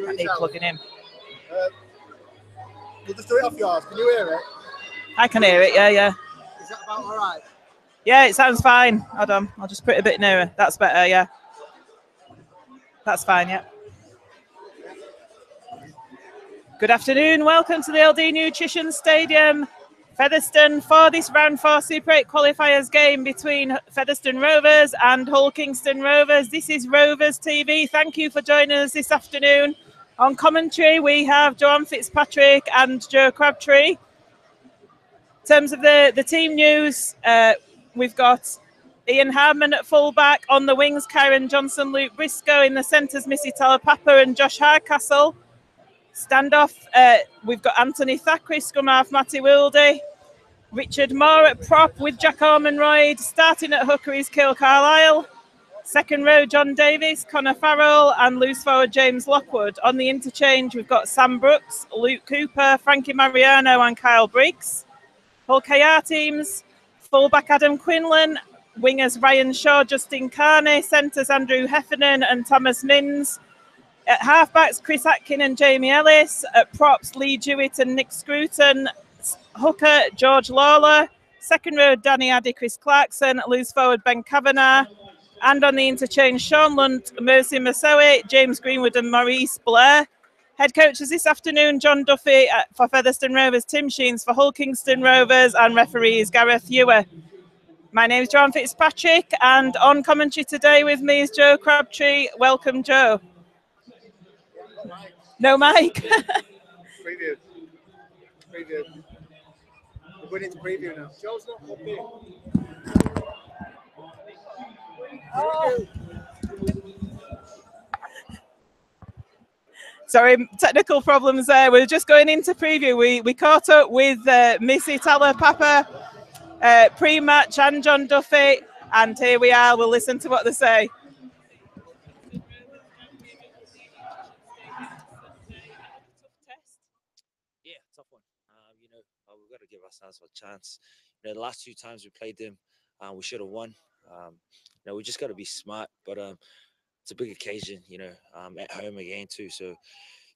I need plugging in. We'll just do it off yours. Can you hear it? I can hear it, yeah. Is that about all right? Yeah, it sounds fine. Hold on, I'll just put it a bit nearer. That's better, yeah. That's fine, yeah. Good afternoon, welcome to the LD Nutrition Stadium, Featherstone, for this round 4 Super 8 qualifiers game between Featherstone Rovers and Hull Kingston Rovers. This is RoversTV. Thank you for joining us this afternoon. On commentary, we have Joanne Fitzpatrick and Joe Crabtree. In terms of the team news, we've got Ian Harman at fullback, on the wings Kyron Johnson, Luke Briscoe, in the centres Missy Talapapa and Josh Hardcastle. Standoff, we've got Anthony Thackeray, scrum half Matty Wilde, Richard Moore at prop with Jack Ormonroyd. Starting at hooker is Kyle Carlisle. Second row, John Davis, Connor Farrell, and loose forward James Lockwood. On the interchange, we've got Sam Brooks, Luke Cooper, Frankie Mariano, and Kyle Briggs. Hull KR teams, fullback Adam Quinlan, wingers Ryan Shaw, Justin Carney, centres Andrew Heffernan and Thomas Mins. At halfbacks, Chris Atkin and Jamie Ellis. At props, Lee Jewett and Nick Scruton. Hooker, George Lawler. Second row, Danny Addy, Chris Clarkson. Loose forward, Ben Kavanagh. And on the interchange, Sean Lunt, Mercy Masoe, James Greenwood and Maurice Blair. Head coaches this afternoon, John Duffy for Featherstone Rovers, Tim Sheens for Hull Kingston Rovers, and referees Gareth Ewer. My name is Joanne Fitzpatrick, and on commentary today with me is Joe Crabtree. Welcome, Joe. No mic. Preview. We're going into preview now. Joe's not up here. Oh. Sorry, technical problems there. We're just going into preview. We caught up with Missy Talapapa pre-match and John Duffy, and here we are. We'll listen to what they say. Yeah, tough one. We've got to give ourselves a chance. The last 2 times we played them, we should have won. We just got to be smart, but it's a big occasion, at home again too. So,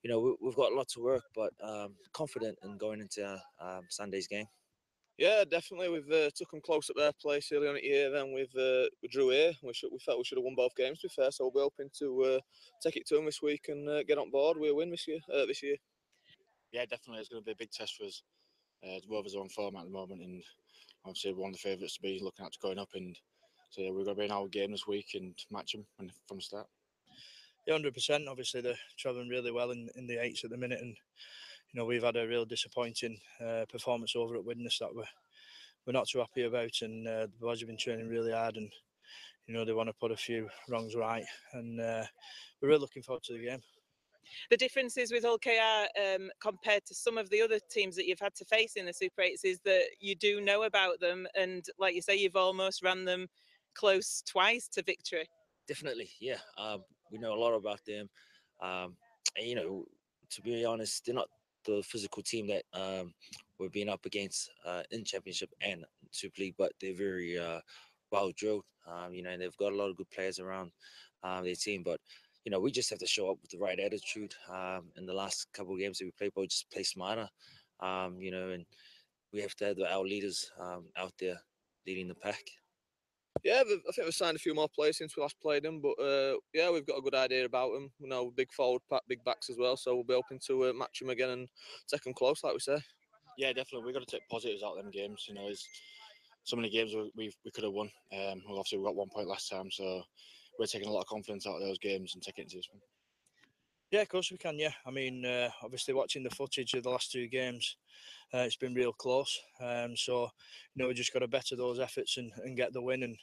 we've got a lot to work, but confident in going into Sunday's game. Yeah, definitely. We've took them close at their place early on in the year. Then we drew here. We felt we should have won both games, to be fair. So we'll be hoping to take it to them this week and get on board with a win this year. Yeah, definitely. It's going to be a big test for us. The Rovers are on form at the moment, and obviously one of the favourites to be looking at going up. And so yeah, we're going to be in our game this week and match them from the start. Yeah, 100%. Obviously, they're travelling really well in the 8s at the minute, and we've had a real disappointing performance over at Widnes that we're not too happy about, and the boys have been training really hard, and they want to put a few wrongs right, and we're really looking forward to the game. The differences with Hull KR compared to some of the other teams that you've had to face in the Super 8s is that you do know about them, and like you say, you've almost ran them close twice to victory. Definitely, yeah. We know a lot about them. And, to be honest, they're not the physical team that we're being up against in Championship and Super League, but they're very well drilled. They've got a lot of good players around their team, but we just have to show up with the right attitude. In the last couple of games that we played, but we just play smarter. And we have to have our leaders out there leading the pack. Yeah, I think we've signed a few more players since we last played them, but yeah, we've got a good idea about them. Big forward pack, big backs as well, so we'll be hoping to match them again and take them close, like we say. Yeah, definitely. We've got to take positives out of them games. There's so many games we could have won. Obviously, we got 1 point last time, so we're taking a lot of confidence out of those games and taking it to this one. Yeah, of course we can, yeah. I mean, obviously watching the footage of the last 2 games, it's been real close. So, we just got to better those efforts and get the win and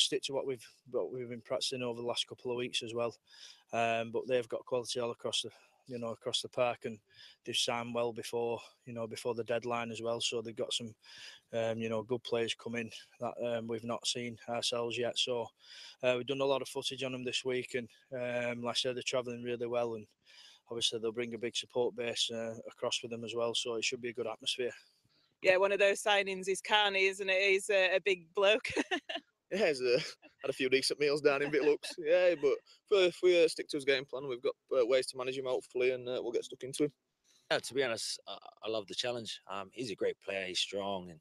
stick to what we've been practicing over the last couple of weeks as well. But they've got quality all across the park, and they've signed well before the deadline as well. So they've got some good players coming that we've not seen ourselves yet. So we've done a lot of footage on them this week, and like I said, they're travelling really well, and obviously they'll bring a big support base across with them as well. So it should be a good atmosphere. Yeah, one of those signings is Carney, isn't it? He's a big bloke. Yeah, he's had a few decent meals down in Bitlux. Yeah, but if we stick to his game plan, we've got ways to manage him hopefully, and we'll get stuck into him. Yeah, to be honest, I love the challenge. He's a great player. He's strong, and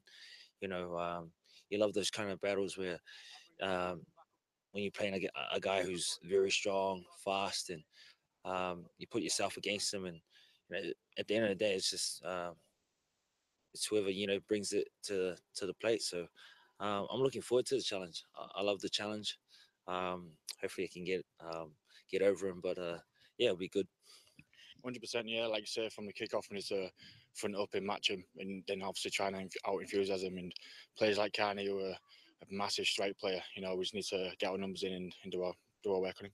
you love those kind of battles where when you're playing a guy who's very strong, fast, and you put yourself against him, and at the end of the day, it's just it's whoever brings it to the plate. So I'm looking forward to the challenge. I love the challenge. Hopefully, I can get over him, but yeah, it'll be good. 100%, yeah. Like you say, from the kickoff, we need to front up and match him, and then obviously try and out enthusiasm. And players like Carney, who are a massive strike player, we just need to get our numbers in and do our work on him.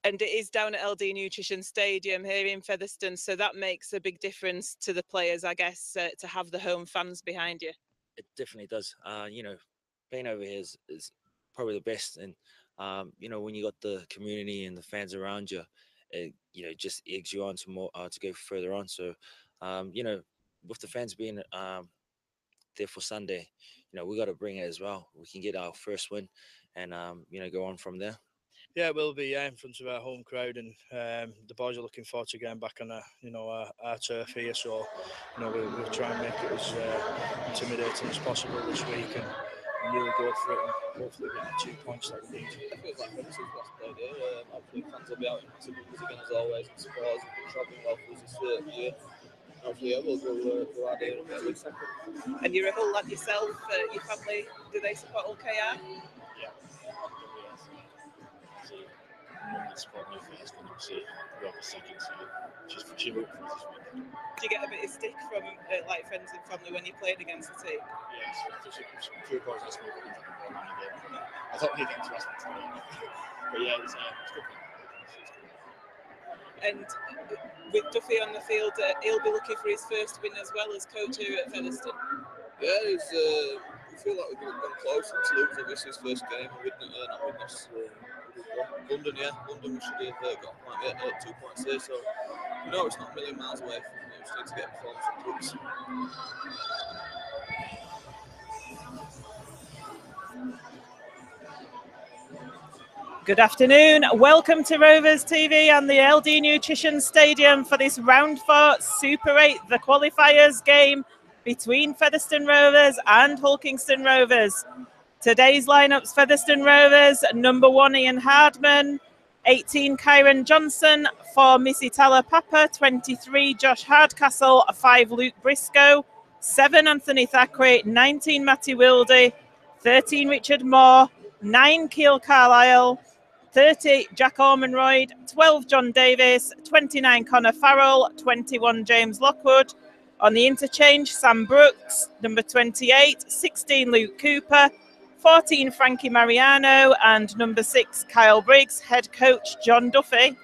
And it is down at LD Nutrition Stadium here in Featherstone, so that makes a big difference to the players, I guess, to have the home fans behind you. It definitely does. Playing over here is probably the best, and when you got the community and the fans around you, it just eggs you on to more to go further on. So, with the fans being there for Sunday, we got to bring it as well. We can get our first win, and go on from there. Yeah, it will be in front of our home crowd, and the boys are looking forward to getting back on our turf here. So we'll try and make it as intimidating as possible this week, and really go for it, and hopefully get the 2 points that we need. It feels like this is last play day. Hopefully fans will be out in massive numbers again as always. And supporters have been travelling well for us this year. Hopefully, yeah, we'll go out there and get a good second. And you're a Hull lad yourself. Your family, do they support HULL KR? Yeah. Support me first, and obviously Rover second. So she's rooting for us this week. Do you get a bit of stick from like friends and family when you played against the team? Yes, a few boys asked me what game. I thought he'd get to ask me today, but yeah, it's good. And with Duffy on the field, he'll be looking for his first win as well as coach here at Featherstone. Yeah, we feel like we've gone close to lose obviously his first game. We not win this. London, we should have got a point, 2 points there. So it's not a million miles away from it. We just need to get performance from Good afternoon. Welcome to RoversTV and the LD Nutrition Stadium for this round 4 Super 8, the qualifiers game between Featherstone Rovers and HULL Kingston Rovers. Today's lineups: Featherstone Rovers, number 1 Ian Hardman, 18 Kyron Johnson, 4 Missy Papa, 23 Josh Hardcastle, 5 Luke Briscoe, 7 Anthony Thackeray, 19 Matty Wilde, 13 Richard Moore, 9 Keel Carlisle, 30 Jack Ormonroyd, 12 John Davis, 29 Connor Farrell, 21 James Lockwood. On the interchange, Sam Brooks, number 28, 16 Luke Cooper, 14 Frankie Mariano, and number 6 Kyle Briggs. Head coach John Duffy.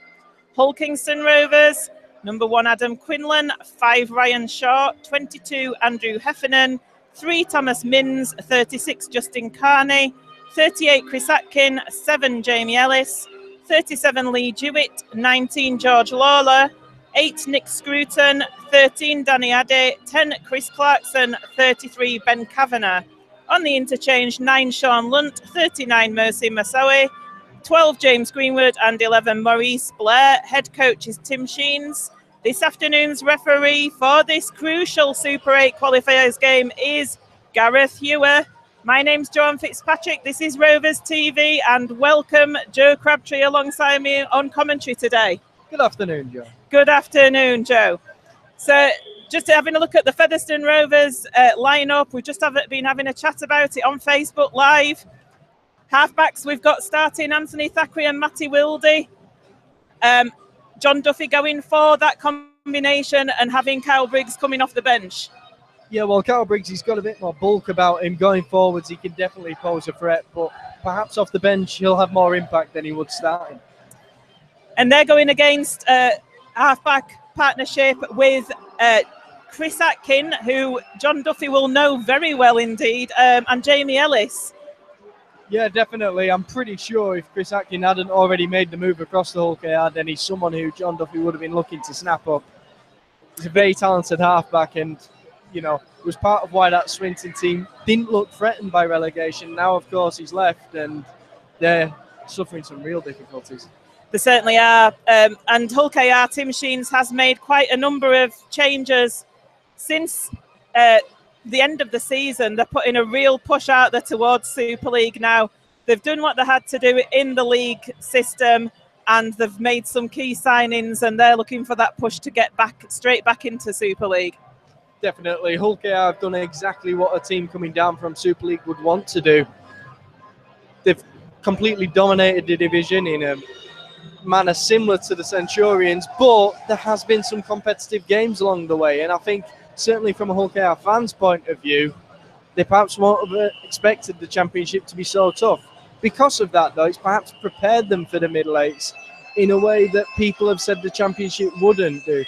HULL Kingston Rovers, number 1 Adam Quinlan, 5 Ryan Shaw, 22 Andrew Heffernan, 3 Thomas Minns, 36 Justin Carney, 38 Chris Atkin, 7 Jamie Ellis, 37 Lee Jewett, 19 George Lawler, 8 Nick Scruton, 13 Danny Addy, 10 Chris Clarkson, 33 Ben Kavanagh. On the interchange, 9 Sean Lunt, 39 Mercy Masawi, 12 James Greenwood, and 11 Maurice Blair. Head coach is Tim Sheens. This afternoon's referee for this crucial Super 8 qualifiers game is Gareth Hewer. My name's Joan Fitzpatrick. This is RoversTV, and welcome Joe Crabtree alongside me on commentary today. Good afternoon, Joe. Good afternoon, Joe. So, just having a look at the Featherstone Rovers lineup. We've just been having a chat about it on Facebook Live. Halfbacks we've got starting Anthony Thackeray and Matty Wilde. John Duffy going for that combination and having Kyle Briggs coming off the bench. Yeah, well, Kyle Briggs, he's got a bit more bulk about him. Going forwards, he can definitely pose a threat, but perhaps off the bench, he'll have more impact than he would starting. And they're going against halfback partnership with Chris Atkin, who John Duffy will know very well indeed, and Jamie Ellis. Yeah, definitely. I'm pretty sure if Chris Atkin hadn't already made the move across the HULL KR, then he's someone who John Duffy would have been looking to snap up. He's a very talented halfback, and it was part of why that Swinton team didn't look threatened by relegation. Now, of course, he's left, and they're suffering some real difficulties. They certainly are. And Hull KR Team Machines has made quite a number of changes since the end of the season. They're putting a real push out there towards Super League now. They've done what they had to do in the league system, and they've made some key signings, and they're looking for that push to get straight back into Super League. Definitely. Hull KR have done exactly what a team coming down from Super League would want to do. They've completely dominated the division in a manner similar to the Centurions, but there has been some competitive games along the way, and I think certainly from a Hull KR fans' point of view, they perhaps won't have expected the championship to be so tough. Because of that, though, it's perhaps prepared them for the middle eights in a way that people have said the championship wouldn't do.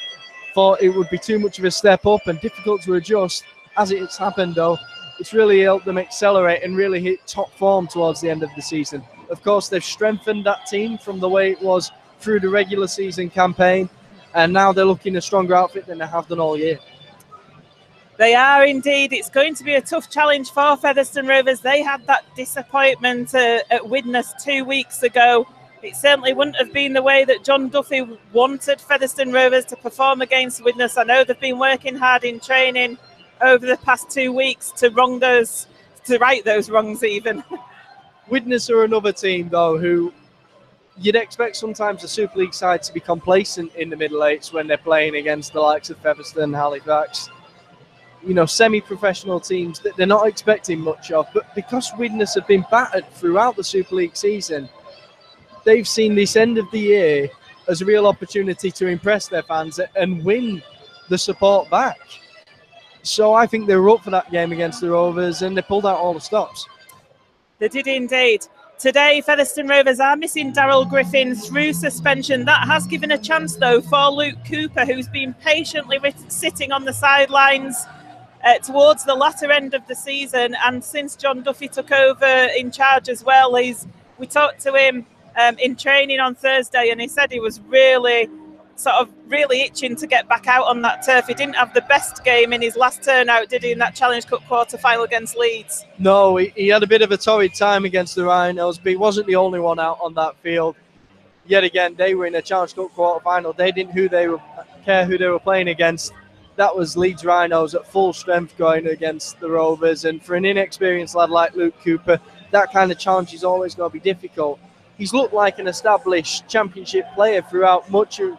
Thought it would be too much of a step up and difficult to adjust. As it's happened, though, it's really helped them accelerate and really hit top form towards the end of the season. Of course, they've strengthened that team from the way it was through the regular season campaign, and now they're looking a stronger outfit than they have done all year. They are indeed. It's going to be a tough challenge for Featherstone Rovers. They had that disappointment at Widnes 2 weeks ago. It certainly wouldn't have been the way that John Duffy wanted Featherstone Rovers to perform against Widnes. I know they've been working hard in training over the past 2 weeks to right those wrongs even. Widnes are another team, though, who you'd expect sometimes the Super League side to be complacent in the middle eights when they're playing against the likes of Featherstone, Halifax. You know, semi-professional teams that they're not expecting much of. But because Widnes have been battered throughout the Super League season, they've seen this end of the year as a real opportunity to impress their fans and win the support back. So I think they were up for that game against the Rovers, and they pulled out all the stops. They did indeed. Today, Featherstone Rovers are missing Daryl Griffin through suspension. That has given a chance, though, for Luke Cooper, who's been patiently sitting on the sidelines towards the latter end of the season. And since John Duffy took over in charge as well, we talked to him in training on Thursday, and he said he was really itching to get back out on that turf. He didn't have the best game in his last turnout, did he, in that Challenge Cup quarter-final against Leeds? No, he had a bit of a torrid time against the Rhinos, but he wasn't the only one out on that field. Yet again, they were in a Challenge Cup quarter-final. They didn't care who they were playing against. That was Leeds Rhinos at full strength going against the Rovers, and for an inexperienced lad like Luke Cooper, that kind of challenge is always going to be difficult. He's looked like an established championship player throughout much of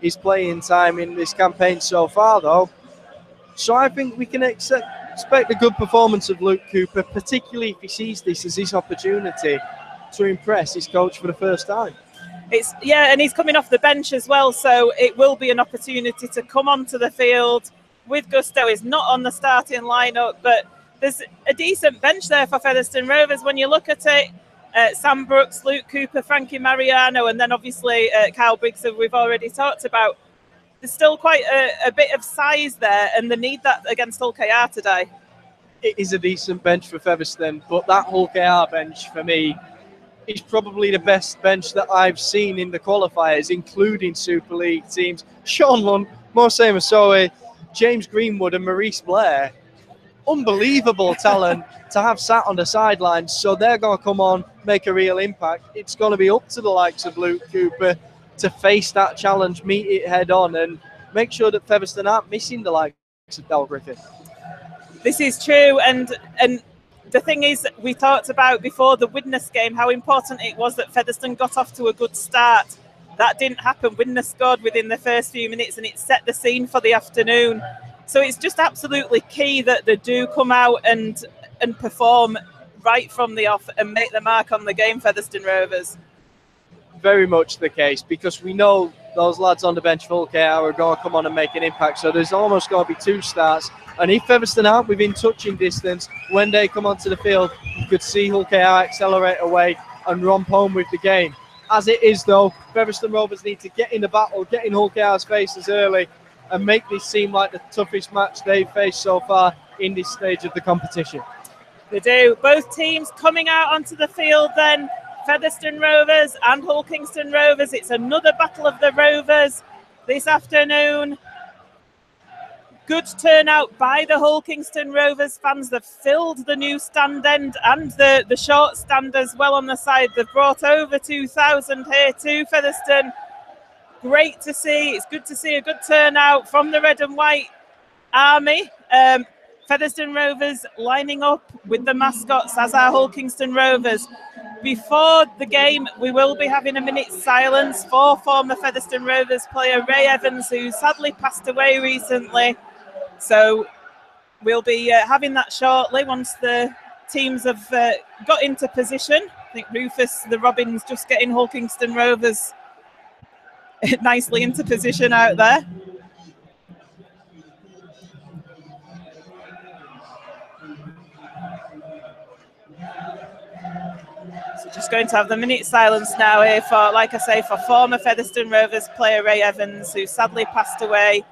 his playing time in this campaign so far, though. So I think we can expect a good performance of Luke Cooper, particularly if he sees this as his opportunity to impress his coach for the first time. And he's coming off the bench as well, so it will be an opportunity to come onto the field with gusto. He's not on the starting lineup, but there's a decent bench there for Featherstone Rovers when you look at it. Sam Brooks, Luke Cooper, Frankie Mariano, and then obviously Kyle Briggs, who we've already talked about. There's still quite a bit of size there, and they need that against Hull KR today. It is a decent bench for Featherstone, but that Hull KR bench, for me, is probably the best bench that I've seen in the qualifiers, including Super League teams. Sean Lund, Mose Masoe, James Greenwood, and Maurice Blair. Unbelievable talent to have sat on the sidelines, so they're going to come on, make a real impact. It's going to be up to the likes of Luke Cooper to face that challenge, meet it head on, and make sure that Featherstone aren't missing the likes of Daryl Griffin. This is true, and the thing is, we talked about before the Widnes game how important it was that Featherstone got off to a good start. That didn't happen. Widnes scored within the first few minutes, and it set the scene for the afternoon. So it's just absolutely key that they do come out and perform right from the off and make the mark on the game, Featherstone Rovers. Very much the case, because we know those lads on the bench for Hull KR are going to come on and make an impact. So there's almost going to be two starts. And if Featherstone aren't within touching distance, when they come onto the field, you could see Hull KR accelerate away and romp home with the game. As it is, though, Featherstone Rovers need to get in the battle, get in Hull KR's faces early, and make this seem like the toughest match they've faced so far in this stage of the competition. They do. Both teams coming out onto the field then, Featherstone Rovers and Hull Kingston Rovers. It's another battle of the Rovers this afternoon. Good turnout by the Hull Kingston Rovers fans. They've filled the new stand end and the short stand as well on the side. They've brought over 2,000 here to Featherstone. Great to see. It's good to see a good turnout from the red and white army. Featherstone Rovers lining up with the mascots as our Hull Kingston Rovers. Before the game, we will be having a minute's silence for former Featherstone Rovers player Ray Evans, who sadly passed away recently. So we'll be having that shortly once the teams have got into position. I think Rufus, the Robins, just getting Hull Kingston Rovers nicely into position out there. So just going to have the minute silence now here for, like I say, for former Featherstone Rovers player Ray Evans, who sadly passed away.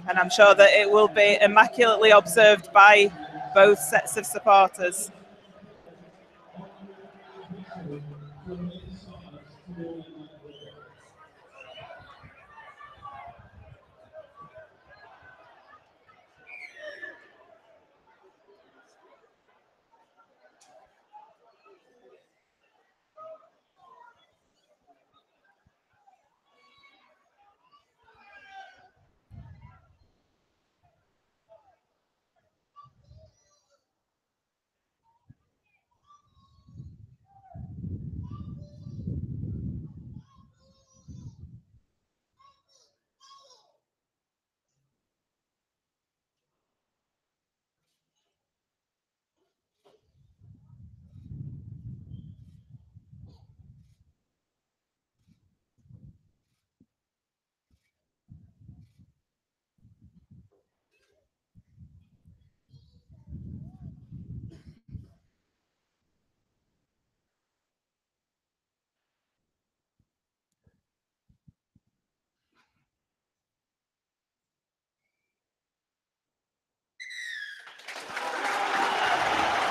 And I'm sure that it will be immaculately observed by both sets of supporters.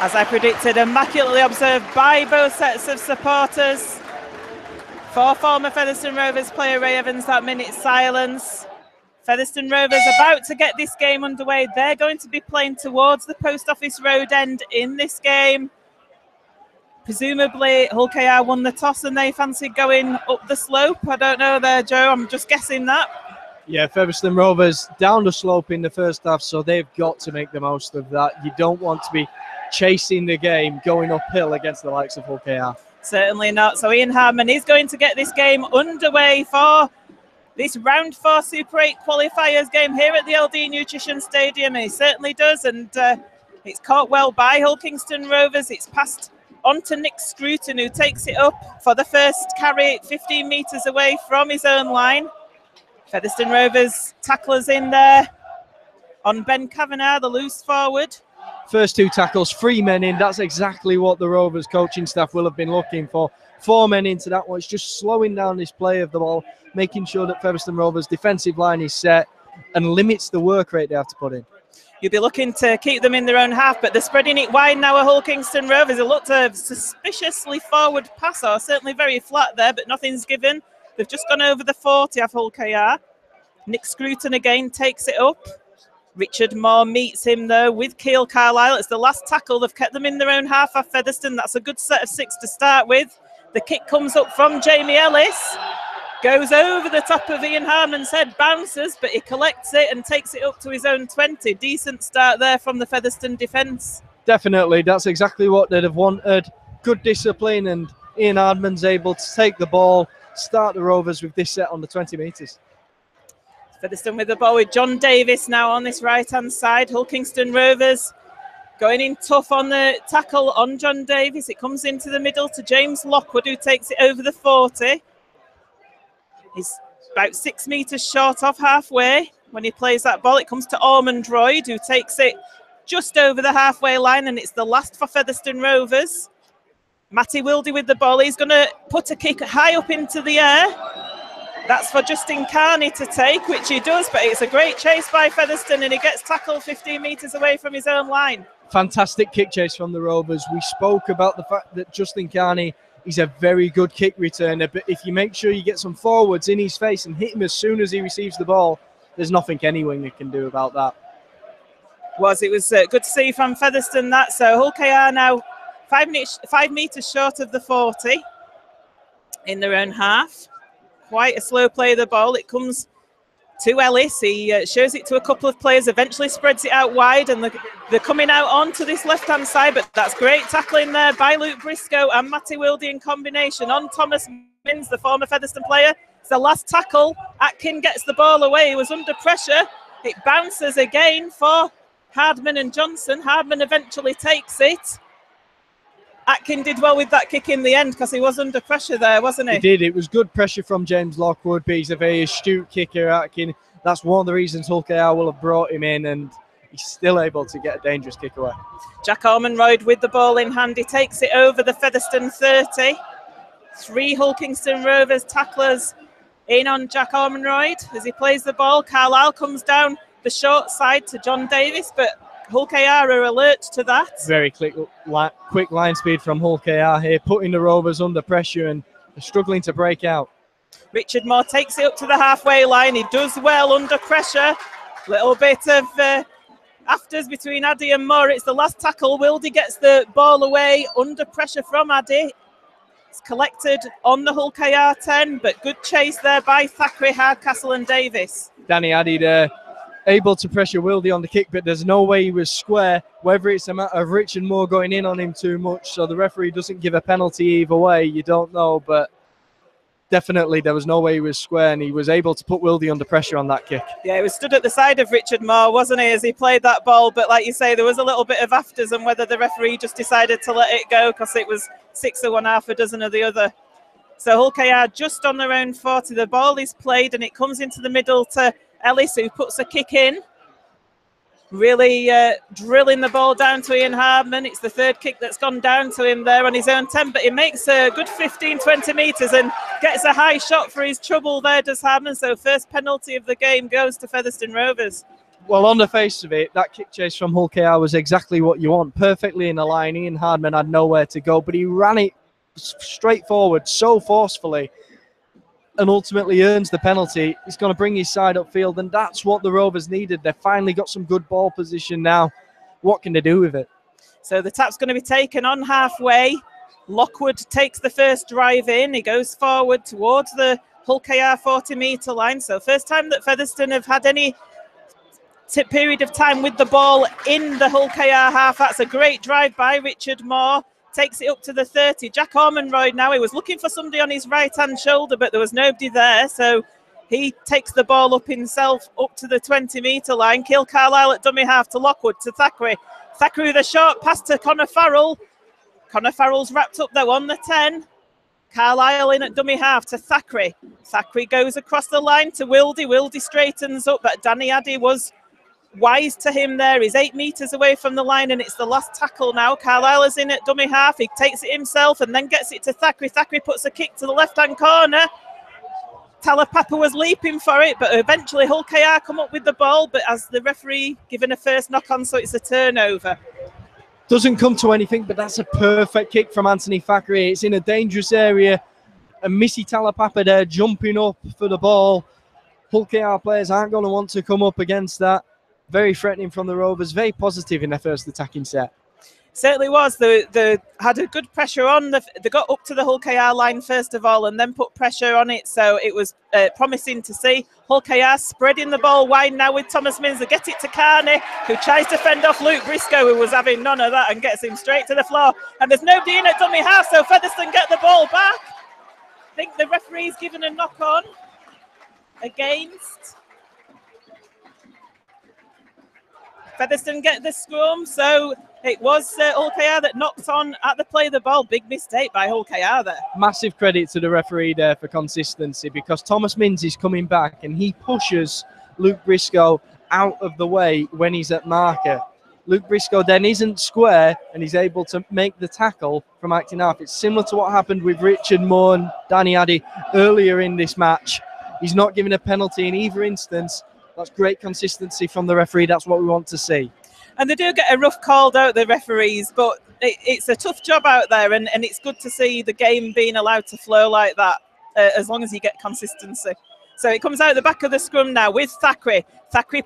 As I predicted, immaculately observed by both sets of supporters. For former Featherstone Rovers player Ray Evans, that minute's silence. Featherstone Rovers about to get this game underway. They're going to be playing towards the Post Office Road end in this game. Presumably Hull KR won the toss and they fancied going up the slope. I don't know there, Joe. I'm just guessing that. Yeah, Featherstone Rovers down the slope in the first half, so they've got to make the most of that. You don't want to be chasing the game going uphill against the likes of Hull KR. Certainly not. So Ian Harman is going to get this game underway for this round 4 Super 8 qualifiers game here at the LD Nutrition Stadium. He certainly does, and it's caught well by Hull Kingston Rovers. It's passed on to Nick Scruton, who takes it up for the first carry 15 metres away from his own line. Featherstone Rovers tacklers in there on Ben Kavanagh, the loose forward. First 2 tackles, 3 men in. That's exactly what the Rovers coaching staff will have been looking for. 4 men into that one. It's just slowing down this play of the ball, making sure that Featherstone Rovers' defensive line is set and limits the work rate they have to put in. You'll be looking to keep them in their own half, but they're spreading it wide now at Hull Kingston Rovers. It looked a suspiciously forward pass, or certainly very flat there, but nothing's given. They've just gone over the 40 of Hull KR. Nick Scruton again takes it up. Richard Moore meets him though with Keil Carlisle. It's the last tackle. They've kept them in their own half of Featherstone. That's a good set of 6 to start with. The kick comes up from Jamie Ellis. Goes over the top of Ian Harman's head, bounces, but he collects it and takes it up to his own 20. Decent start there from the Featherstone defence. Definitely. That's exactly what they'd have wanted. Good discipline, and Ian Harman's able to take the ball, start the Rovers with this set on the 20 metres. Featherstone with the ball with John Davis now on this right-hand side. Hull Kingston Rovers going in tough on the tackle on John Davis. It comes into the middle to James Lockwood, who takes it over the 40. He's about 6 metres short of halfway when he plays that ball. It comes to Ormond Royd, who takes it just over the halfway line, and it's the last for Featherstone Rovers. Matty Wildy with the ball. He's going to put a kick high up into the air. That's for Justin Carney to take, which he does, but it's a great chase by Featherstone, and he gets tackled 15 metres away from his own line. Fantastic kick chase from the Rovers. We spoke about the fact that Justin Carney is a very good kick returner, but if you make sure you get some forwards in his face and hit him as soon as he receives the ball, there's nothing anyone can do about that. It was good to see from Featherstone that. So Hull KR now 5 metres short of the 40 in their own half. Quite a slow play of the ball. It comes to Ellis. He shows it to a couple of players, eventually spreads it out wide, and they're coming out onto this left-hand side, but that's great tackling there by Luke Briscoe and Matty Wilde in combination on Thomas Mins, the former Featherstone player. It's the last tackle. Atkin gets the ball away. He was under pressure. It bounces again for Hardman and Johnson. Hardman eventually takes it. Atkin did well with that kick in the end because he was under pressure there, wasn't he? He did. It was good pressure from James Lockwood, but he's a very astute kicker, Atkin. That's one of the reasons Hull KR will have brought him in, and he's still able to get a dangerous kick away. Jack Ormonroyd with the ball in hand. He takes it over the Featherstone 30. 3 Hull Kingston Rovers tacklers in on Jack Ormonroyd as he plays the ball. Carlisle comes down the short side to John Davis, but Hull KR are alert to that. Very quick line speed from Hull KR here, putting the Rovers under pressure, and they're struggling to break out. Richard Moore takes it up to the halfway line. He does well under pressure. Little bit of afters between Addy and Moore. It's the last tackle. Wilde gets the ball away under pressure from Addy. It's collected on the Hull KR 10, but good chase there by Thackeray, Hardcastle and Davis. Danny Addy there, able to pressure Wilde on the kick, but there's no way he was square, whether it's a matter of Richard Moore going in on him too much, so the referee doesn't give a penalty either way, you don't know, but definitely there was no way he was square, and he was able to put Wilde under pressure on that kick. Yeah, he was stood at the side of Richard Moore, wasn't he, as he played that ball, but like you say, there was a little bit of afters on whether the referee just decided to let it go because it was 6 of one, half a dozen of the other. So Hull KR just on their own 40, the ball is played and it comes into the middle to Ellis, who puts a kick in, really drilling the ball down to Ian Hardman. It's the 3rd kick that's gone down to him there on his own 10, but he makes a good 15-20 metres and gets a high shot for his trouble there, does Hardman. So first penalty of the game goes to Featherstone Rovers. Well, on the face of it, that kick chase from Hull KR was exactly what you want, perfectly in the line. Ian Hardman had nowhere to go, but he ran it straight forward so forcefully, and ultimately earns the penalty. He's going to bring his side upfield, and that's what the Rovers needed. They've finally got some good ball position now. What can they do with it? So the tap's going to be taken on halfway. Lockwood takes the first drive in. He goes forward towards the Hull KR 40-metre line. So first time that Featherstone have had any period of time with the ball in the Hull KR half. That's a great drive by Richard Moore. Takes it up to the 30. Jack Ormonroyd now, he was looking for somebody on his right-hand shoulder, but there was nobody there, so he takes the ball up himself up to the 20-metre line. Kill Carlisle at dummy half to Lockwood, to Thackeray. Thackeray with a short pass to Connor Farrell. Connor Farrell's wrapped up though on the 10. Carlisle in at dummy half to Thackeray. Thackeray goes across the line to Wilde. Wilde straightens up, but Danny Addy was wise to him there. He's 8 metres away from the line, and it's the last tackle now. Carlisle is in at dummy half. He takes it himself and then gets it to Thackeray. Thackeray puts a kick to the left-hand corner. Talapapa was leaping for it, but eventually Hull KR come up with the ball, but as the referee given a first knock on, so it's a turnover. Doesn't come to anything, but that's a perfect kick from Anthony Thackeray. It's in a dangerous area, and Missy Talapapa there jumping up for the ball. Hull KR players aren't going to want to come up against that. Very threatening from the Rovers, very positive in their first attacking set. Certainly was. They had a good pressure on. They got up to the Hull KR line first of all and then put pressure on it, so it was promising to see. Hull KR spreading the ball wide now with Thomas Mins. They get it to Carney, who tries to fend off Luke Briscoe, who was having none of that, and gets him straight to the floor. And there's nobody in at dummy half, so Featherstone get the ball back. I think the referee's given a knock on against. Featherstone get the scrum, so it was Hull KR that knocked on at the play of the ball. Big mistake by Hull KR there. Massive credit to the referee there for consistency, because Thomas Mins is coming back and he pushes Luke Briscoe out of the way when he's at marker. Luke Briscoe then isn't square and he's able to make the tackle from acting half. It's similar to what happened with Richard Moore and Danny Addy earlier in this match. He's not given a penalty in either instance. That's great consistency from the referee. That's what we want to see. And they do get a rough called out, the referees, but it's a tough job out there, and it's good to see the game being allowed to flow like that, as long as you get consistency. So it comes out the back of the scrum now with Thackeray. Thackeray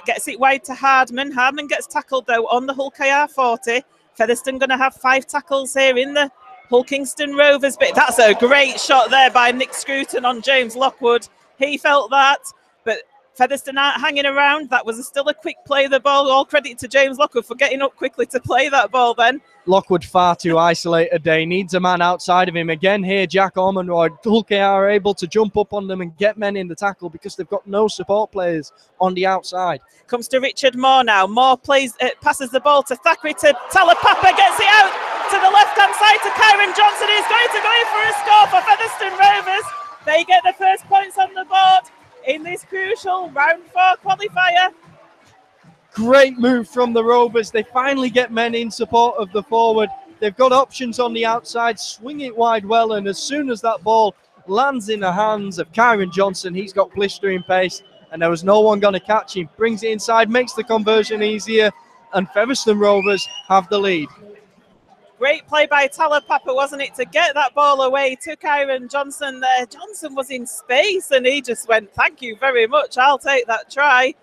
gets it wide to Hardman. Hardman gets tackled, though, on the Hull KR 40. Featherstone going to have 5 tackles here in the Hull Kingston Rovers bit. That's a great shot there by Nick Scruton on James Lockwood. He felt that, but Featherstone aren't hanging around. That was still a quick play of the ball. All credit to James Lockwood for getting up quickly to play that ball then. Lockwood far too isolated there. He needs a man outside of him. Again here, Jack Ormonroyd. Hull KR are able to jump up on them and get men in the tackle because they've got no support players on the outside. Comes to Richard Moore now. Moore passes the ball to Thackeray, to Talapapa, gets it out to the left-hand side to Kyron Johnson, who's going to go in for a score for Featherstone Rovers. They get the first points on the board in this crucial round 4 qualifier. Great move from the Rovers. They finally get men in support of the forward. They've got options on the outside, swing it wide well, and as soon as that ball lands in the hands of Kyron Johnson, he's got blistering pace, and there was no one going to catch him. Brings it inside, makes the conversion easier, and Featherstone Rovers have the lead. Great play by Talapapa, wasn't it, to get that ball away to Kyron Johnson there. Johnson was in space, and he just went, thank you very much, I'll take that try.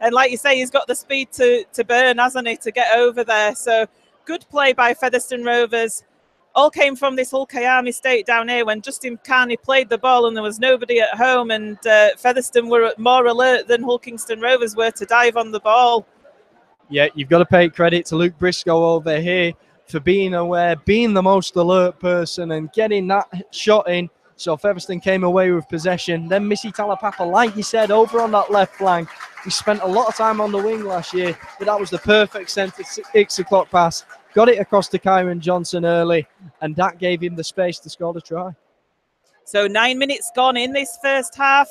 And like you say, he's got the speed to burn, hasn't he, to get over there. So good play by Featherstone Rovers. All came from this Hull KR mistake down here when Justin Carney played the ball and there was nobody at home, and Featherstone were more alert than Hull Kingston Rovers were to dive on the ball. Yeah, you've got to pay credit to Luke Briscoe over here for being aware, being the most alert person and getting that shot in. So Featherstone came away with possession. Then Missy Talapapa, like you said, over on that left flank. He spent a lot of time on the wing last year, but that was the perfect centre 6 o'clock pass. Got it across to Kyron Johnson early, and that gave him the space to score the try. So 9 minutes gone in this first half.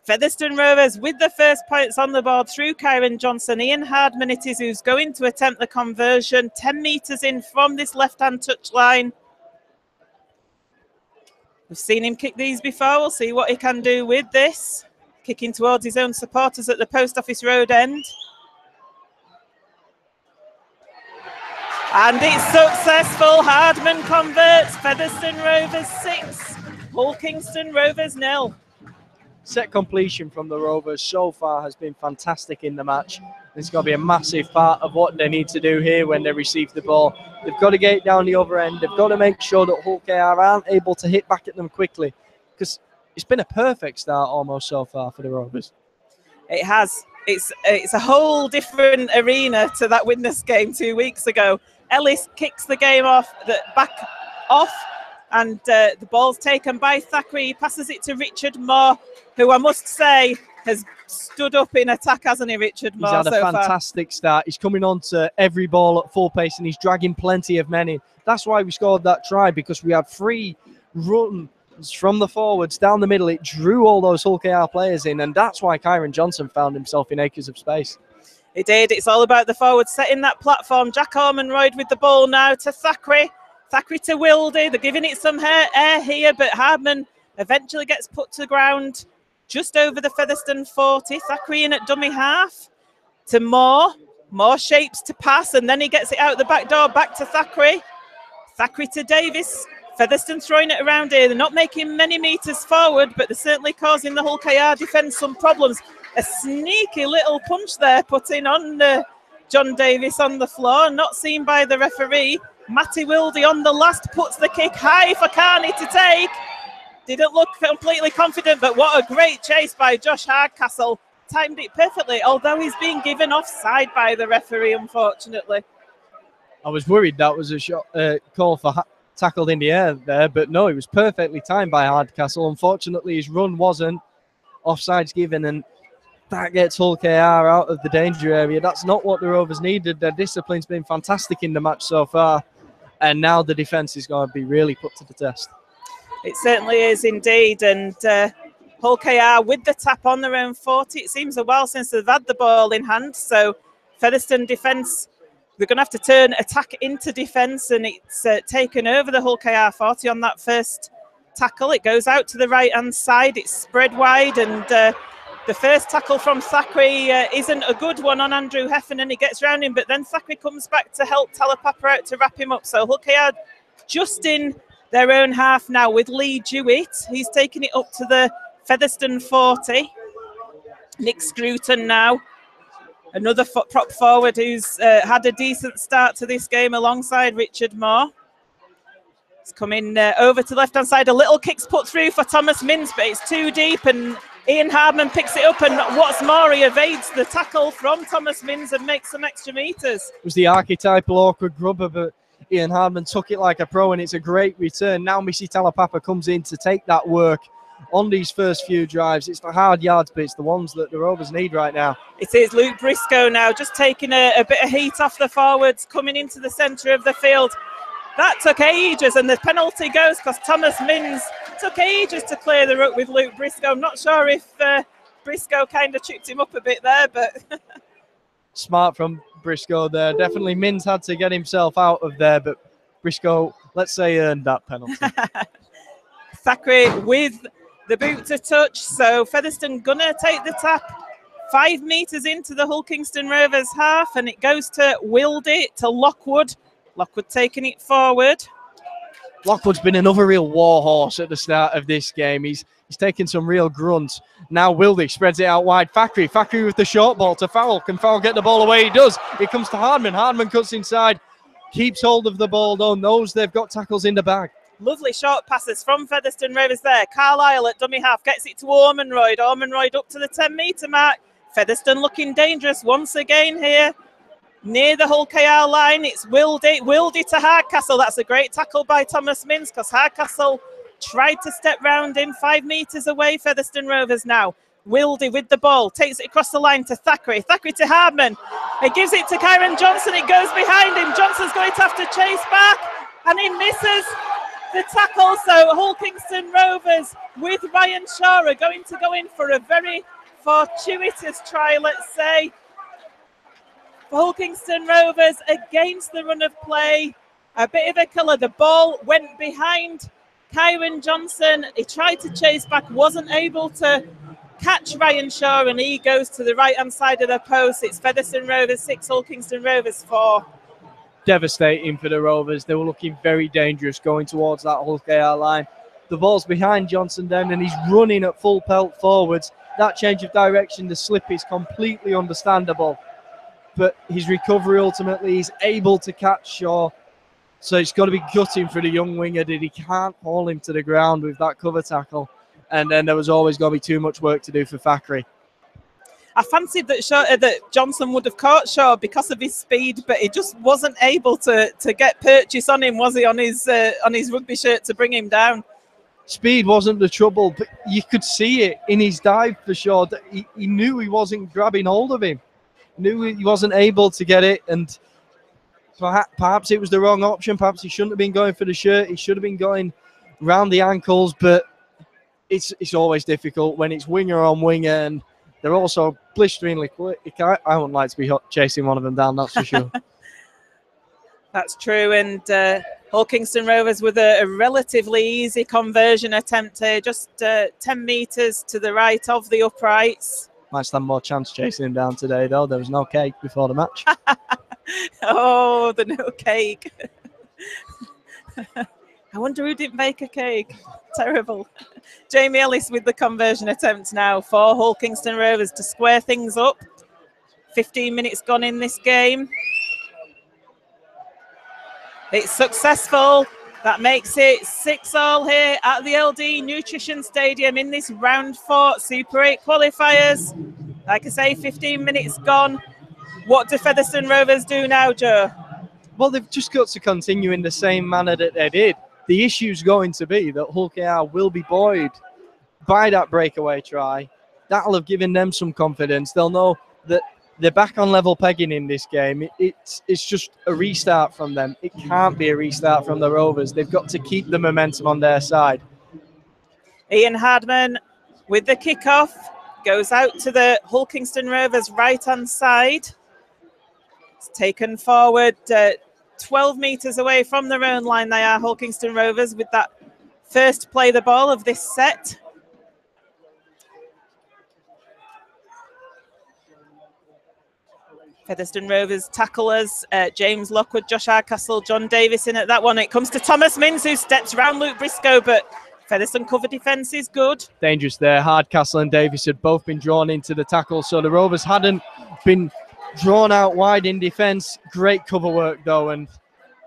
Featherstone Rovers with the first points on the board through Kyron Johnson. Ian Hardman it is who's going to attempt the conversion. 10 metres in from this left-hand touchline. We've seen him kick these before. We'll see what he can do with this. Kicking towards his own supporters at the Post Office Road end. And it's successful. Hardman converts. Featherstone Rovers 6. Hull Kingston Rovers 0. Set completion from the Rovers so far has been fantastic in the match. It's going to be a massive part of what they need to do here when they receive the ball. They've got to get it down the other end. They've got to make sure that Hull KR aren't able to hit back at them quickly, because it's been a perfect start almost so far for the Rovers. It has. It's a whole different arena to that Widnes game 2 weeks ago. Ellis kicks the game off, back off, and the ball's taken by Thackeray. He passes it to Richard Moore, who I must say has stood up in attack, hasn't he, Richard Moore? He's had a fantastic start. He's coming on to every ball at full pace, and he's dragging plenty of men in. That's why we scored that try, because we had free runs from the forwards down the middle. It drew all those Hull KR players in, and that's why Kyron Johnson found himself in acres of space. He did. It's all about the forwards setting that platform. Jack Ormonroyd with the ball now to Thackeray. Thackeray to Wildy. They're giving it some air here, but Hardman eventually gets put to the ground just over the Featherstone 40. Thackeray in at dummy half to Moore. Moore shapes to pass, and then he gets it out the back door back to Thackeray. Thackeray to Davis. Featherstone throwing it around here. They're not making many metres forward, but they're certainly causing the Hull KR defence some problems. A sneaky little punch there put in on John Davis on the floor, not seen by the referee. Matty Wildy on the last puts the kick high for Carney to take. Didn't look completely confident, but what a great chase by Josh Hardcastle. Timed it perfectly, although he's being given offside by the referee, unfortunately. I was worried that was a shot call for tackled in the air there, but no, it was perfectly timed by Hardcastle. Unfortunately, his run wasn't. Offside's given, and that gets Hull KR out of the danger area. That's not what the Rovers needed. Their discipline's been fantastic in the match so far, and now the defence is going to be really put to the test. It certainly is indeed, and Hull KR with the tap on their own 40. It seems a while since they've had the ball in hand, so Featherstone defence, they're going to have to turn attack into defence, and it's taken over the Hull KR 40 on that first tackle. It goes out to the right-hand side. It's spread wide, and the first tackle from Thackeray isn't a good one on Andrew Heffernan. He gets round him, but then Thackeray comes back to help Talapapa out to wrap him up. So Hull KR just in their own half now with Lee Jewett. He's taking it up to the Featherstone 40. Nick Scruton now, another prop forward who's had a decent start to this game alongside Richard Moore. It's coming over to the left-hand side. A little kick's put through for Thomas Mins, but it's too deep, and Ian Hardman picks it up, and what's more, he evades the tackle from Thomas Mins and makes some extra meters. It was the archetypal awkward grubber, but Ian Hardman took it like a pro, and it's a great return. Now Missy Talapapa comes in to take that work on these first few drives. It's the hard yards bits, the ones that the Rovers need right now. It is Luke Briscoe now, just taking a bit of heat off the forwards, coming into the centre of the field. That took ages, and the penalty goes because Thomas Mins took ages to clear the ruck with Luke Briscoe. I'm not sure if Briscoe kind of tripped him up a bit there, but... Smart from Briscoe there. Definitely Mins had to get himself out of there, but Briscoe, let's say, earned that penalty. Thackeray with the boot to touch, so Featherstone gonna take the tap 5 metres into the Hull Kingston Rovers half, and it goes to Wildy, to Lockwood. Lockwood taking it forward. Lockwood's been another real warhorse at the start of this game. He's taken some real grunts. Now Wildy spreads it out wide. Thackeray with the short ball to Farrell. Can Farrell get the ball away? He does. It comes to Hardman. Hardman cuts inside, keeps hold of the ball though, knows they've got tackles in the bag. Lovely short passes from Featherstone Rovers there. Carlisle at dummy half gets it to Ormonroyd. Ormonroyd up to the 10-metre mark. Featherstone looking dangerous once again here. Near the Hull KR line, it's Wildy to Hardcastle. That's a great tackle by Thomas Mins because Hardcastle tried to step round him 5 metres away. Featherstone Rovers now. Wildy with the ball, takes it across the line to Thackeray. Thackeray to Hardman. It gives it to Kyron Johnson. It goes behind him. Johnson's going to have to chase back, and he misses the tackle. So Hull Kingston Rovers with Ryan Shaw are going to go in for a very fortuitous try, let's say. Hull Kingston Rovers against the run of play. A bit of a killer. The ball went behind Kyron Johnson. He tried to chase back, wasn't able to catch Ryan Shaw, and he goes to the right-hand side of the post. It's Featherstone Rovers 6, Hull Kingston Rovers 4. Devastating for the Rovers. They were looking very dangerous going towards that Hull KR line. The ball's behind Johnson then, and he's running at full pelt forwards. That change of direction, the slip is completely understandable. But his recovery ultimately, he's able to catch Shaw. So it's got to be gutting for the young winger that he can't haul him to the ground with that cover tackle. And then there was always going to be too much work to do for Thackeray. I fancied that Johnson would have caught Shaw because of his speed, but he just wasn't able to get purchase on him, was he, on his rugby shirt to bring him down. Speed wasn't the trouble, but you could see it in his dive for Shaw. He knew he wasn't grabbing hold of him. Knew he wasn't able to get it, and perhaps it was the wrong option. Perhaps he shouldn't have been going for the shirt. He should have been going round the ankles, but it's always difficult when it's winger on winger, and they're also blisteringly quick. I wouldn't like to be chasing one of them down, that's for sure. That's true, and Hull Kingston Rovers with a relatively easy conversion attempt here, just 10 metres to the right of the uprights. Might stand more chance chasing him down today, though. There was no cake before the match. Oh, the no cake. I wonder who didn't bake a cake. Terrible. Jamie Ellis with the conversion attempt now for Hull Kingston Rovers to square things up. 15 minutes gone in this game. It's successful. That makes it 6-all here at the LD Nutrition Stadium in this round 4 Super 8 qualifiers. Like I say, 15 minutes gone. What do Featherstone Rovers do now, Joe? Well, they've just got to continue in the same manner that they did. The issue's going to be that Hull KR will be buoyed by that breakaway try. That'll have given them some confidence. They'll know that they're back on level pegging in this game. It's just a restart from them. It can't be a restart from the Rovers. They've got to keep the momentum on their side. Ian Hardman with the kickoff goes out to the Hull Kingston Rovers right-hand side. It's taken forward 12 metres away from their own line. They are Hull Kingston Rovers with that first play the ball of this set. Featherstone Rovers tacklers, James Lockwood, Josh Hardcastle, John Davis in at that one. It comes to Thomas Mins, who steps round Luke Briscoe, but Featherstone cover defence is good. Dangerous there. Hardcastle and Davis had both been drawn into the tackle, so the Rovers hadn't been drawn out wide in defence. Great cover work though, and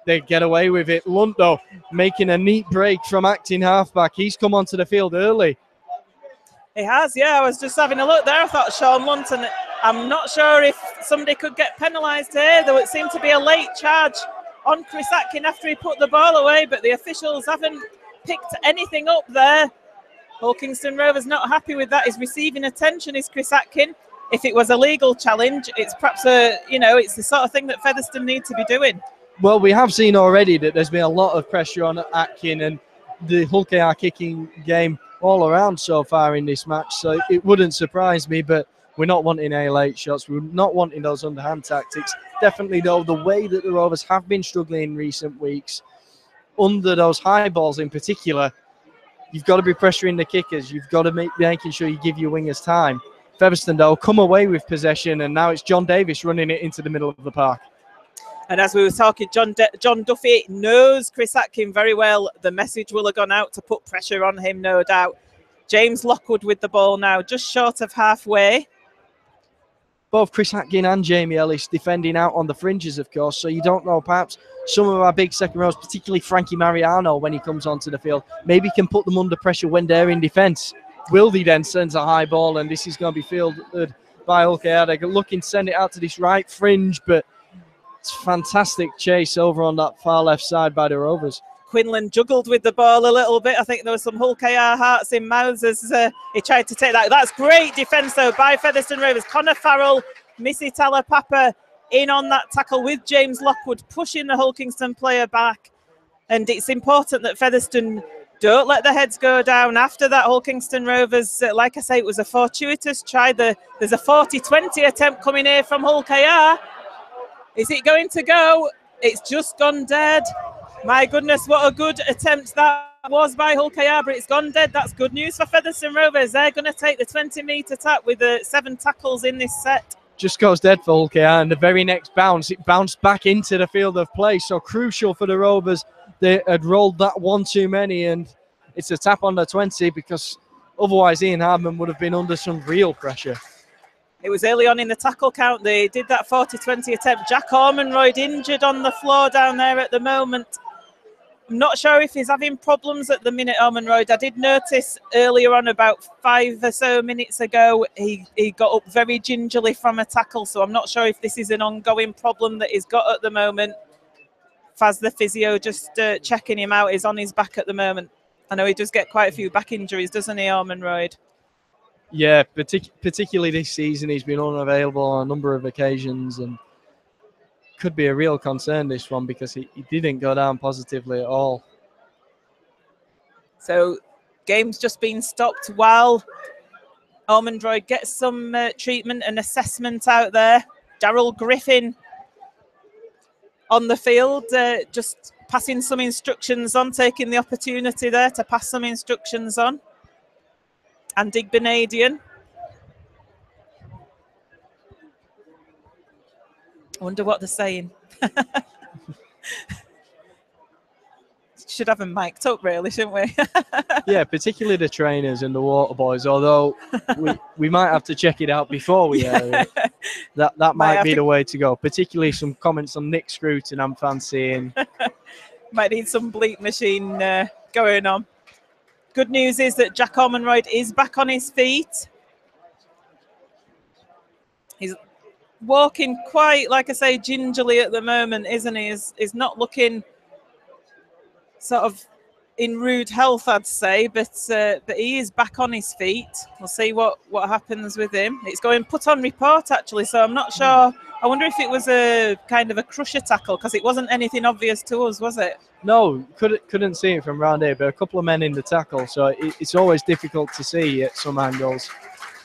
they get away with it. Lunt though making a neat break from acting halfback. He's come onto the field early. He has, yeah. I was just having a look there. I thought Sean Lunt, and I'm not sure if somebody could get penalised here. There would seem to be a late charge on Chris Atkin after he put the ball away, but the officials haven't picked anything up there. Hull Kingston Rovers not happy with that. He's receiving attention, is Chris Atkin. If it was a legal challenge, it's perhaps it's the sort of thing that Featherstone need to be doing. Well, we have seen already that there's been a lot of pressure on Atkin and the Hull KR kicking game all around so far in this match, so it wouldn't surprise me, but we're not wanting any late shots. We're not wanting those underhand tactics. Definitely, though, the way that the Rovers have been struggling in recent weeks, under those high balls in particular, you've got to be pressuring the kickers. You've got to making sure you give your wingers time. Featherstone, though, come away with possession, and now it's John Davis running it into the middle of the park. And as we were talking, John Duffy knows Chris Atkin very well. The message will have gone out to put pressure on him, no doubt. James Lockwood with the ball now, just short of halfway. Both Chris Atkin and Jamie Ellis defending out on the fringes, of course, so you don't know, perhaps some of our big second rows, particularly Frankie Mariano, when he comes onto the field, maybe can put them under pressure when they're in defence. Wildy then sends a high ball, and this is going to be fielded by Hull KR. They're looking to send it out to this right fringe, but it's fantastic chase over on that far left side by the Rovers. Quinlan juggled with the ball a little bit. I think there was some Hull KR hearts in mouths as he tried to take that. That's great defence, though, by Featherstone Rovers. Connor Farrell, Missy Talapapa in on that tackle with James Lockwood, pushing the Hull Kingston player back. And it's important that Featherstone don't let the heads go down after that. Hull Kingston Rovers, like I say, it was a fortuitous try. There's a 40-20 attempt coming here from Hull KR. Is it going to go? It's just gone dead. My goodness, what a good attempt that was by Hull KR, but it's gone dead. That's good news for Featherstone Rovers. They're going to take the 20-metre tap with the 7 tackles in this set. Just goes dead for Hull KR, and the very next bounce, it bounced back into the field of play. So crucial for the Rovers. They had rolled that one too many, and it's a tap on the 20, because otherwise Ian Hardman would have been under some real pressure. It was early on in the tackle count. They did that 40-20 attempt. Jack Ormonroyd injured on the floor down there at the moment. I'm not sure if he's having problems at the minute, Ormonroyd. I did notice earlier on, about 5 or so minutes ago, he got up very gingerly from a tackle, so I'm not sure if this is an ongoing problem that he's got at the moment. Faz, the physio, just checking him out, is on his back at the moment. I know he does get quite a few back injuries, doesn't he, Ormonroyd? Yeah, particularly this season, he's been unavailable on a number of occasions, and could be a real concern, this one, because he didn't go down positively at all. So game's just been stopped while Ormonroyd gets some treatment and assessment out there. Daryl Griffin on the field, just passing some instructions on, taking the opportunity there to pass some instructions on. And Igbenadian. I wonder what they're saying. Should have them mic'd up, really, shouldn't we? Yeah, particularly the trainers and the water boys, although we might have to check it out before we air it. That might be the way to go, particularly some comments on Nick Scruton I'm fancying. Might need some bleep machine going on. Good news is that Jack Ormonroyd is back on his feet. He's walking quite, like I say, gingerly at the moment, isn't he? He's not looking sort of in rude health, I'd say, but he is back on his feet. We'll see what happens with him. It's going put on report, actually, so I'm not sure. I wonder if it was a kind of a crusher tackle, because it wasn't anything obvious to us, was it? No, couldn't see it from round here, but a couple of men in the tackle, so it's always difficult to see at some angles.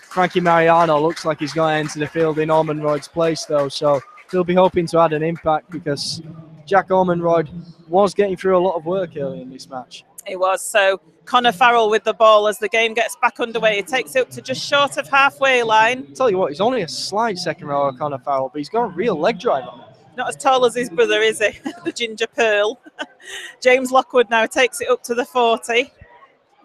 Frankie Mariano looks like he's going to enter the field in Ormonroyd's place, though, so they'll be hoping to add an impact, because Jack Ormonroyd was getting through a lot of work early in this match. It was. So Connor Farrell with the ball as the game gets back underway. He takes it up to just short of halfway line. Tell you what, he's only a slight second rower, Connor Farrell, but he's got a real leg drive on him. Not as tall as his brother, is he? The Ginger Pearl. James Lockwood now takes it up to the 40.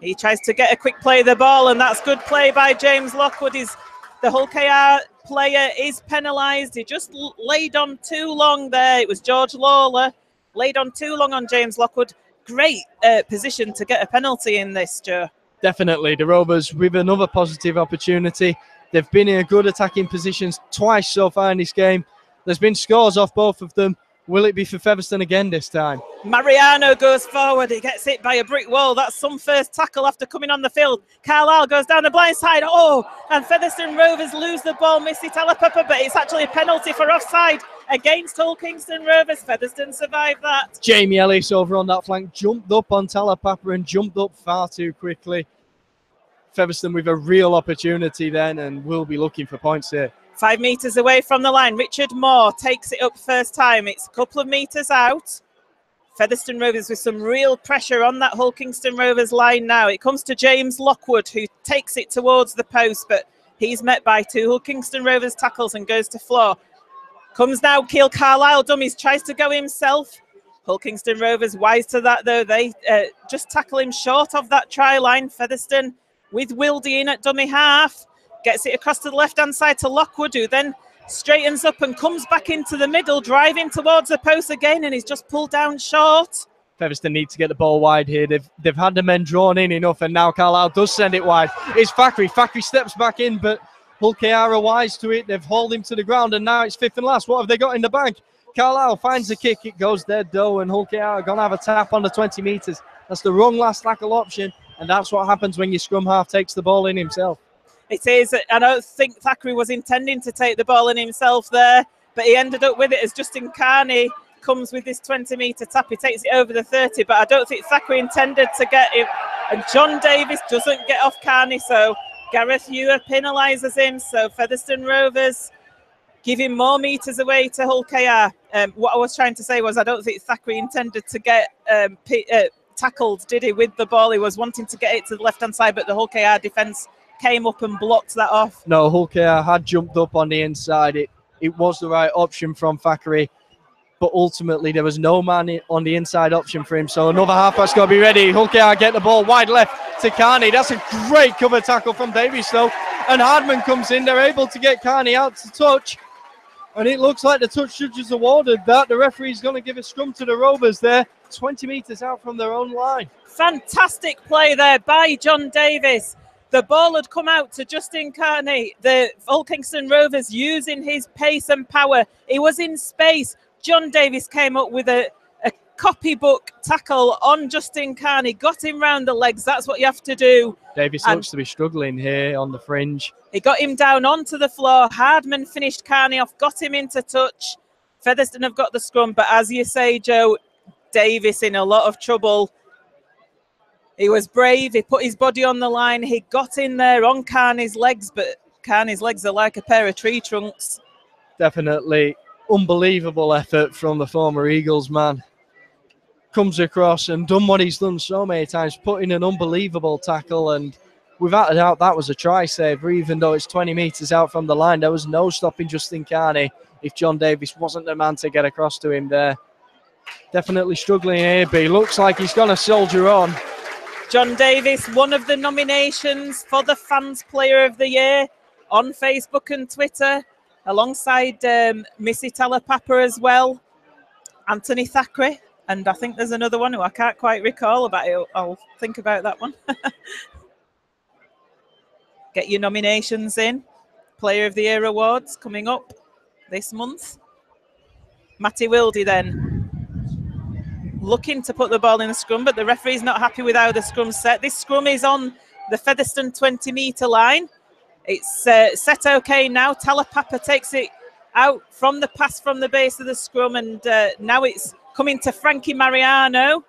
He tries to get a quick play of the ball, and that's good play by James Lockwood. The Hull KR player is penalised. He just laid on too long there. It was George Lawler. Laid on too long on James Lockwood. Great position to get a penalty in this, Joe. Definitely. The Rovers with another positive opportunity. They've been in good attacking positions twice so far in this game. There's been scores off both of them. Will it be for Featherstone again this time? Mariano goes forward. He gets hit by a brick wall. That's some first tackle after coming on the field. Carlisle goes down the blind side. Oh, and Featherstone Rovers lose the ball. Missy Talapapa, but it's actually a penalty for offside against Hull Kingston Rovers. Featherstone survived that. Jamie Ellis over on that flank jumped up on Talapapa and jumped up far too quickly. Featherstone with a real opportunity then, and will be looking for points here. 5 metres away from the line. Richard Moore takes it up first time. It's a couple of metres out. Featherstone Rovers with some real pressure on that Hull Kingston Rovers line now. It comes to James Lockwood, who takes it towards the post, but he's met by 2 Hull Kingston Rovers tackles and goes to floor. Comes now Keil Carlisle dummies, tries to go himself. Hull Kingston Rovers wise to that though. They just tackle him short of that try line. Featherstone with Wildy in at dummy half. Gets it across to the left-hand side to Lockwood, who then straightens up and comes back into the middle, driving towards the post again, and he's just pulled down short. Featherstone need to get the ball wide here. They've had the men drawn in enough, and now Carlisle does send it wide. It's Thackeray. Thackeray steps back in, but Hull KR are wise to it. They've hauled him to the ground, and now it's fifth and last. What have they got in the bag? Carlisle finds the kick. It goes dead, though, and Hull KR are going to have a tap on the 20 metres. That's the wrong last tackle option, and that's what happens when your scrum half takes the ball in himself. It is. I don't think Thackeray was intending to take the ball in himself there, but he ended up with it as Justin Carney comes with this 20-metre tap. He takes it over the 30, but I don't think Thackeray intended to get him. And John Davis doesn't get off Carney, so Gareth Ewer penalises him. So Featherstone Rovers giving more metres away to Hull KR. What I was trying to say was I don't think Thackeray intended to get tackled, did he, with the ball? He was wanting to get it to the left-hand side, but the Hull KR defence came up and blocked that off. No, Hull KR had jumped up on the inside. It was the right option from Thackeray, but ultimately there was no man on the inside option for him. So another halfback's got to be ready. Hull KR get the ball wide left to Carney. That's a great cover tackle from Davies, though. And Hardman comes in. They're able to get Carney out to touch. And it looks like the touch judges awarded that. The referee's going to give a scrum to the Rovers there, 20 metres out from their own line. Fantastic play there by John Davis. The ball had come out to Justin Carney. The Hull Kingston Rovers using his pace and power. He was in space. John Davis came up with a copybook tackle on Justin Carney, got him round the legs. That's what you have to do. Davis looks to be struggling here on the fringe. He got him down onto the floor. Hardman finished Carney off, got him into touch. Featherstone have got the scrum, but as you say, Joe, Davis in a lot of trouble. He was brave. He put his body on the line. He got in there on Carney's legs, but Carney's legs are like a pair of tree trunks. Definitely unbelievable effort from the former Eagles man. Comes across and done what he's done so many times, put in an unbelievable tackle, and without a doubt that was a try saver. Even though it's 20 metres out from the line, there was no stopping Justin Carney if John Davis wasn't the man to get across to him there. Definitely struggling here, but he looks like he's going to soldier on. John Davis, one of the nominations for the Fans Player of the Year on Facebook and Twitter, alongside Missy Talapapa as well, Anthony Thackeray, and I think there's another one who I can't quite recall about it. I'll think about that one. Get your nominations in. Player of the Year awards coming up this month. Matty Wildy then, looking to put the ball in the scrum, but the referee's not happy with how the scrum's set. This scrum is on the Featherstone 20-metre line. It's set okay now. Talapapa takes it out from the pass from the base of the scrum, and now it's coming to Frankie Mariano.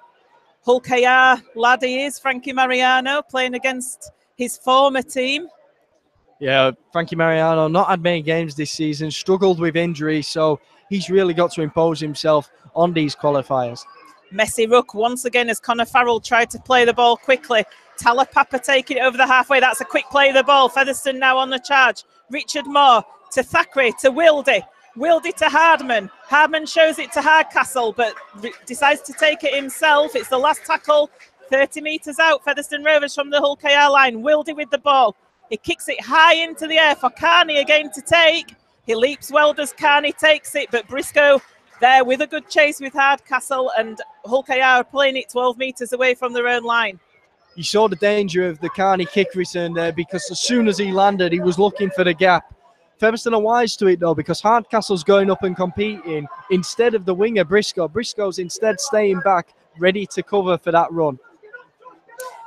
Hull KR lad he is, Frankie Mariano, playing against his former team. Yeah, Frankie Mariano not had many games this season, struggled with injury, so he's really got to impose himself on these qualifiers. Messy ruck once again as Connor Farrell tried to play the ball quickly. Talapapa taking it over the halfway. That's a quick play of the ball. Featherstone now on the charge. Richard Moore to Thackeray to Wildy. Wildy to Hardman. Hardman shows it to Hardcastle, but decides to take it himself. It's the last tackle 30 metres out, Featherstone Rovers from the Hull KR line. Wildy with the ball. He kicks it high into the air for Carney again to take. He leaps well, does Carney, takes it, but Briscoe there with a good chase with Hardcastle, and Hull KR are playing it 12 metres away from their own line. You saw the danger of the Carney kick return there, because as soon as he landed, he was looking for the gap. Featherstone are wise to it though, because Hardcastle's going up and competing instead of the winger Briscoe. Briscoe's instead staying back, ready to cover for that run.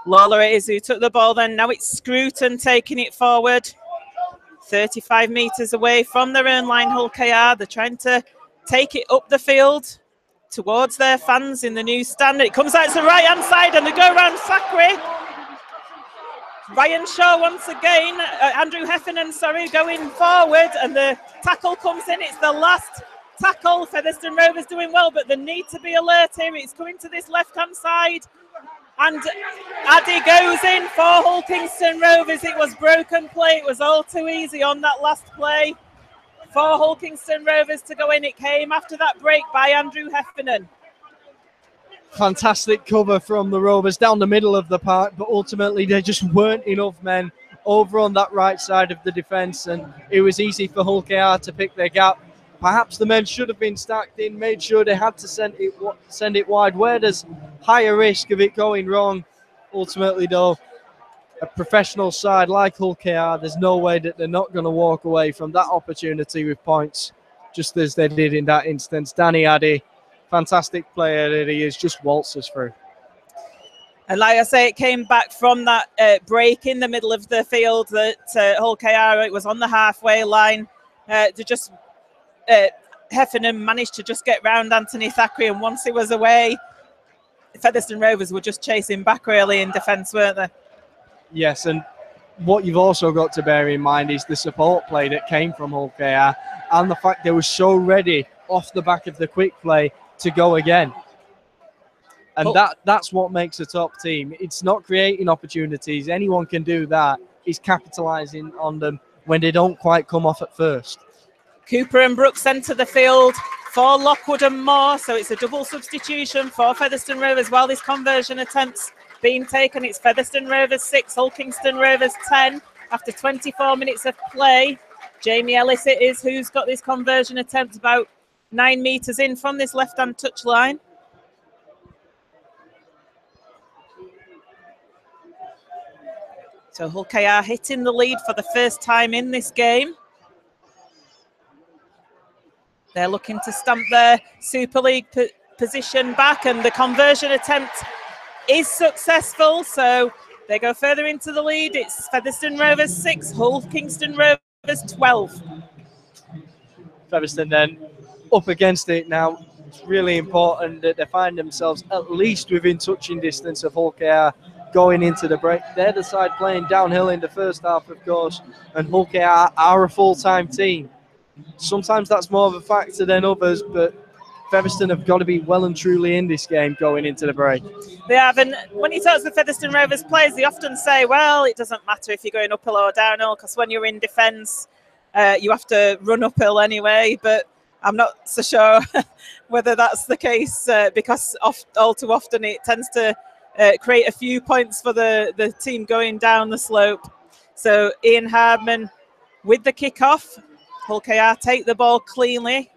Lawler it is who took the ball then. Now it's Scruton taking it forward. 35 metres away from their own line, Hull KR. They're trying to take it up the field towards their fans in the new stand. It comes out to the right-hand side and they go around Thackeray. Ryan Shaw once again, Andrew Heffernan, sorry, going forward, and the tackle comes in. It's the last tackle. Featherstone Rovers doing well, but they need to be alert here. It's coming to this left-hand side. And Addy goes in for Hull Kingston Rovers. It was broken play. It was all too easy on that last play for Hull Kingston Rovers to go in. It came after that break by Andrew Heffernan. Fantastic cover from the Rovers down the middle of the park, but ultimately there just weren't enough men over on that right side of the defence, and it was easy for Hull KR to pick their gap. Perhaps the men should have been stacked in, made sure they had to send it wide, where there's higher risk of it going wrong. Ultimately, though, a professional side like Hull KR, there's no way that they're not going to walk away from that opportunity with points, just as they did in that instance. Danny Addy, fantastic player that he is, just waltzes through. And like I say, it came back from that break in the middle of the field that Hull KR, it was on the halfway line. Heffernan managed to just get round Anthony Thackeray, and once he was away, Featherstone Rovers were just chasing back really in defence, weren't they? Yes, and what you've also got to bear in mind is the support play that came from Hull KR, and the fact they were so ready off the back of the quick play to go again. And that's what makes a top team. It's not creating opportunities. Anyone can do that. It's capitalising on them when they don't quite come off at first. Cooper and Brooks enter the field for Lockwood and Moore, so it's a double substitution for Featherstone Rovers while this conversion attempt's being taken. It's Featherstone Rovers 6, Hull Kingston Rovers 10 after 24 minutes of play. Jamie Ellis it is who's got this conversion attempt about 9 metres in from this left-hand touch line. So Hull KR hitting the lead for the first time in this game. They're looking to stamp their Super League position back, and the conversion attempt is successful. So they go further into the lead. It's Featherstone Rovers 6, Hull Kingston Rovers 12. Featherstone then up against it now. It's really important that they find themselves at least within touching distance of Hull KR going into the break. They're the side playing downhill in the first half, of course, and Hull KR are a full-time team. Sometimes that's more of a factor than others, but Featherstone have got to be well and truly in this game going into the break. They have, and when you talk to the Featherstone Rovers players, they often say, well, it doesn't matter if you're going uphill or downhill, because when you're in defence, you have to run uphill anyway, but I'm not so sure whether that's the case, because all too often it tends to create a few points for the team going down the slope. So Ian Hardman with the kick-off. Hull KR take the ball cleanly.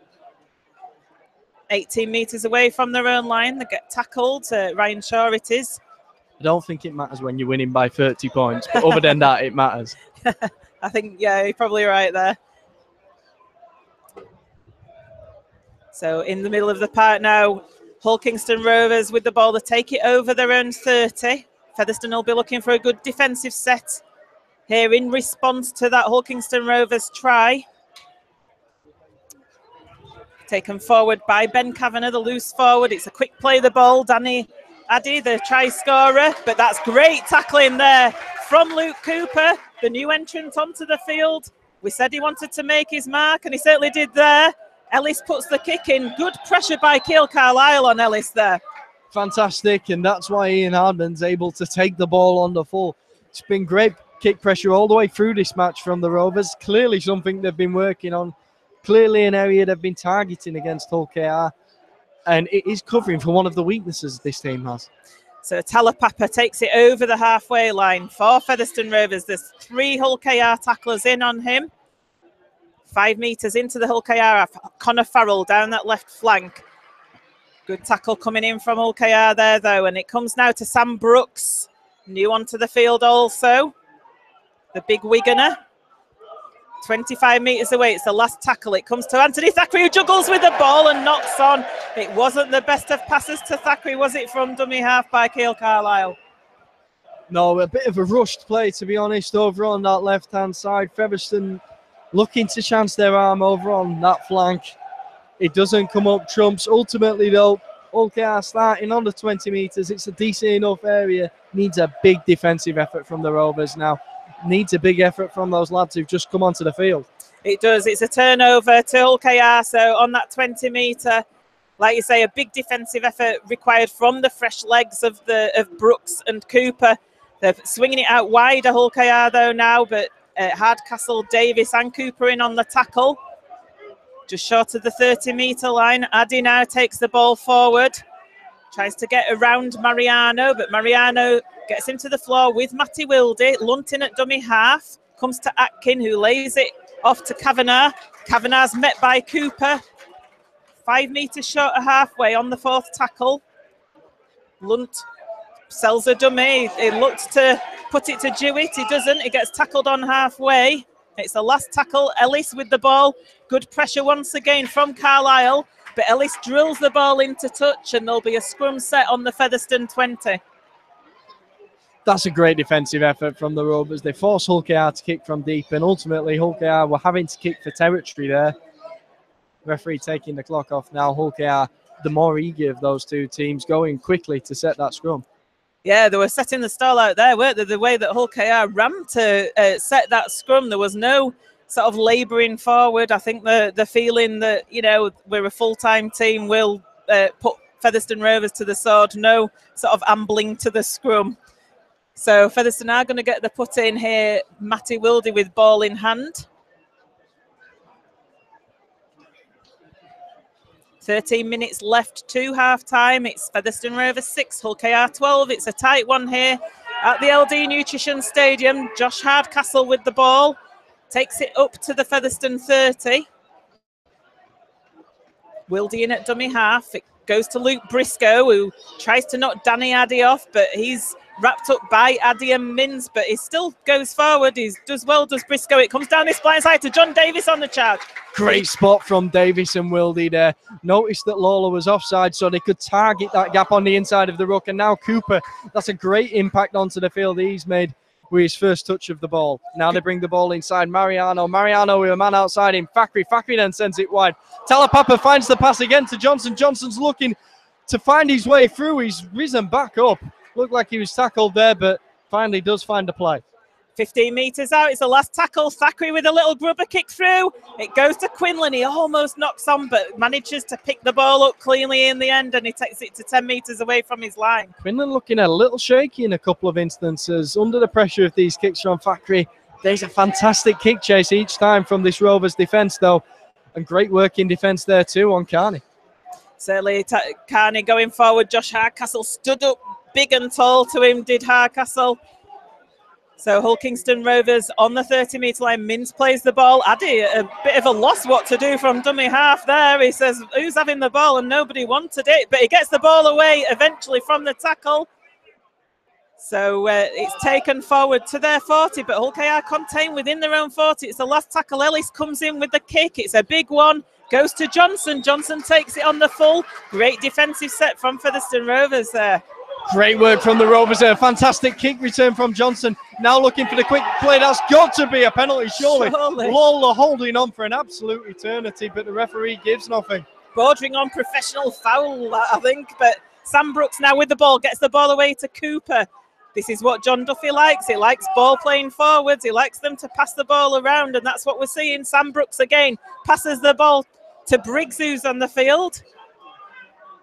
18 metres away from their own line. They get tackled. Ryan Shaw it is. I don't think it matters when you're winning by 30 points, but other than that, it matters. I think, yeah, you're probably right there. So in the middle of the park now, Hull Kingston Rovers with the ball. They take it over their own 30. Featherstone will be looking for a good defensive set here in response to that Hull Kingston Rovers try. Taken forward by Ben Kavanagh, the loose forward. It's a quick play the ball. Danny Addy, the try scorer. But that's great tackling there from Luke Cooper, the new entrant onto the field. We said he wanted to make his mark, and he certainly did there. Ellis puts the kick in. Good pressure by Keil Carlisle on Ellis there. Fantastic, and that's why Ian Hardman's able to take the ball on the full. It's been great kick pressure all the way through this match from the Rovers. Clearly something they've been working on. Clearly an area they've been targeting against Hull KR, and it is covering for one of the weaknesses this team has. So Talapapa takes it over the halfway line for Featherstone Rovers. There's 3 Hull KR tacklers in on him. 5 metres into the Hull KR. Connor Farrell down that left flank. Good tackle coming in from Hull KR there, though. And it comes now to Sam Brooks. New onto the field also. The big Wiganer. 25 metres away. It's the last tackle. It comes to Anthony Thackeray, who juggles with the ball and knocks on. It wasn't the best of passes to Thackeray, was it, from dummy half by Cale Carlisle? No, a bit of a rushed play, to be honest, over on that left-hand side. Featherstone looking to chance their arm over on that flank. It doesn't come up trumps. Ultimately, though, Hull KR starting on the 20 metres. It's a decent enough area. Needs a big defensive effort from the Rovers now. Needs a big effort from those lads who've just come onto the field. It does. It's a turnover to Hull KR. So on that 20 metre, like you say, a big defensive effort required from the fresh legs of Brooks and Cooper. They're swinging it out wider, Hull KR, though, now, but Hardcastle, Davis and Cooper in on the tackle. Just short of the 30-metre line. Addy now takes the ball forward. Tries to get around Mariano, but Mariano gets him to the floor with Matty Wildy. Lunton at dummy half. Comes to Atkin, who lays it off to Kavanagh. Kavanagh's met by Cooper. 5 metres short of halfway on the 4th tackle. Lunt sells a dummy. He looks to put it to Jewett. He doesn't. He gets tackled on halfway. It's the last tackle. Ellis with the ball. Good pressure once again from Carlisle. But Ellis drills the ball into touch and there'll be a scrum set on the Featherstone 20. That's a great defensive effort from the Rovers. They force Hull KR to kick from deep, and ultimately Hull KR were having to kick for territory there. Referee taking the clock off now. Hull KR, the more eager of those two teams, going quickly to set that scrum. Yeah, they were setting the stall out there, weren't they? The way that Hull KR ran to set that scrum, there was no sort of labouring forward. I think the feeling that, you know, we're a full-time team, we'll put Featherstone Rovers to the sword, no sort of ambling to the scrum. So Featherstone are going to get the put in here. Matty Wildy with ball in hand. 13 minutes left to half-time. It's Featherstone Rovers 6, Hull KR 12. It's a tight one here at the LD Nutrition Stadium. Josh Hardcastle with the ball. Takes it up to the Featherstone 30. Wildy in at dummy half. It goes to Luke Briscoe, who tries to knock Danny Addy off, but he's wrapped up by Addy and Mins, but he still goes forward. He does well, does Briscoe. It comes down this blind side to John Davis on the charge. Great spot from Davis and Wildy there. Noticed that Lawler was offside, so they could target that gap on the inside of the ruck. And now Cooper, that's a great impact onto the field he's made with his first touch of the ball. Now they bring the ball inside. Mariano with a man outside him. Thackeray then sends it wide. Talapapa finds the pass again to Johnson. Johnson's looking to find his way through. He's risen back up. Looked like he was tackled there, but finally does find a play. 15 metres out, it's the last tackle. Thackeray with a little grubber kick through. It goes to Quinlan. He almost knocks on, but manages to pick the ball up cleanly in the end, and he takes it to 10 metres away from his line. Quinlan looking a little shaky in a couple of instances. Under the pressure of these kicks from Thackeray, there's a fantastic kick chase each time from this Rovers defence, though. And great work in defence there too on Carney. Certainly, Carney going forward. Josh Hardcastle stood up big and tall to him, did Hardcastle. So Hull Kingston Rovers on the 30-metre line. Mins plays the ball. Addy, a bit of a loss what to do from dummy half there. He says, who's having the ball? And nobody wanted it. But he gets the ball away eventually from the tackle. So it's taken forward to their 40, but Hull KR contained within their own 40. It's the last tackle. Ellis comes in with the kick. It's a big one. Goes to Johnson. Johnson takes it on the full. Great defensive set from Featherstone Rovers there. Great work from the Rovers there. Fantastic kick return from Johnson. Now looking for the quick play. That's got to be a penalty, surely. Lawler holding on for an absolute eternity, but the referee gives nothing. Bordering on professional foul, I think. But Sam Brooks now with the ball. Gets the ball away to Cooper. This is what John Duffy likes. He likes ball playing forwards. He likes them to pass the ball around, and that's what we're seeing. Sam Brooks again passes the ball to Briggs, who's on the field.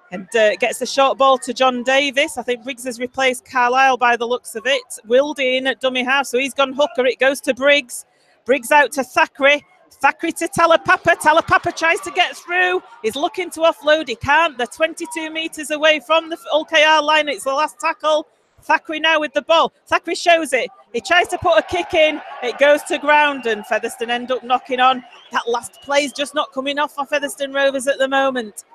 And gets the short ball to John Davis. I think Briggs has replaced Carlisle by the looks of it. Wildy in at dummy half, so he's gone hooker. It goes to Briggs. Briggs out to Thackeray. Thackeray to Talapapa. Talapapa tries to get through. He's looking to offload. He can't. They're 22 metres away from the Hull KR line. It's the last tackle. Thackeray now with the ball. Thackeray shows it. He tries to put a kick in. It goes to ground and Featherstone end up knocking on. That last play's just not coming off for Featherstone Rovers at the moment.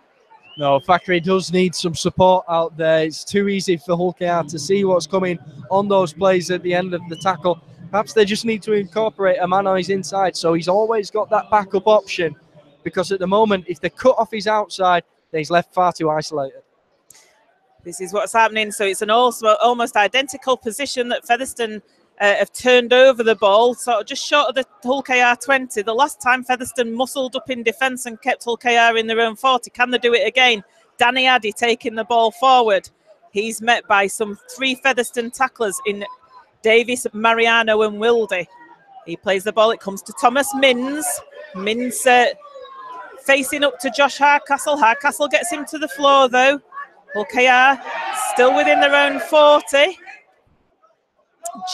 No, Thackeray does need some support out there. It's too easy for Hull KR to see what's coming on those plays at the end of the tackle. Perhaps they just need to incorporate a man on his inside so he's always got that backup option, because at the moment, if they cut off his outside, then he's left far too isolated. This is what's happening. So it's an almost identical position that Featherstone have turned over the ball, sort of just short of the Hull KR 20. The last time Featherstone muscled up in defence and kept Hull KR in their own 40. Can they do it again? Danny Addy taking the ball forward. He's met by some 3 Featherstone tacklers in Davis, Mariano and Wildy. He plays the ball. It comes to Thomas Minns. Minns facing up to Josh Hardcastle. Hardcastle gets him to the floor though. Hull KR still within their own 40.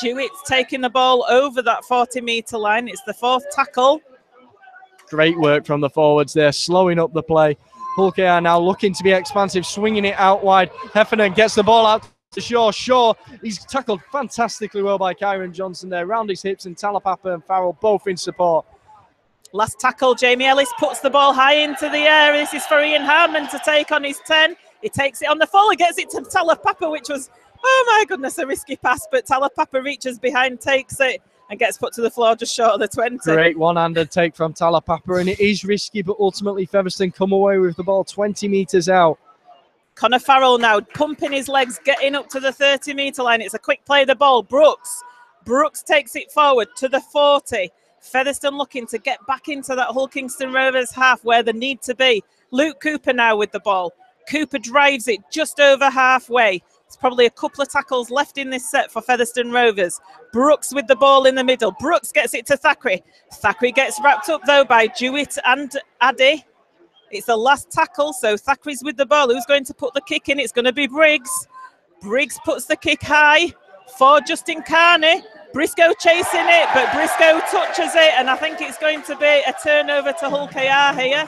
Jewett's taking the ball over that 40-metre line. It's the 4th tackle. Great work from the forwards there, slowing up the play. Hull KR now looking to be expansive, swinging it out wide. Heffernan gets the ball out to Shaw. Shaw, he's tackled fantastically well by Kyron Johnson there. Round his hips, and Talapapa and Farrell both in support. Last tackle, Jamie Ellis puts the ball high into the air. This is for Ian Harmon to take on his 10. He takes it on the fall. He gets it to Talapapa, which was, oh my goodness, a risky pass. But Talapapa reaches behind, takes it, and gets put to the floor just short of the 20. Great one-handed take from Talapapa, and it is risky, but ultimately Featherstone come away with the ball 20 metres out. Connor Farrell now pumping his legs, getting up to the 30-metre line. It's a quick play of the ball. Brooks takes it forward to the 40. Featherstone looking to get back into that Hull Kingston Rovers half where they need to be. Luke Cooper now with the ball. Cooper drives it just over halfway. There's probably a couple of tackles left in this set for Featherstone Rovers. Brooks with the ball in the middle. Brooks gets it to Thackeray. Thackeray gets wrapped up though by Jewett and Addy. It's the last tackle, so Thackeray's with the ball. Who's going to put the kick in? It's going to be Briggs. Briggs puts the kick high for Justin Carney. Briscoe chasing it, but Briscoe touches it, and I think it's going to be a turnover to Hull KR here.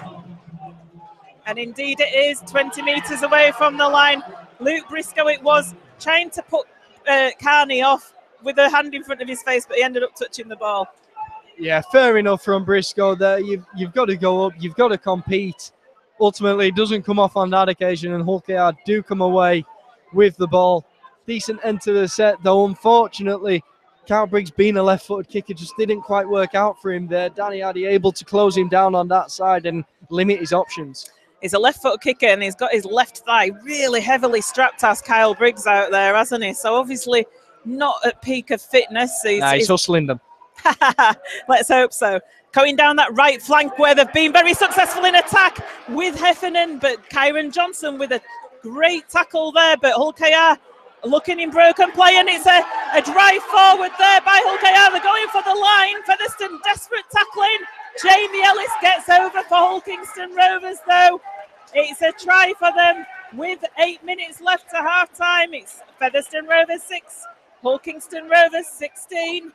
And indeed it is, 20 metres away from the line. Luke Briscoe it was, trying to put Carney off with a hand in front of his face, but he ended up touching the ball. Yeah, fair enough from Briscoe there. You've got to go up, you've got to compete. Ultimately, it doesn't come off on that occasion, and Hull KR do come away with the ball. Decent end to the set, though, unfortunately. Carl Briggs being a left-footed kicker just didn't quite work out for him there. Danny Addy able to close him down on that side and limit his options. He's a left-foot kicker and he's got his left thigh really heavily strapped as Kyle Briggs out there, hasn't he? So obviously not at peak of fitness. He's hustling them. Let's hope so. Going down that right flank where they've been very successful in attack with Heffernan, but Kyron Johnson with a great tackle there. But Hull KR looking in broken play, and it's a drive forward there by Hull KR. They're going for the line. Featherstone desperate tackling. Jamie Ellis gets over for Hull Kingston Rovers though. It's a try for them with 8 minutes left to half time. It's Featherstone Rovers 6, Hull Kingston Rovers 16.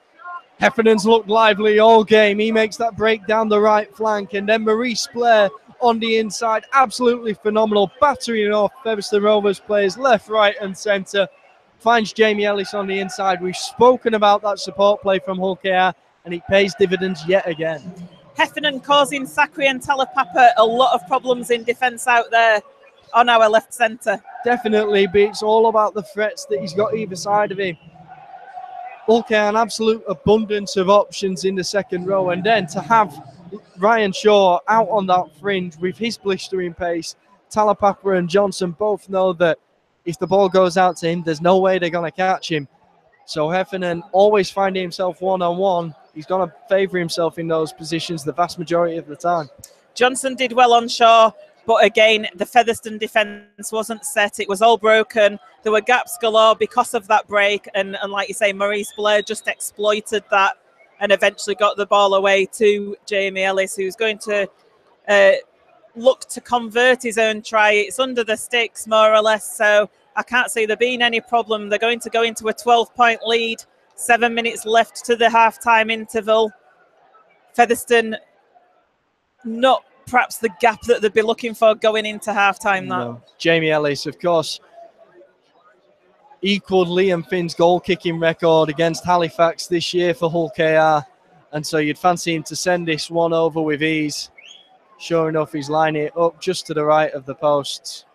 Heffernan's looked lively all game. He makes that break down the right flank, and then Maurice Blair on the inside, absolutely phenomenal, battering off Featherstone Rovers players left, right and centre. Finds Jamie Ellis on the inside. We've spoken about that support play from Hull KR, and it pays dividends yet again. Heffernan causing Thackeray and Talapapa a lot of problems in defence out there on our left centre. Definitely, but it's all about the threats that he's got either side of him. Hull KR, an absolute abundance of options in the second row, and then to have Ryan Shaw out on that fringe with his blistering pace. Talapapa and Johnson both know that if the ball goes out to him, there's no way they're going to catch him. So Heffernan always finding himself one-on-one. He's going to favour himself in those positions the vast majority of the time. Johnson did well on Shaw, but again, the Featherstone defence wasn't set. It was all broken. There were gaps galore because of that break. And like you say, Maurice Blair just exploited that and eventually got the ball away to Jamie Ellis, who's going to look to convert his own try. It's under the sticks, more or less, so I can't see there being any problem. They're going to go into a 12-point lead, 7 minutes left to the half-time interval. Featherstone not perhaps the gap that they'd be looking for going into half-time. No. Jamie Ellis, of course, equaled Liam Finn's goal-kicking record against Halifax this year for Hull KR. And so you'd fancy him to send this one over with ease. Sure enough, he's lining it up just to the right of the posts.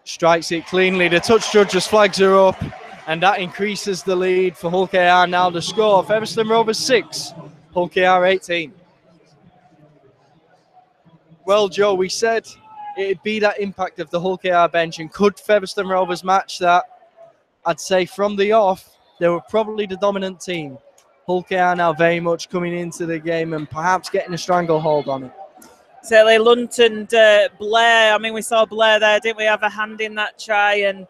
Strikes it cleanly. The touch judge just flags her up, and that increases the lead for Hull KR. Now the score, Featherstone Rovers 6, Hull KR 18. Well, Joe, we said it'd be that impact of the Hull KR bench, and could Featherstone Rovers match that? I'd say from the off, they were probably the dominant team. Hull KR now very much coming into the game and perhaps getting a stranglehold on it. Certainly Lunt and Blair, I mean, we saw Blair there, didn't we, have a hand in that try? And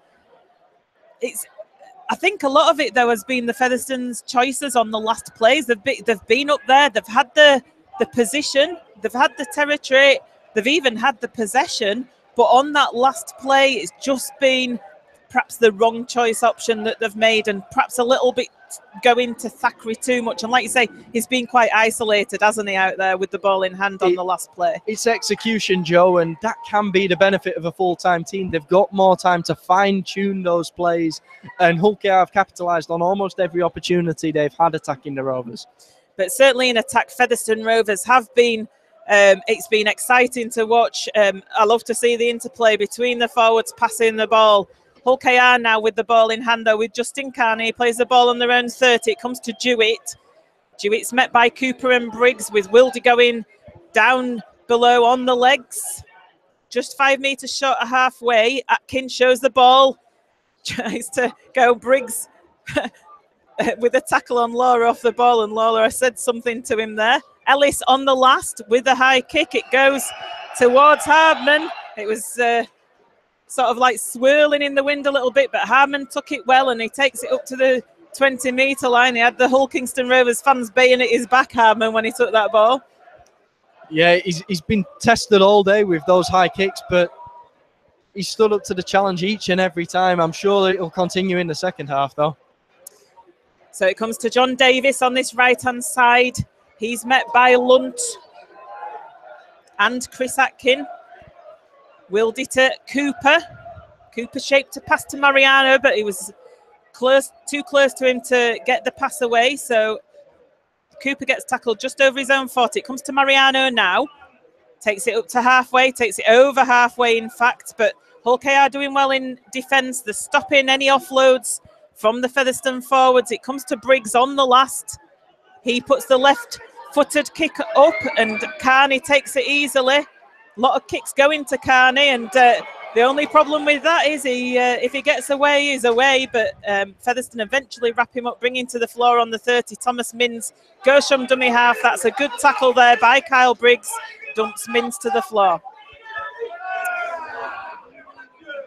I think a lot of it, though, has been the Featherstone's choices on the last plays. They've been up there, they've had the position, they've had the territory, they've even had the possession, but on that last play, it's just been perhaps the wrong choice option that they've made, and perhaps a little bit going to Thackeray too much. And like you say, he's been quite isolated, hasn't he, out there with the ball in hand on the last play? It's execution, Joe, and that can be the benefit of a full-time team. They've got more time to fine-tune those plays, and Hull KR have capitalised on almost every opportunity they've had attacking the Rovers. But certainly in attack, Featherstone Rovers have been, it's been exciting to watch. I love to see the interplay between the forwards passing the ball. Hull KR now with the ball in hand, though, with Justin Carney. He plays the ball on their own 30. It comes to Jewett. Jewett's met by Cooper and Briggs, with Wildy going down below on the legs. Just 5 metres short of halfway. Atkins shows the ball. Tries to go. Briggs with a tackle on Laura off the ball, and Laura said something to him there. Ellis on the last with a high kick. It goes towards Hardman. It was sort of like swirling in the wind a little bit, but Harmon took it well, and he takes it up to the 20-metre line. He had the Hull Kingston Rovers fans baying at his back, Harmon, when he took that ball. Yeah, he's been tested all day with those high kicks, but he stood up to the challenge each and every time. I'm sure it'll continue in the second half, though. So it comes to John Davis on this right-hand side. He's met by Lunt and Chris Atkin. Willed it to Cooper. Cooper shaped to pass to Mariano, but he was too close to him to get the pass away. So Cooper gets tackled just over his own 40. It comes to Mariano now. Takes it up to halfway, takes it over halfway, in fact. But Hull KR doing well in defence. They're stopping any offloads from the Featherstone forwards. It comes to Briggs on the last. He puts the left-footed kick up, and Carney takes it easily. A lot of kicks going to Carney, and the only problem with that is if he gets away, he's away. But Featherstone eventually wrap him up, bringing to the floor on the 30. Thomas Mins goes from dummy half. That's a good tackle there by Kyle Briggs. Dumps Mins to the floor.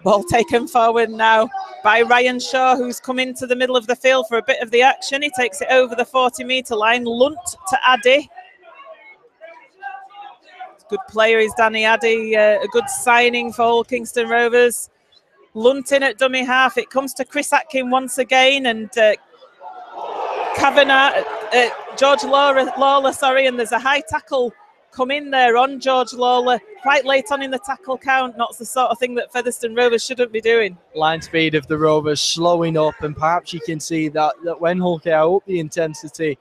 Ball taken forward now by Ryan Shaw, who's come into the middle of the field for a bit of the action. He takes it over the 40-metre line. Lunt to Addy. Good player is Danny Addy, a good signing for Hull Kingston Rovers. Lunt in at dummy half. It comes to Chris Atkin once again, and Kavanagh, George Lawler, sorry, and there's a high tackle come in there on George Lawler quite late on in the tackle count. Not the sort of thing that Featherstone Rovers shouldn't be doing. Line speed of the Rovers slowing up, and perhaps you can see that when Hull KR up the intensity,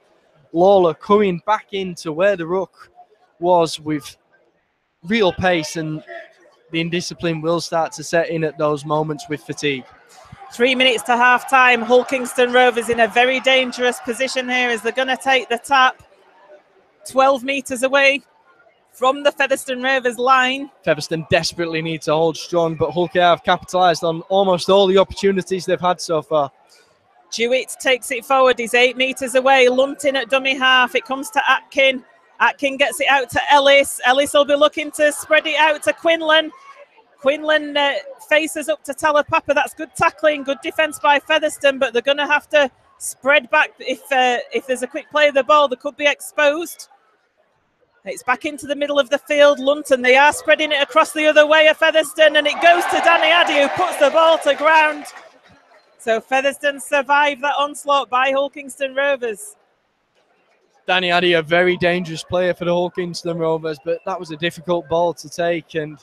Lawler coming back into where the ruck was with real pace, and the indiscipline will start to set in at those moments with fatigue. 3 minutes to half time. Hull Kingston Rovers in a very dangerous position here as they're going to take the tap 12 metres away from the Featherstone Rovers line. Featherstone desperately need to hold strong, but Hull KR have capitalised on almost all the opportunities they've had so far. Jewett takes it forward. He's 8 metres away. Lunt in at dummy half. It comes to Atkin. Atkin gets it out to Ellis. Ellis will be looking to spread it out to Quinlan. Quinlan faces up to Talapapa. That's good tackling, good defence by Featherstone, but they're going to have to spread back. If there's a quick play of the ball, they could be exposed. It's back into the middle of the field. Lunton, they are spreading it across the other way of Featherstone, and it goes to Danny Addy, who puts the ball to ground. So Featherstone survive that onslaught by Hull Kingston Rovers. Danny Addy, a very dangerous player for the Hull Kingston Rovers, but that was a difficult ball to take. And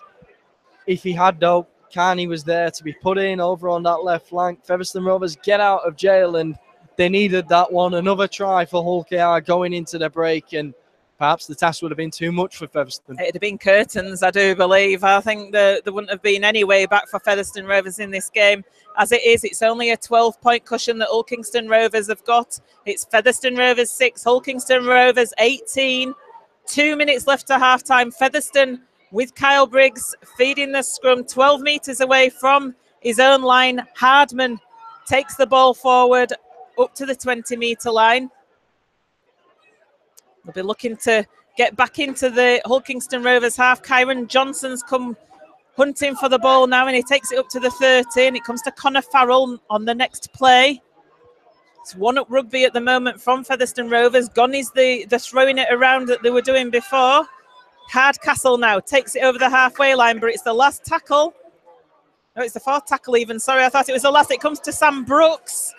if he had though, Carney was there to be put in over on that left flank. Featherstone Rovers get out of jail, and they needed that one. Another try for Hull KR going into the break, and perhaps the task would have been too much for Featherstone. It'd have been curtains, I do believe. I think there wouldn't have been any way back for Featherstone Rovers in this game. As it is, it's only a 12-point cushion that Hull Kingston Rovers have got. It's Featherstone Rovers 6, Hull Kingston Rovers 18. 2 minutes left to half-time. Featherstone with Kyle Briggs feeding the scrum 12 metres away from his own line. Hardman takes the ball forward up to the 20-metre line. They'll be looking to get back into the Hull Kingston Rovers half. Kyron Johnson's come hunting for the ball now, and he takes it up to the 30, and it comes to Connor Farrell on the next play. It's 1-up rugby at the moment from Featherstone Rovers. Gone is the throwing it around that they were doing before. Hardcastle now takes it over the halfway line, but it's the last tackle. No, it's the fourth tackle even. Sorry, I thought it was the last. It comes to Sam Brooks.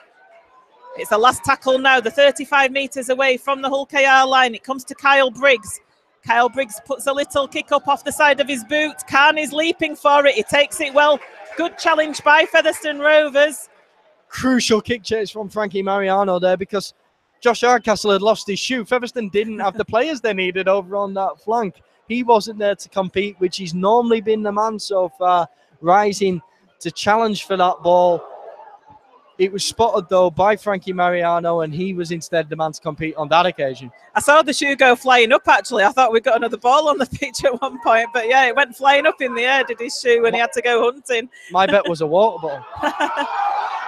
It's the last tackle now, the 35 metres away from the Hull KR line. It comes to Kyle Briggs. Kyle Briggs puts a little kick up off the side of his boot. Carney's leaping for it. He takes it well. Good challenge by Featherstone Rovers. Crucial kick chase from Frankie Mariano there, because Josh Hardcastle had lost his shoe. Featherstone didn't have the players they needed over on that flank. He wasn't there to compete, which he's normally been the man so far, rising to challenge for that ball. It was spotted, though, by Frankie Mariano, and he was instead the man to compete on that occasion. I saw the shoe go flying up, actually. I thought we got another ball on the pitch at one point, but yeah, it went flying up in the air, did his shoe, when he had to go hunting. My bet was a water ball.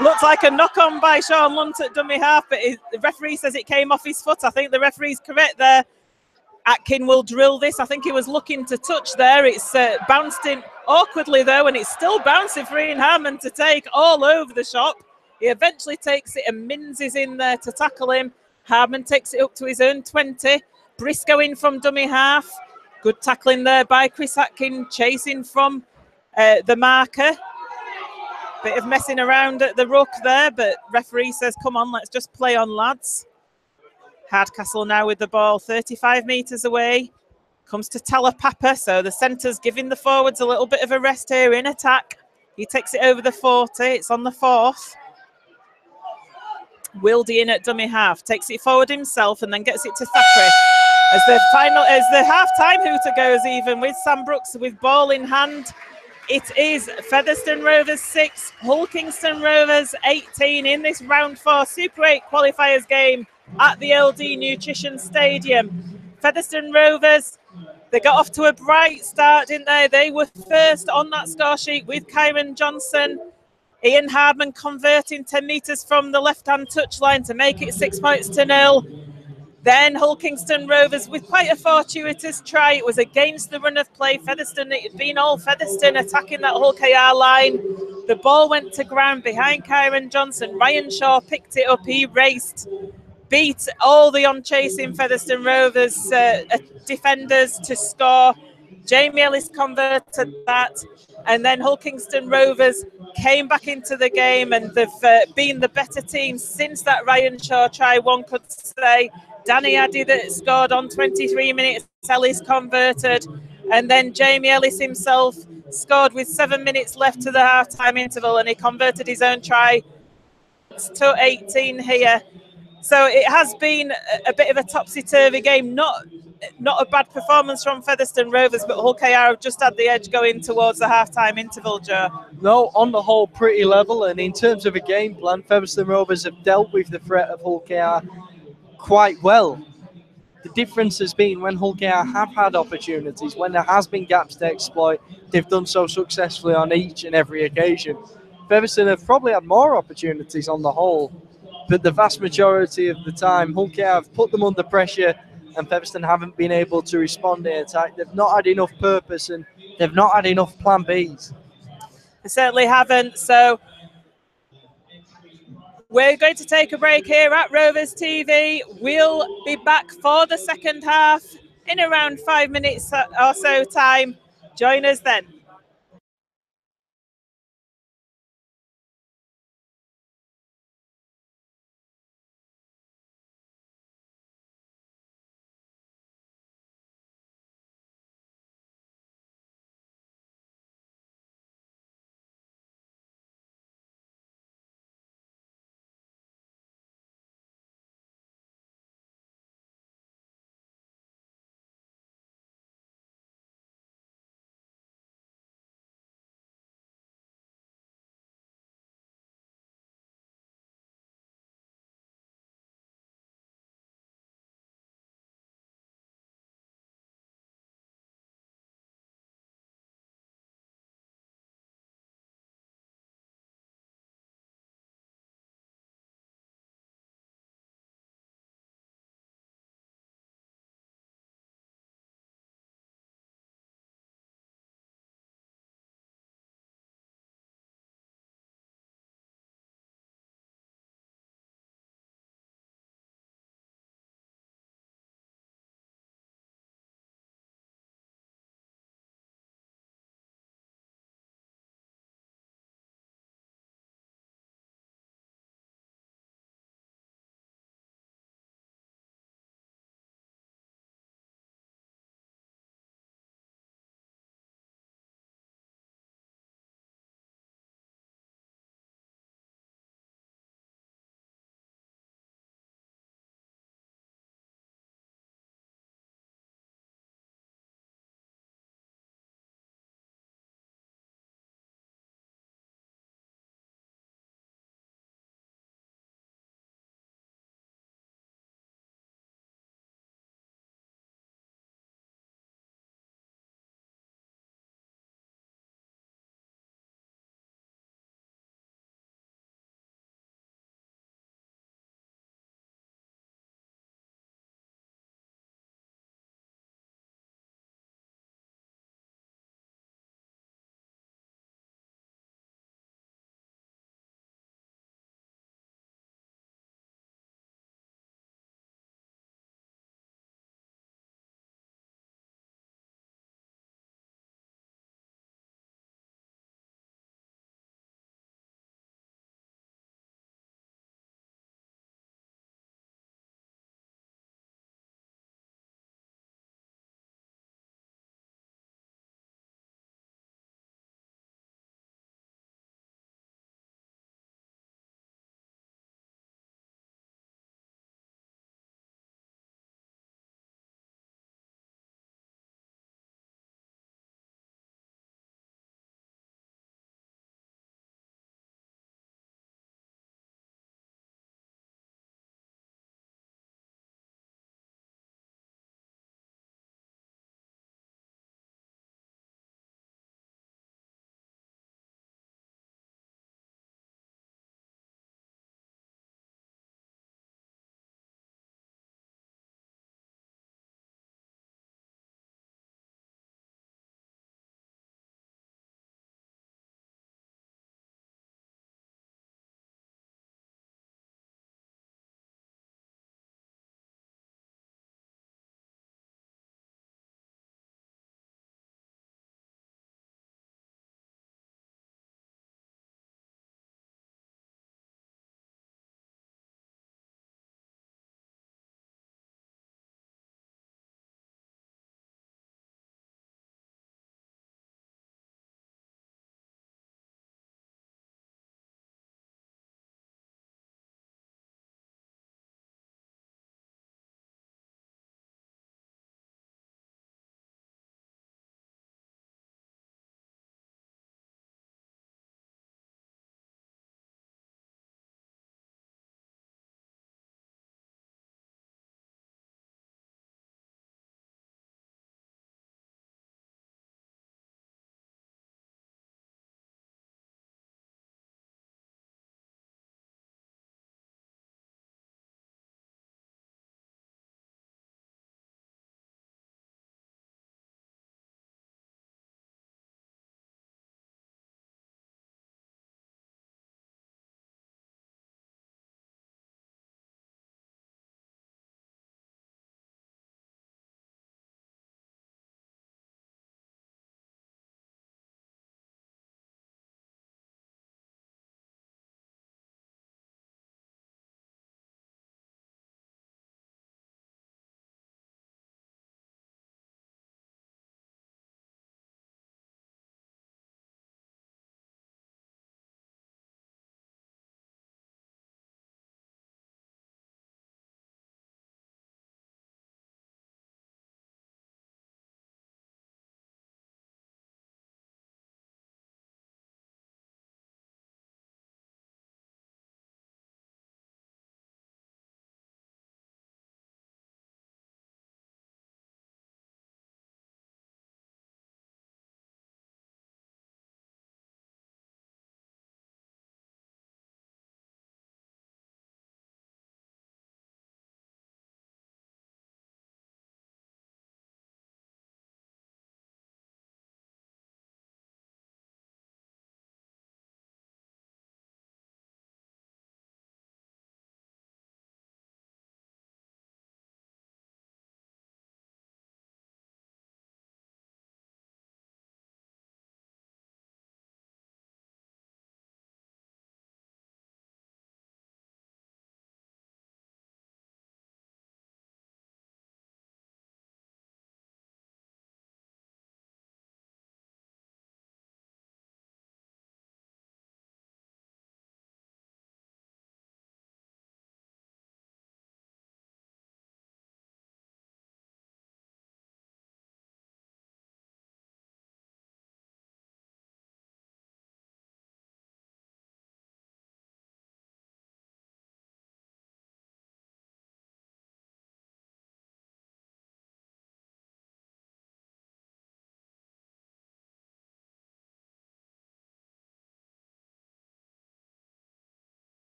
Looks like a knock-on by Sean Lunt at dummy half, but the referee says it came off his foot. I think the referee's correct there. Atkin will drill this. I think he was looking to touch there. It's bounced in awkwardly, though, and it's still bouncing for Ian Harmon to take all over the shop. He eventually takes it, and Minns is in there to tackle him. Harmon takes it up to his own 20. Briscoe in from dummy half. Good tackling there by Chris Atkin, chasing from the marker. Bit of messing around at the ruck there, but referee says, come on, let's just play on, lads. Hardcastle now with the ball, 35 metres away. Comes to Talapapa, so the centre's giving the forwards a little bit of a rest here in attack. He takes it over the 40, it's on the 4th. Wildy in at dummy half, takes it forward himself and then gets it to Thackeray. As the half-time hooter goes even with Sam Brooks with ball in hand. It is Featherstone Rovers 6, Hull Kingston Rovers 18 in this round 4 Super 8 qualifiers game at the LD Nutrition Stadium. Featherstone Rovers, they got off to a bright start, didn't they? They were first on that score sheet with Kyron Johnson. Ian Hardman converting 10 metres from the left-hand touchline to make it 6-0. Then Hull Kingston Rovers with quite a fortuitous try. It was against the run of play. Featherstone, it had been all Featherstone attacking that Hull KR line. The ball went to ground behind Kyron Johnson. Ryan Shaw picked it up. He raced, beat all the on-chasing Featherstone Rovers defenders to score. Jamie Ellis converted that, and then Hull Kingston Rovers came back into the game, and they've been the better team since that Ryan Shaw try, one could say. Danny Addy that scored on 23 minutes, Ellis converted, and then Jamie Ellis himself scored with 7 minutes left to the half-time interval, and he converted his own try to 18 here. So it has been a bit of a topsy-turvy game. Not a bad performance from Featherstone Rovers, but Hull KR have just had the edge going towards the half-time interval, Joe. No, on the whole, pretty level. And in terms of a game plan, Featherstone Rovers have dealt with the threat of Hull KR quite well. The difference has been when Hull KR have had opportunities, when there has been gaps to exploit, they've done so successfully on each and every occasion. Featherstone have probably had more opportunities on the whole, but the vast majority of the time, Hull KR have put them under pressure, and Featherstone haven't been able to respond in attack. They've not had enough purpose, and they've not had enough plan Bs. They certainly haven't. So we're going to take a break here at Rovers TV. We'll be back for the second half in around 5 minutes or so time. Join us then.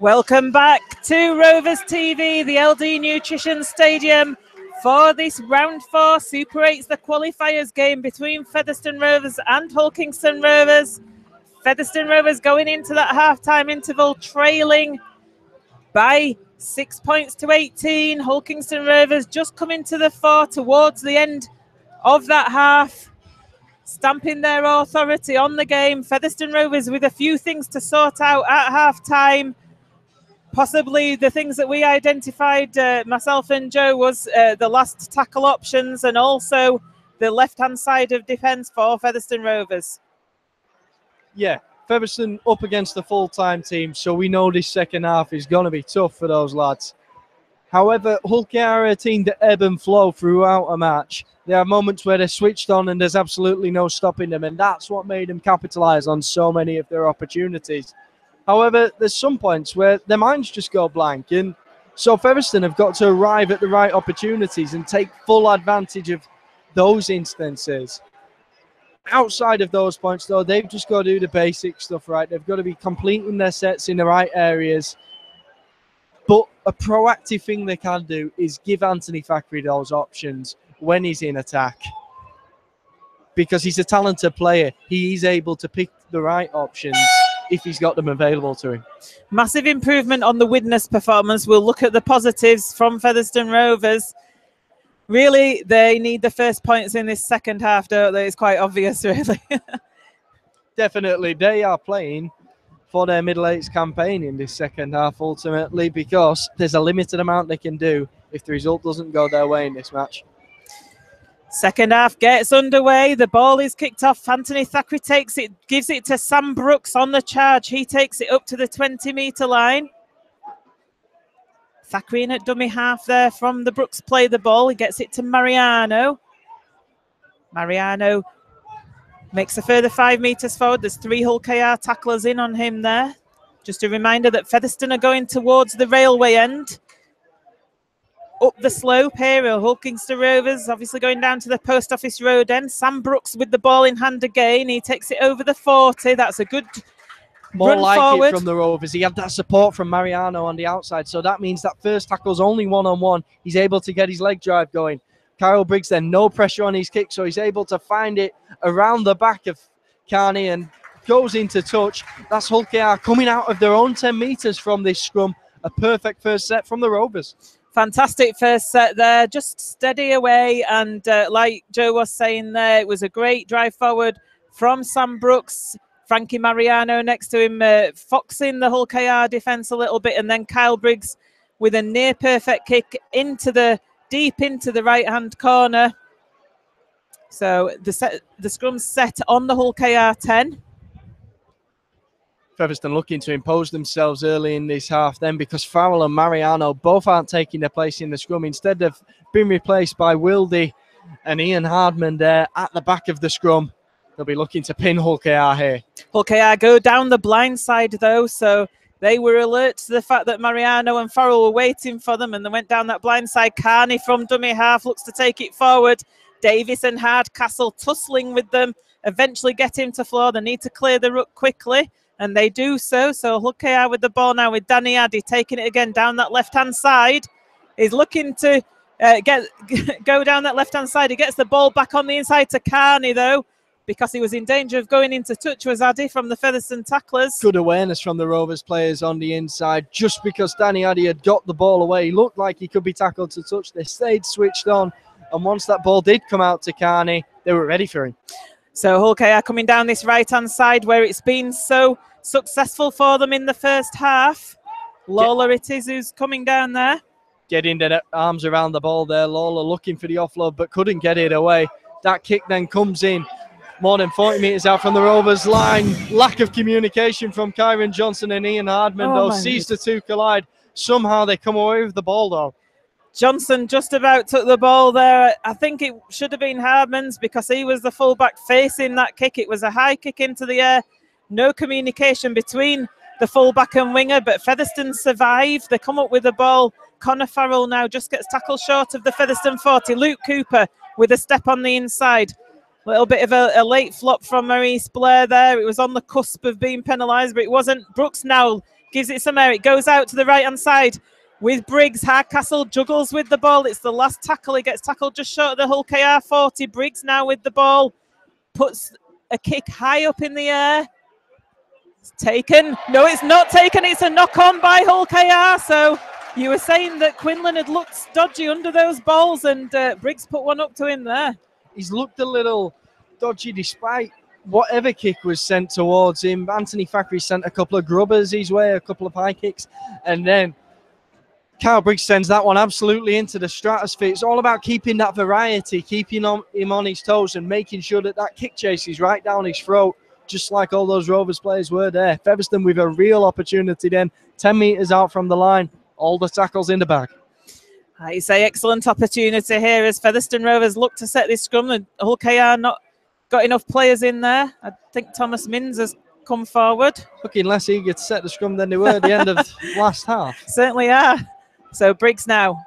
Welcome back to Rovers TV, the LD Nutrition Stadium, for this round 4 Super 8s, the qualifiers game between Featherstone Rovers and Hull Kingston Rovers. Featherstone Rovers going into that half-time interval trailing by 6 points to 18. Hull Kingston Rovers just coming to the fore towards the end of that half, stamping their authority on the game. Featherstone Rovers with a few things to sort out at half-time. Possibly the things that we identified, myself and Joe, was the last tackle options and also the left-hand side of defence for Featherstone Rovers. Yeah, Featherstone up against the full-time team, so we know this second half is going to be tough for those lads. However, Hull are a team that ebb and flow throughout a match. There are moments where they're switched on and there's absolutely no stopping them, and that's what made them capitalise on so many of their opportunities. However, there's some points where their minds just go blank, and so Featherstone have got to arrive at the right opportunities and take full advantage of those instances. Outside of those points, though, they've just got to do the basic stuff right. They've got to be completing their sets in the right areas. But a proactive thing they can do is give Anthony Thackeray those options when he's in attack. Because he's a talented player, he is able to pick the right options if he's got them available to him. Massive improvement on the Widnes performance. We'll look at the positives from Featherstone Rovers. Really, they need the first points in this second half, don't they? It's quite obvious, really. Definitely, they are playing for their middle eights campaign in this second half, ultimately, because there's a limited amount they can do if the result doesn't go their way in this match. Second half gets underway. The ball is kicked off. Anthony Thackeray takes it, gives it to Sam Brooks on the charge. He takes it up to the 20-metre line. Thackeray in at dummy half there from the Brooks play the ball. He gets it to Mariano. Mariano makes a further 5 metres forward. There's 3 Hull KR tacklers in on him there. Just a reminder that Featherstone are going towards the railway end. Up the slope here, Hull Kingston Rovers obviously going down to the Post Office Road end. Sam Brooks with the ball in hand again. He takes it over the 40. That's a good More run like forward. it from the Rovers. He had that support from Mariano on the outside, so that means that first tackle's only one-on-one. He's able to get his leg drive going. Kyle Briggs then, no pressure on his kick, so he's able to find it around the back of Carney and goes into touch. That's Hull KR coming out of their own 10 metres from this scrum. A perfect first set from the Rovers. Fantastic first set there, just steady away, and like Joe was saying there, it was a great drive forward from Sam Brooks. Frankie Mariano next to him, foxing the Hull KR defence a little bit, and then Kyle Briggs with a near perfect kick deep into the right-hand corner. So the scrum's set on the Hull KR 10. Featherstone looking to impose themselves early in this half then, because Farrell and Mariano both aren't taking their place in the scrum. Instead, they've been replaced by Wildy and Ian Hardman there at the back of the scrum. They'll be looking to pin Hull KR here. Hull KR go down the blind side though, so they were alert to the fact that Mariano and Farrell were waiting for them, and they went down that blind side. Carney from dummy half looks to take it forward. Davis and Hardcastle tussling with them, eventually get him to floor. They need to clear the ruck quickly, and they do so. So Hull KR with the ball now with Danny Addy taking it again down that left-hand side. He's looking to go down that left-hand side. He gets the ball back on the inside to Carney though, because he was in danger of going into touch, was Addy from the Featherstone tacklers. Good awareness from the Rovers players on the inside. Just because Danny Addy had got the ball away, he looked like he could be tackled to touch. They stayed switched on, and once that ball did come out to Carney, they were ready for him. So Hull KR coming down this right-hand side where it's been so successful for them in the first half. Lawler it is who's coming down there. Getting their arms around the ball there. Lawler looking for the offload, but couldn't get it away. That kick then comes in more than 40 metres out from the Rovers line. Lack of communication from Kyron Johnson and Ian Hardman, though. Sees the two collide. Somehow they come away with the ball, though. Johnson just about took the ball there. I think it should have been Hardman's because he was the fullback facing that kick. It was a high kick into the air. No communication between the fullback and winger, but Featherstone survived. They come up with the ball. Connor Farrell now just gets tackled short of the Featherstone 40. Luke Cooper with a step on the inside. A little bit of a late flop from Maurice Blair there. It was on the cusp of being penalised, but it wasn't. Brooks now gives it some air. It goes out to the right-hand side with Briggs. Hardcastle juggles with the ball. It's the last tackle. He gets tackled just short of the Hull KR 40. Briggs now with the ball. Puts a kick high up in the air. It's taken. No, it's not taken. It's a knock-on by Hull KR. So you were saying that Quinlan had looked dodgy under those balls, and Briggs put one up to him there. He's looked a little dodgy despite whatever kick was sent towards him. Anthony Thackeray sent a couple of grubbers his way, a couple of high kicks, and then Kyle Briggs sends that one absolutely into the stratosphere. It's all about keeping that variety, keeping him on his toes and making sure that that kick chase is right down his throat, just like all those Rovers players were there. Featherstone with a real opportunity then, 10 metres out from the line, all the tackles in the bag. I say excellent opportunity here as Featherstone Rovers look to set this scrum. The Hull KR not got enough players in there. I think Thomas Minns has come forward. Looking less eager to set the scrum than they were at the end of last half. Certainly are. So Briggs now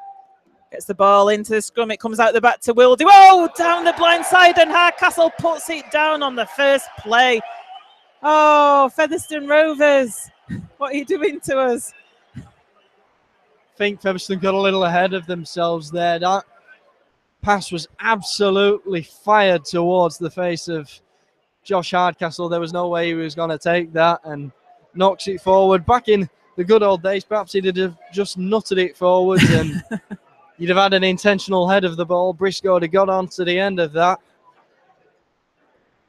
gets the ball into the scrum. It comes out the back to Wildy. Oh, down the blind side, and Hardcastle puts it down on the first play. Oh, Featherstone Rovers, what are you doing to us? I think Featherstone got a little ahead of themselves there. That pass was absolutely fired towards the face of Josh Hardcastle. There was no way he was going to take that, and knocks it forward. Back in the good old days, perhaps he'd have just nutted it forwards and you'd have had an intentional head of the ball. Briscoe would have got on to the end of that.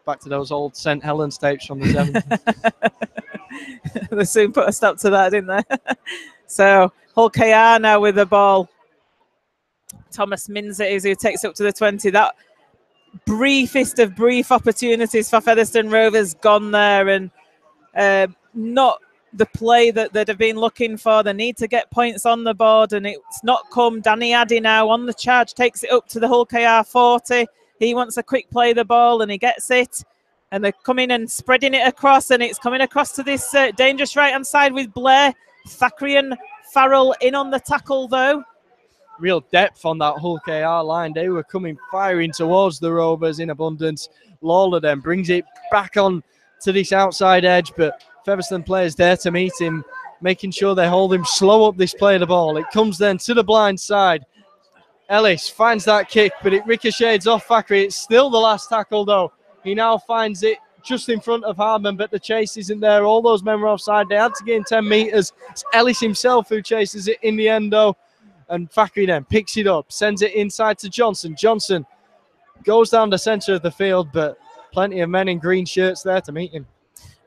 Back to those old St. Helens tapes from the 70s. They soon put a stop to that, didn't they? So Hull KR now with the ball. Thomas Minns it is who takes up to the 20. That briefest of brief opportunities for Featherstone Rovers gone there, and not the play that they'd have been looking for. They need to get points on the board, and it's not come. Danny Addy now on the charge, takes it up to the Hull KR 40. He wants a quick play the ball, and he gets it. And they're coming and spreading it across, and it's coming across to this dangerous right-hand side with Blair. Thackeray and Farrell in on the tackle, though. Real depth on that Hull KR line. They were coming firing towards the Rovers in abundance. Lawler then brings it back on to this outside edge, but Featherstone players there to meet him, making sure they hold him, slow up this play of the ball. It comes then to the blind side. Ellis finds that kick, but it ricochets off Thackeray. It's still the last tackle, though. He now finds it just in front of Hardman, but the chase isn't there. All those men were offside. They had to gain 10 metres. It's Ellis himself who chases it in the end, though. And Thackeray then picks it up, sends it inside to Johnson. Johnson goes down the centre of the field, but plenty of men in green shirts there to meet him.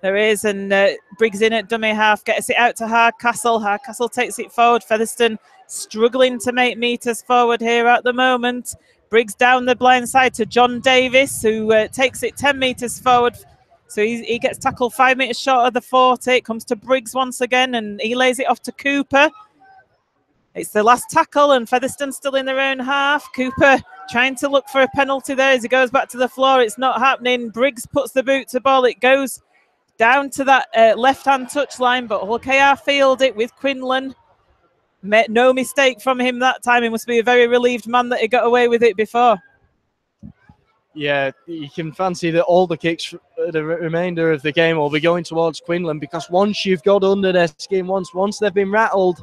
There is, and Briggs in at dummy half, gets it out to Hardcastle. Hardcastle takes it forward. Featherstone struggling to make metres forward here at the moment. Briggs down the blind side to John Davis, who takes it 10 metres forward. So he gets tackled 5 metres short of the 40. It comes to Briggs once again, and he lays it off to Cooper. It's the last tackle, and Featherstone still in their own half. Cooper trying to look for a penalty there as he goes back to the floor. It's not happening. Briggs puts the boot to ball. It goes down to that left-hand touch line, but Hull KR field it with Quinlan. No mistake from him that time. He must be a very relieved man that he got away with it before. Yeah, you can fancy that all the kicks for the remainder of the game will be going towards Quinlan, because once you've got under their skin, once they've been rattled,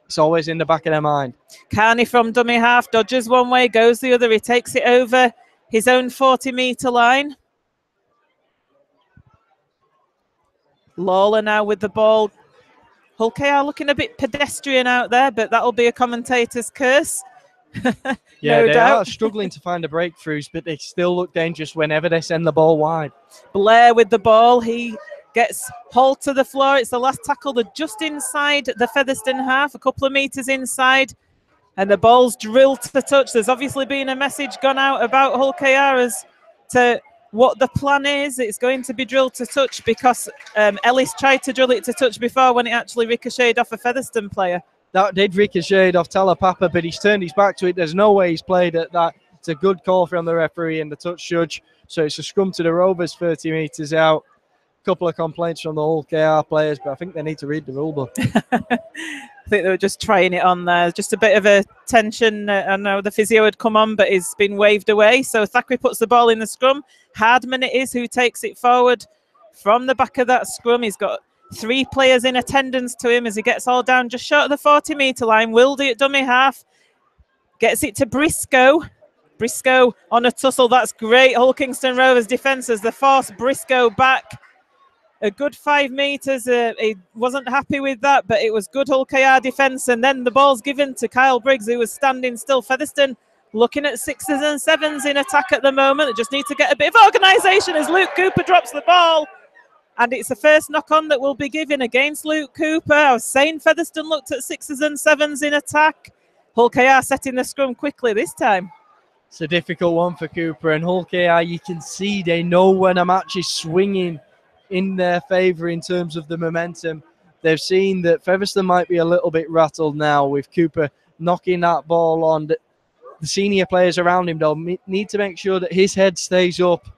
it's always in the back of their mind. Carney from dummy half, dodges one way, goes the other. He takes it over his own 40-metre line. Lawler now with the ball. Hull KR looking a bit pedestrian out there, but that'll be a commentator's curse. Yeah, no they doubt. are struggling to find the breakthroughs, but they still look dangerous whenever they send the ball wide. Blair with the ball. He gets hauled to the floor. It's the last tackle. They're just inside the Featherstone half, a couple of metres inside, and the ball's drilled to the touch. There's obviously been a message gone out about Hull KR as to what the plan is. It's going to be drilled to touch because Ellis tried to drill it to touch before when it actually ricocheted off a Featherstone player. That did ricochet off Talapapa, but he's turned his back to it. There's no way he's played at that. It's a good call from the referee and the touch judge. So it's a scrum to the Rovers, 30 metres out. A couple of complaints from the Hull KR players, but I think they need to read the rule book. I think they were just trying it on there. Just a bit of a tension. I know the physio had come on, but he's been waved away. So Thackeray puts the ball in the scrum. Hardman it is who takes it forward from the back of that scrum. He's got 3 players in attendance to him as he gets all down just short of the 40-metre line. Wildy at dummy half. Gets it to Briscoe. Briscoe on a tussle. That's great. Hull Kingston Rovers defenders. They force Briscoe back a good 5 metres. He wasn't happy with that, but it was good Hull KR defence. And then the ball's given to Kyle Briggs, who was standing still. Featherstone looking at 6s and 7s in attack at the moment. They just need to get a bit of organisation as Luke Cooper drops the ball. And it's the first knock-on that will be given against Luke Cooper. I was saying Featherstone looked at 6s and 7s in attack. Hull KR setting the scrum quickly this time. It's a difficult one for Cooper, and Hull KR, you can see they know when a match is swinging in their favour in terms of the momentum. They've seen that Featherstone might be a little bit rattled now with Cooper knocking that ball on. The senior players around him, though, need to make sure that his head stays up,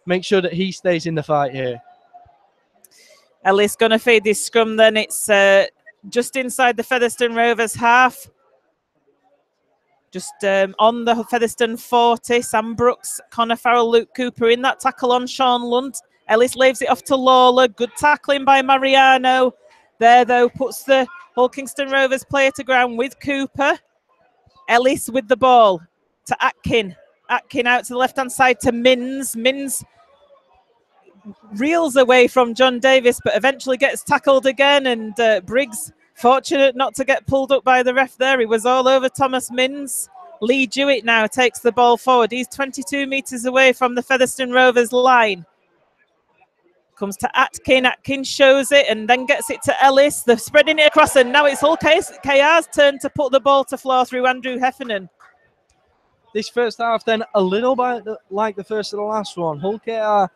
make sure that he stays in the fight here. Ellis going to feed this scrum then. It's just inside the Featherstone Rovers half. Just on the Featherstone 40, Sam Brooks, Connor Farrell, Luke Cooper in that tackle on Sean Lunt. Ellis leaves it off to Lawler. Good tackling by Mariano. There, though, puts the Hull Kingston Rovers player to ground with Cooper. Ellis with the ball to Atkin. Atkin out to the left-hand side to Mins. Mins reels away from John Davis, but eventually gets tackled again. And Briggs, fortunate not to get pulled up by the ref there. He was all over Thomas Mins. Lee Jewett now takes the ball forward. He's 22 metres away from the Featherstone Rovers line. Comes to Atkin. Atkin shows it and then gets it to Ellis. They're spreading it across, and now it's Hull KR's turn to put the ball to floor through Andrew Heffernan. This first half then a little bit like the first of the last one. Hull KR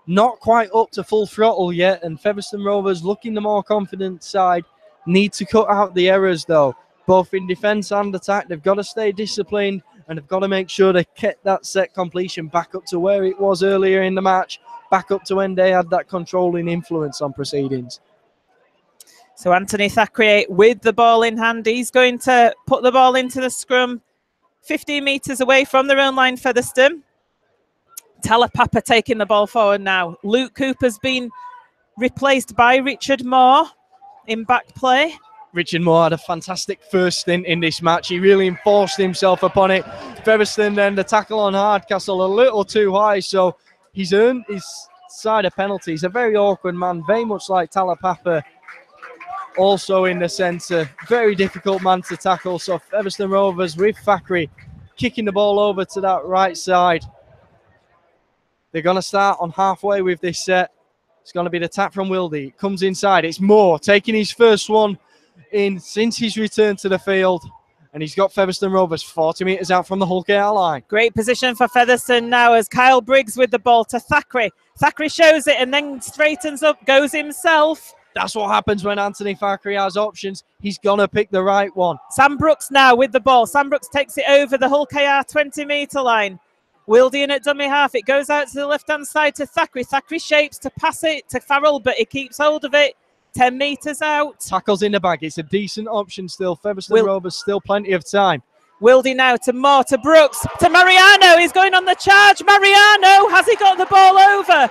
not quite up to full throttle yet, and Featherstone Rovers, looking the more confident side, need to cut out the errors though, both in defence and attack. They've got to stay disciplined, and they've got to make sure they get that set completion back up to where it was earlier in the match, back up to when they had that controlling influence on proceedings. So Anthony Thackeray with the ball in hand. He's going to put the ball into the scrum 15 metres away from their own line, Featherstone. Talapapa taking the ball forward now. Luke Cooper's been replaced by Richard Moore in back play. Richard Moore had a fantastic first stint in this match. He really enforced himself upon it. Featherstone then the tackle on Hardcastle a little too high, so he's earned his side of penalty. He's a very awkward man, very much like Talapapa, also in the centre. Very difficult man to tackle. So Featherstone Rovers with Thackeray kicking the ball over to that right side. They're going to start on halfway with this set. It's going to be the tap from Wildy. It comes inside. It's Moore taking his first one in since he's returned to the field. And he's got Featherstone Rovers 40 metres out from the Hull KR line. Great position for Featherstone now as Kyle Briggs with the ball to Thackeray. Thackeray shows it and then straightens up, goes himself. That's what happens when Anthony Thackeray has options. He's going to pick the right one. Sam Brooks now with the ball. Sam Brooks takes it over the Hull KR 20-metre line. Wildy in at dummy half. It goes out to the left-hand side to Thackeray. Thackeray shapes to pass it to Farrell, but he keeps hold of it. 10 metres out. Tackles in the bag. It's a decent option still. Featherstone Rovers still plenty of time. Wildy now to Moore, to Brooks, to Mariano. He's going on the charge. Mariano, has he got the ball over?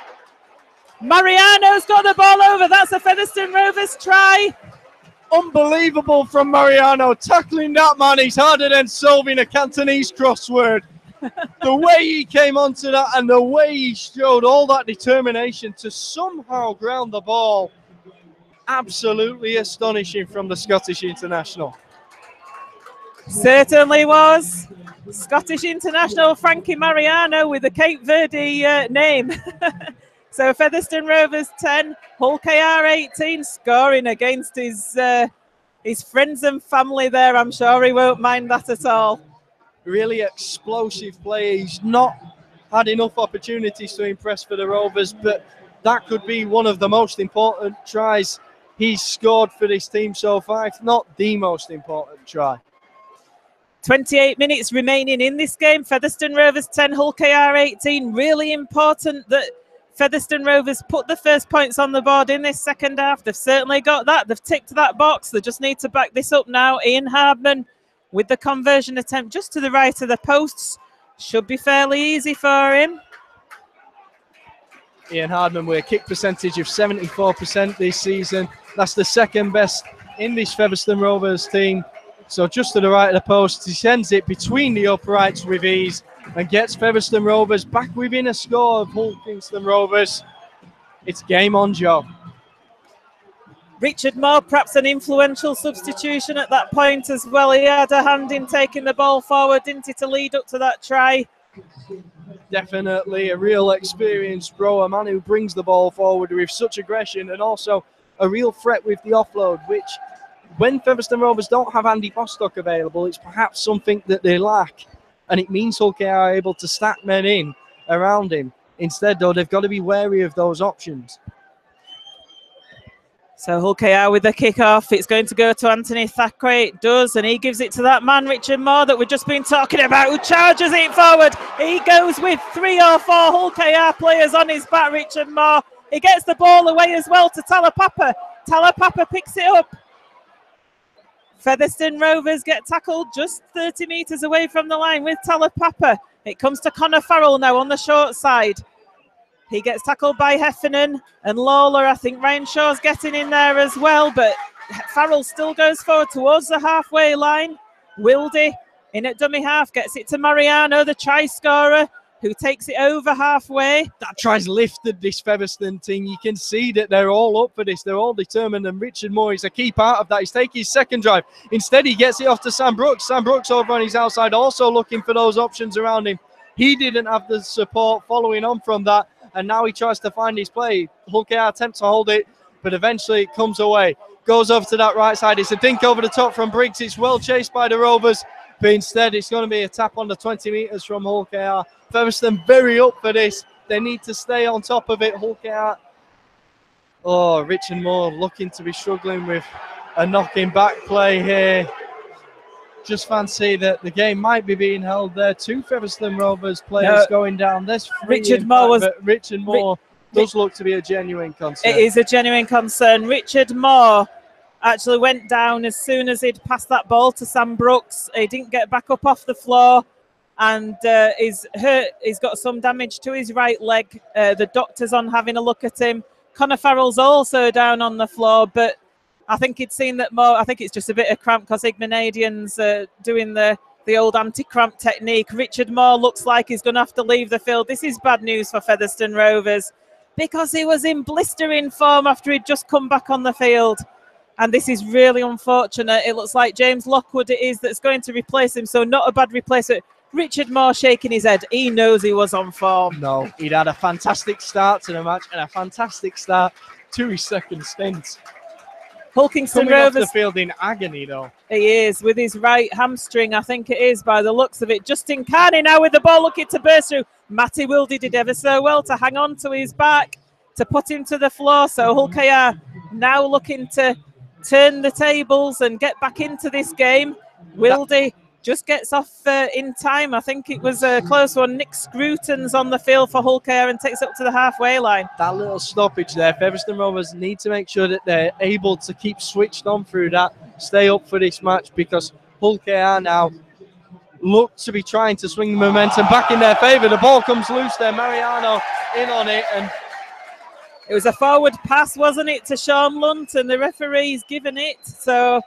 Mariano's got the ball over. That's a Featherstone Rovers try. Unbelievable from Mariano. Tackling that man, he's harder than solving a Cantonese crossword. The way he came onto that and the way he showed all that determination to somehow ground the ball. Absolutely astonishing from the Scottish international. Certainly was. Scottish international Frankie Mariano with a Cape Verde name. So Featherstone Rovers 10, Hull KR 18, scoring against his friends and family there. I'm sure he won't mind that at all. Really explosive play. He's not had enough opportunities to impress for the Rovers, but that could be one of the most important tries he's scored for this team so far, if not the most important try. 28 minutes remaining in this game. Featherstone Rovers 10, Hull KR 18. Really important that Featherstone Rovers put the first points on the board in this second half. They've certainly got that. They've ticked that box. They just need to back this up now. Ian Hardman with the conversion attempt just to the right of the posts. Should be fairly easy for him. Ian Hardman with a kick percentage of 74% this season. That's the second best in this Featherstone Rovers team. So just to the right of the post, he sends it between the uprights with ease and gets Featherstone Rovers back within a score of Hull Kingston Rovers. It's game on job. Richard Moore, perhaps an influential substitution at that point as well. He had a hand in taking the ball forward, didn't he, to lead up to that try? Definitely a real experienced bro, a man who brings the ball forward with such aggression and also a real threat with the offload, which when Featherstone Rovers don't have Andy Bostock available, it's perhaps something that they lack. And it means Hull KR are able to stack men in around him. Instead, though, they've got to be wary of those options. So Hull KR with the kick-off. It's going to go to Anthony Thackeray. It does, and he gives it to that man, Richard Moore, that we've just been talking about, who charges it forward. He goes with 3 or 4 Hull KR players on his back, Richard Moore. He gets the ball away as well to Talapapa. Talapapa picks it up. Featherstone Rovers get tackled just 30 metres away from the line with Talapapa. It comes to Connor Farrell now on the short side. He gets tackled by Heffernan and Lawler. I think Ryan Shaw's getting in there as well, but Farrell still goes forward towards the halfway line. Wildy in at dummy half gets it to Mariano, the try scorer, who takes it over halfway. That try's lifted this Featherstone team. You can see that they're all up for this. They're all determined, and Richard Moore is a key part of that. He's taking his second drive. Instead, he gets it off to Sam Brooks. Sam Brooks over on his outside, also looking for those options around him. He didn't have the support following on from that, and now he tries to find his play. Hull KR attempts to hold it, but eventually it comes away. Goes over to that right side. It's a dink over the top from Briggs. It's well chased by the Rovers, but instead it's going to be a tap on the 20 metres from Hull KR. Featherstone very up for this. They need to stay on top of it. Hull KR. Oh, Richard Moore looking to be struggling with a knocking back play here. Just fancy that the game might be being held there. 2 Featherstone Rovers players going down. There's Richard Moore does look to be a genuine concern. It is a genuine concern. Richard Moore actually went down as soon as he'd passed that ball to Sam Brooks. He didn't get back up off the floor and is hurt. He's got some damage to his right leg. The doctor's on having a look at him. Connor Farrell's also down on the floor, but I think he'd seen that more. I think it's just a bit of cramp because Igmanadian's doing the old anti-cramp technique. Richard Moore looks like he's going to have to leave the field. This is bad news for Featherstone Rovers because he was in blistering form after he'd just come back on the field. And this is really unfortunate. It looks like James Lockwood it is that's going to replace him, so not a bad replacement. Richard Moore shaking his head. He knows he was on form. No, he'd had a fantastic start to the match and a fantastic start to his second stint. Hull Kingston Coming Rovers. off the field in agony, though. He is, with his right hamstring, I think it is, by the looks of it. Justin Carney now with the ball looking to burst through. Matty Wildy did ever so well to hang on to his back, to put him to the floor. So Hull KR now looking to turn the tables and get back into this game. Wildy just gets off in time. I think it was a close one. Nick Scruton's on the field for Hull KR and takes up to the halfway line. That little stoppage there, Featherstone Rovers need to make sure that they're able to keep switched on through that, stay up for this match, because Hull KR now look to be trying to swing the momentum back in their favour. The ball comes loose there, Mariano in on it, and it was a forward pass, wasn't it, to Sean Lunt, and the referee's given it, so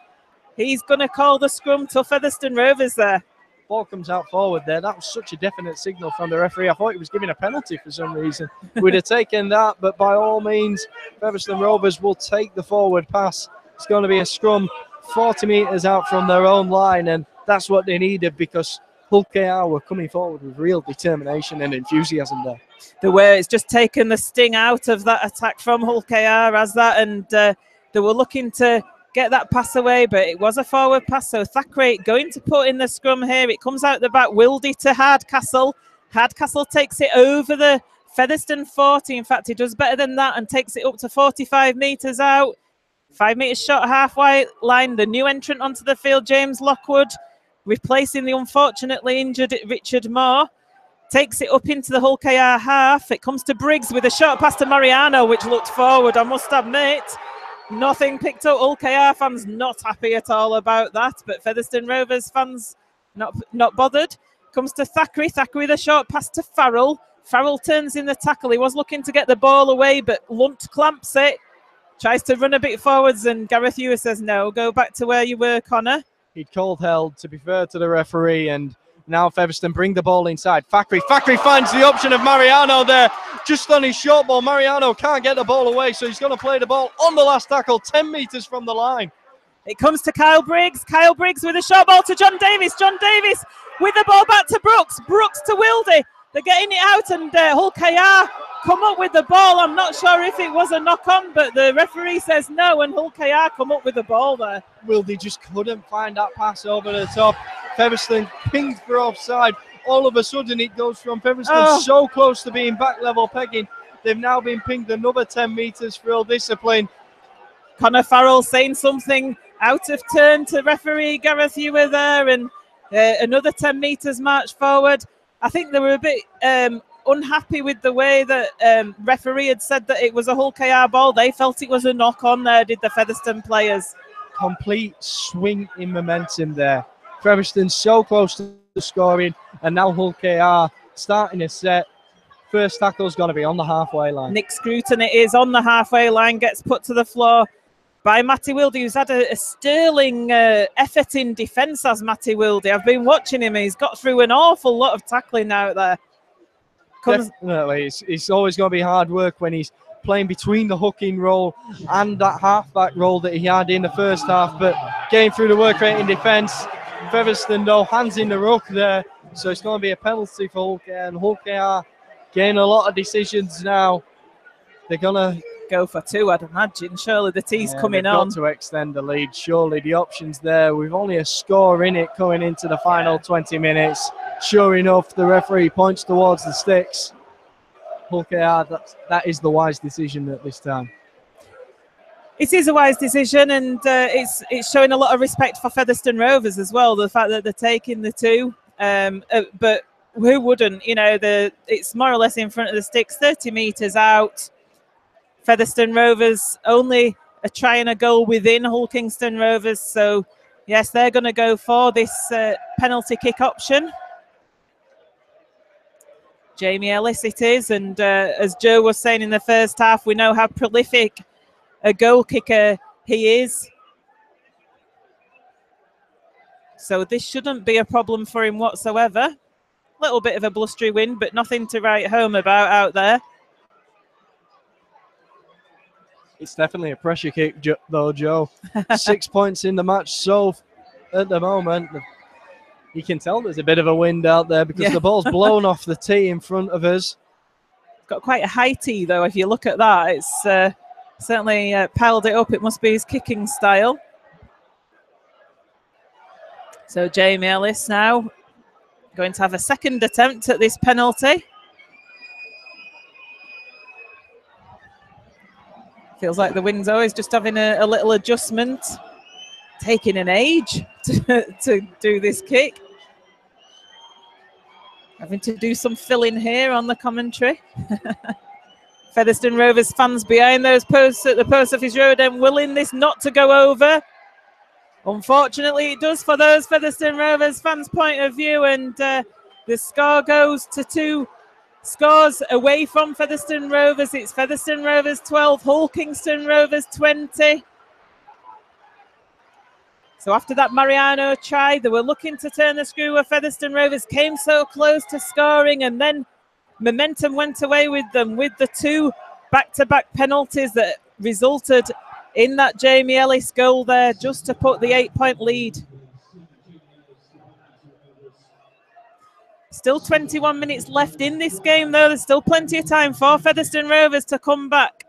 he's going to call the scrum to Featherstone Rovers there. Ball comes out forward there. That was such a definite signal from the referee. I thought he was giving a penalty for some reason. We'd have taken that, but by all means, Featherstone Rovers will take the forward pass. It's going to be a scrum 40 metres out from their own line, and that's what they needed because Hull KR were coming forward with real determination and enthusiasm there. The way it's just taken the sting out of that attack from Hull KR as that, and they were looking to get that pass away, but it was a forward pass. So Thackeray going to put in the scrum here. It comes out the back. Wildy to Hardcastle. Hardcastle takes it over the Featherstone 40. In fact, he does better than that and takes it up to 45 metres out. 5 metres short halfway line. The new entrant onto the field, James Lockwood, replacing the unfortunately injured Richard Moore. Takes it up into the Hull KR half. It comes to Briggs with a short pass to Mariano, which looked forward, I must admit. Nothing picked up. Hull KR fans not happy at all about that, but Featherstone Rovers fans not bothered. Comes to Thackeray. Thackeray with a short pass to Farrell. Farrell turns in the tackle. He was looking to get the ball away, but Lunt clamps it. Tries to run a bit forwards, and Gareth Ewer says, no, go back to where you were, Connor. He'd called held, to be fair to the referee, and now Featherstone bring the ball inside. Fackery finds the option of Mariano there, just on his short ball. Mariano can't get the ball away, so he's going to play the ball on the last tackle, 10 metres from the line. It comes to Kyle Briggs. Kyle Briggs with a short ball to John Davis. John Davis with the ball back to Brooks. Brooks to Wildy. They're getting it out, and Hull KR come up with the ball. I'm not sure if it was a knock-on, but the referee says no, and Hull KR come up with the ball there. Wildy just couldn't find that pass over the top. Featherstone pinged for offside. All of a sudden, it goes from Featherstone so close to being back level pegging. They've now been pinged another 10 metres for ill discipline. Connor Farrell saying something out of turn to referee Gareth Ewer there, and another 10 metres march forward. I think they were a bit unhappy with the way that referee had said that it was a Hull KR ball. They felt it was a knock-on there, did the Featherstone players. Complete swing in momentum there. Featherstone so close to scoring, and now Hull KR starting a set. First tackle's going to be on the halfway line. Nick Scruton it is on the halfway line, gets put to the floor by Matty Wildy, who's had a sterling effort in defence as Matty Wildy. I've been watching him. He's got through an awful lot of tackling out there. Definitely. It's always going to be hard work when he's playing between the hooking role and that halfback role that he had in the first half, but getting through the work rate in defence. Featherstone, though, hands in the ruck there, so it's going to be a penalty for Hull KR, and Hull KR getting a lot of decisions now. They're going to go for two, I'd imagine. Surely the tee's coming on. Got to extend the lead. Surely the option's there. We've only a score in it coming into the final 20 minutes. Sure enough, the referee points towards the sticks. Hull KR, that is the wise decision at this time. It is a wise decision, and it's showing a lot of respect for Featherstone Rovers as well, the fact that they're taking the two. But who wouldn't? You know, it's more or less in front of the sticks, 30 metres out. Featherstone Rovers only a try and a goal within Hull Kingston Rovers. So, yes, they're going to go for this penalty kick option. Jamie Ellis it is. And as Joe was saying in the first half, we know how prolific a goal kicker he is. So this shouldn't be a problem for him whatsoever. A little bit of a blustery wind, but nothing to write home about out there. It's definitely a pressure kick, though, Joe. 6 points in the match, so at the moment, you can tell there's a bit of a wind out there because the ball's blown off the tee in front of us. It's got quite a high tee, though, if you look at that. It's certainly piled it up. It must be his kicking style. So Jamie Ellis now going to have a second attempt at this penalty. Feels like the wind's always just having a little adjustment. Taking an age to do this kick. Having to do some filling here on the commentary. Featherstone Rovers fans behind those posts at the Post Office Road and willing this not to go over. Unfortunately, it does for those Featherstone Rovers fans' point of view, and the score goes to 2 scores away from Featherstone Rovers. It's Featherstone Rovers 12, Hull Kingston Rovers 20. So after that Mariano try, they were looking to turn the screw where Featherstone Rovers came so close to scoring, and then momentum went away with them with the 2 back-to-back penalties that resulted in that Jamie Ellis goal there just to put the 8-point lead. Still 21 minutes left in this game, though. There's still plenty of time for Featherstone Rovers to come back.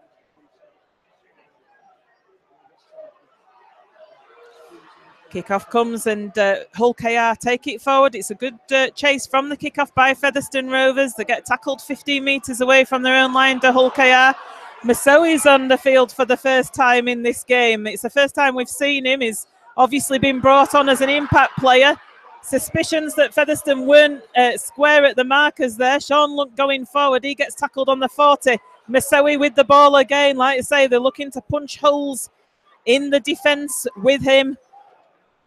Kickoff comes and Hull KR take it forward. It's a good chase from the kickoff by Featherstone Rovers. They get tackled 15 metres away from their own line to Hull KR. Masoi's on the field for the first time in this game. It's the first time we've seen him. He's obviously been brought on as an impact player. Suspicions that Featherstone weren't square at the markers there. Sean Lunt going forward. He gets tackled on the 40. Masoi with the ball again. Like I say, they're looking to punch holes in the defence with him.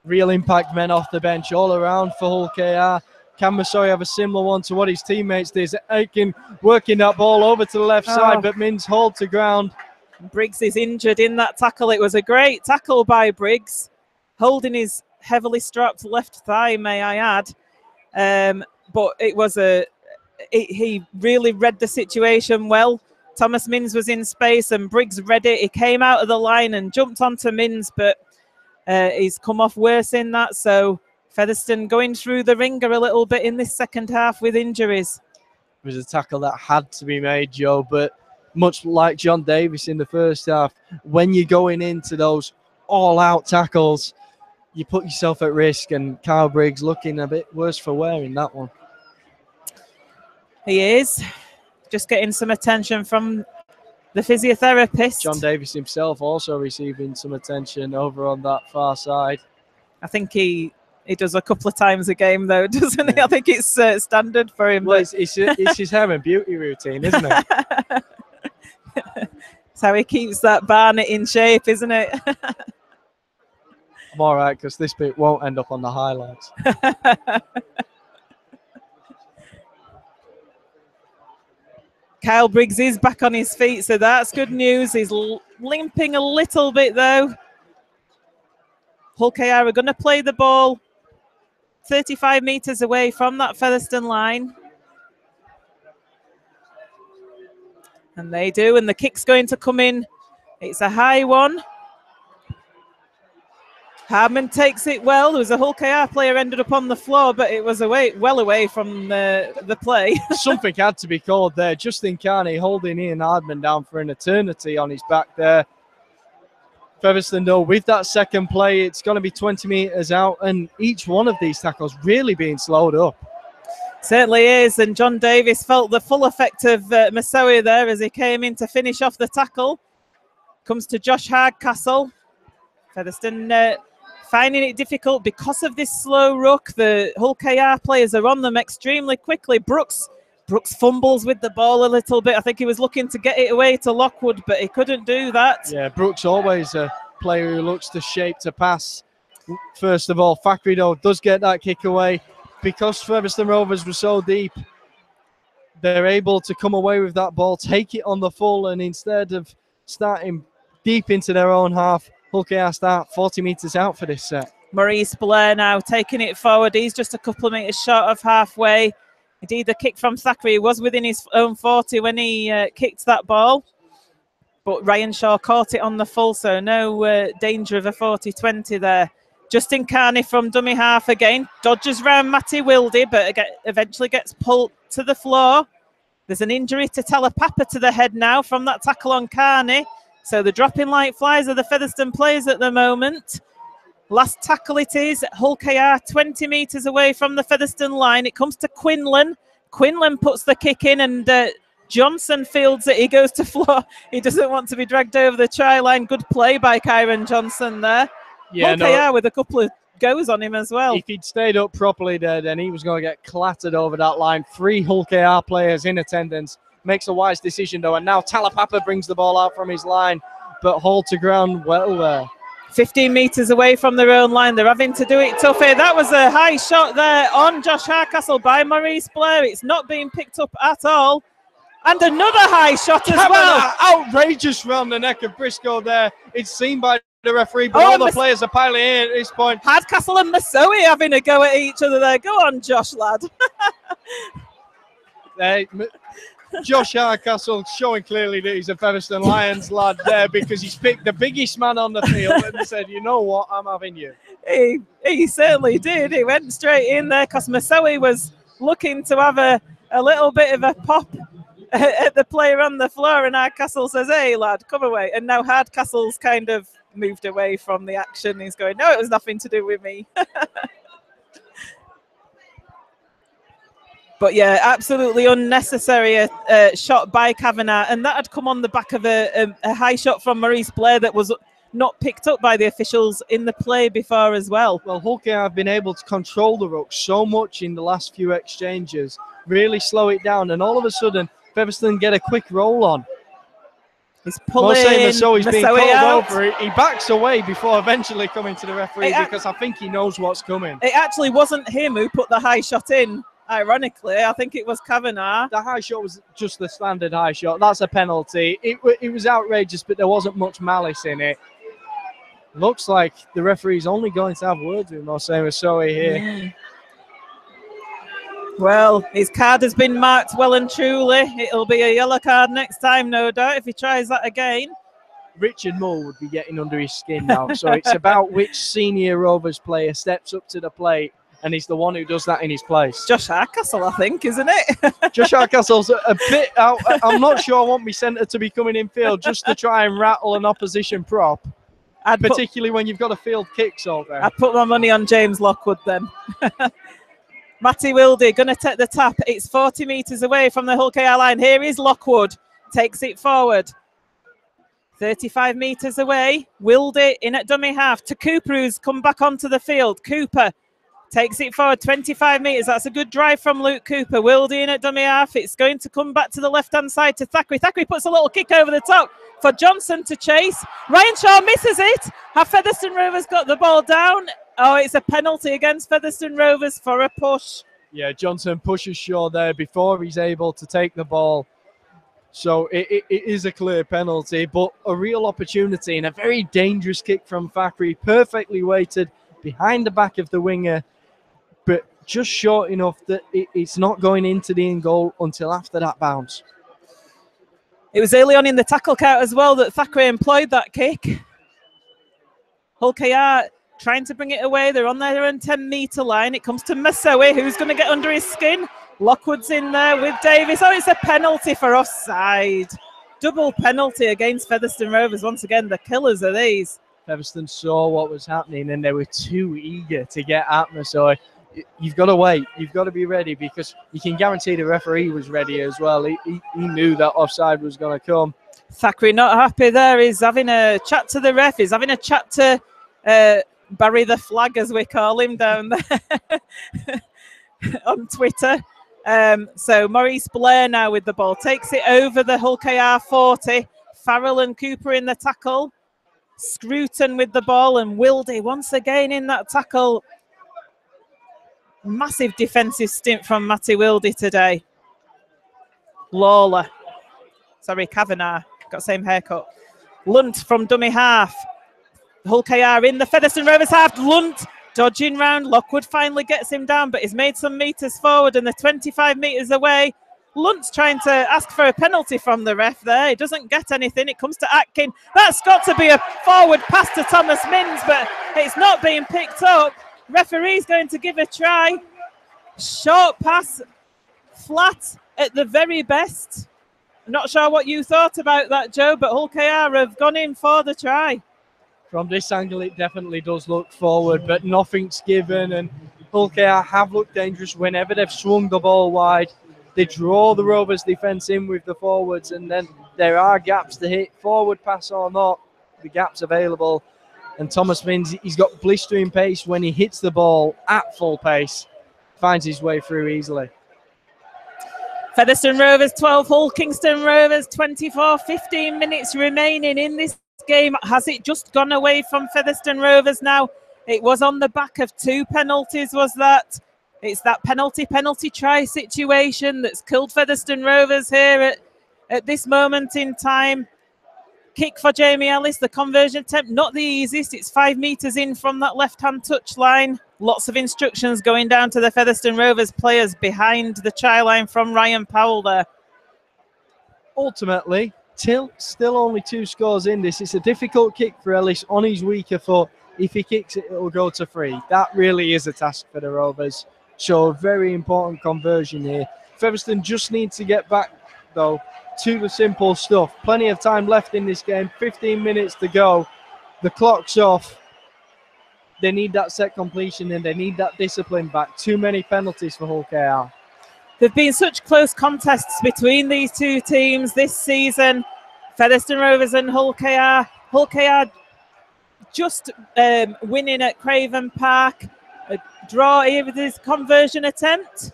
Real impact men off the bench all around for Hull KR. Can Masoi have a similar one to what his teammates did? Aiken working that ball over to the left side, but Mins hauled to ground. Briggs is injured in that tackle. It was a great tackle by Briggs, holding his heavily strapped left thigh, may I add. But it was he really read the situation well. Thomas Mins was in space and Briggs read it. He came out of the line and jumped onto Mins, but he's come off worse in that. So Featherstone going through the ringer a little bit in this second half with injuries. It was a tackle that had to be made, Joe, but much like John Davis in the first half, when you're going into those all-out tackles, you put yourself at risk, and Kyle Briggs looking a bit worse for wear in that one. He is. Just getting some attention from the physiotherapist. John Davis himself also receiving some attention over on that far side. I think he does a couple of times a game, though, doesn't he? I think it's standard for him. Well, it's his hair and beauty routine, isn't it? It's how he keeps that Barnet in shape, isn't it? I'm all right, because this bit won't end up on the highlights. Kyle Briggs is back on his feet, so that's good news. He's limping a little bit, though. Hull KR are going to play the ball 35 metres away from that Featherstone line. And they do, and the kick's going to come in. It's a high one. Hardman takes it well. There was a Hull KR player ended up on the floor, but it was well away from the play. Something had to be called there. Justin Carney holding Ian Hardman down for an eternity on his back there. Featherstone, though, with that second play, it's going to be 20 metres out, and each one of these tackles really being slowed up. Certainly is, and John Davis felt the full effect of Masoe there as he came in to finish off the tackle. Comes to Josh Hardcastle. Featherstone finding it difficult because of this slow ruck. The Hull KR players are on them extremely quickly. Brooks fumbles with the ball a little bit. I think he was looking to get it away to Lockwood, but he couldn't do that. Yeah, Brooks always a player who looks to shape to pass. First of all, Fackery, though, does get that kick away. Because Featherstone Rovers were so deep, they're able to come away with that ball, take it on the full, and instead of starting deep into their own half, Hull KR start 40 metres out for this set. Maurice Blair now taking it forward. He's just a couple of metres short of halfway. Indeed, the kick from Thackeray, he was within his own 40 when he kicked that ball. But Ryan Shaw caught it on the full, so no danger of a 40-20 there. Justin Carney from dummy half again. Dodges round Matty Wildy, but eventually gets pulled to the floor. There's an injury to Talapapa to the head now from that tackle on Carney. So the dropping like flies are the Featherstone players at the moment. Last tackle it is. Hull KR 20 metres away from the Featherstone line. It comes to Quinlan. Quinlan puts the kick in and Johnson fields it. He goes to floor. He doesn't want to be dragged over the try line. Good play by Kyron Johnson there. Yeah, Hull KR with a couple of goes on him as well. If he'd stayed up properly there, then he was going to get clattered over that line. 3 Hull KR players in attendance. Makes a wise decision, though. And now Talapapa brings the ball out from his line, but Hull to ground well there. 15 metres away from their own line. They're having to do it tough here. That was a high shot there on Josh Hardcastle by Maurice Blair. It's not being picked up at all. And another high shot as well. Outrageous round the neck of Briscoe there. It's seen by the referee, but all the players are piling in at this point. Hardcastle and Masoe having a go at each other there. Go on, Josh, lad. Josh Hardcastle showing clearly that he's a Featherstone Lions lad there, because he's picked the biggest man on the field and said, you know what, I'm having you. He certainly did. He went straight in there because Masoe was looking to have a little bit of a pop at the player on the floor, and Hardcastle says, hey, lad, come away. And now Hardcastle's kind of moved away from the action. He's going, no, it was nothing to do with me. But yeah, absolutely unnecessary shot by Kavanagh, and that had come on the back of a high shot from Maurice Blair that was not picked up by the officials in the play before as well. Well, Hull KR have been able to control the ruck so much in the last few exchanges, really slow it down, and all of a sudden Featherstone get a quick roll on. He's pulling So he's being Masoe called out. over. He backs away before eventually coming to the referee because I think he knows what's coming. It actually wasn't him who put the high shot in, ironically. I think it was Kavanagh. The high shot was just the standard high shot. That's a penalty. It was outrageous, but there wasn't much malice in it. Looks like the referee's only going to have words with Masoe here. Well, his card has been marked well and truly. It'll be a yellow card next time, no doubt, if he tries that again. Richard Mull would be getting under his skin now. So it's about which senior Rovers player steps up to the plate, and he's the one who does that in his place. Josh Hardcastle, I think, isn't it? Josh Hardcastle's a bit out. I'm not sure I want my centre to be coming in field just to try and rattle an opposition prop, particularly when you've got a field kick so there. I'd put my money on James Lockwood then. Matty Wilde going to take the tap. It's 40 metres away from the Hull KR line. Here is Lockwood. Takes it forward. 35 metres away. Wilde in at dummy half to Cooper, who's come back onto the field. Cooper takes it forward 25 metres. That's a good drive from Luke Cooper. Wilde in at dummy half. It's going to come back to the left-hand side to Thackeray. Thackeray puts a little kick over the top for Johnson to chase. Ryan Shaw misses it. Have Featherstone Rovers got the ball down? Oh, it's a penalty against Featherstone Rovers for a push. Yeah, Johnson pushes Shaw there before he's able to take the ball. So it is a clear penalty, but a real opportunity and a very dangerous kick from Thackeray. Perfectly weighted behind the back of the winger, but just short enough that it's not going into the in goal until after that bounce. It was early on in the tackle count as well that Thackeray employed that kick. Hull KR trying to bring it away. They're on their own 10-metre line. It comes to Masoe, who's going to get under his skin. Lockwood's in there with Davis. Oh, it's a penalty for offside. Double penalty against Featherstone Rovers. Once again, the killers are these. Featherstone saw what was happening and they were too eager to get at Masoe. You've got to wait. You've got to be ready because you can guarantee the referee was ready as well. He knew that offside was going to come. Thackeray not happy there. He's having a chat to the ref. He's having a chat to Barry the Flag, as we call him down there on Twitter. So Maurice Blair now with the ball. Takes it over the Hull KR 40. Farrell and Cooper in the tackle. Scruton with the ball and Wilde once again in that tackle. Massive defensive stint from Matty Wilde today. Lawler. Sorry, Kavanagh. Got the same haircut. Lunt from dummy half. Hull KR in the Featherstone Rovers half. Lunt dodging round. Lockwood finally gets him down, but he's made some metres forward and they're 25 metres away. Lunt's trying to ask for a penalty from the ref there. He doesn't get anything. It comes to Atkin. That's got to be a forward pass to Thomas Minns, but it's not being picked up. Referee's going to give a try. Short pass, flat at the very best. I'm not sure what you thought about that, Joe, but Hull KR have gone in for the try. From this angle, it definitely does look forward, but nothing's given. And Hull KR have looked dangerous whenever they've swung the ball wide. They draw the Rovers defence in with the forwards, and then there are gaps to hit. Forward pass or not, the gap's available. And Thomas Minns, he's got blistering pace when he hits the ball at full pace. Finds his way through easily. Featherstone Rovers 12, Hull Kingston Rovers 24, 15 minutes remaining in this game. Has it just gone away from Featherstone Rovers now? It was on the back of two penalties, was that? It's that penalty try situation that's killed Featherstone Rovers here at this moment in time. Kick for Jamie Ellis, the conversion attempt, not the easiest. It's 5 metres in from that left-hand touch line. Lots of instructions going down to the Featherstone Rovers players behind the try line from Ryan Powell there. Ultimately, still only 2 scores in this. It's a difficult kick for Ellis on his weaker foot. If he kicks it, it'll go to 3. That really is a task for the Rovers. So a very important conversion here. Featherstone just needs to get back, though, to the simple stuff. Plenty of time left in this game. 15 minutes to go. The clock's off. They need that set completion and they need that discipline back. Too many penalties for Hull KR. There have been such close contests between these two teams this season. Featherstone Rovers and Hull KR. Hull KR just winning at Craven Park. A draw here with his conversion attempt.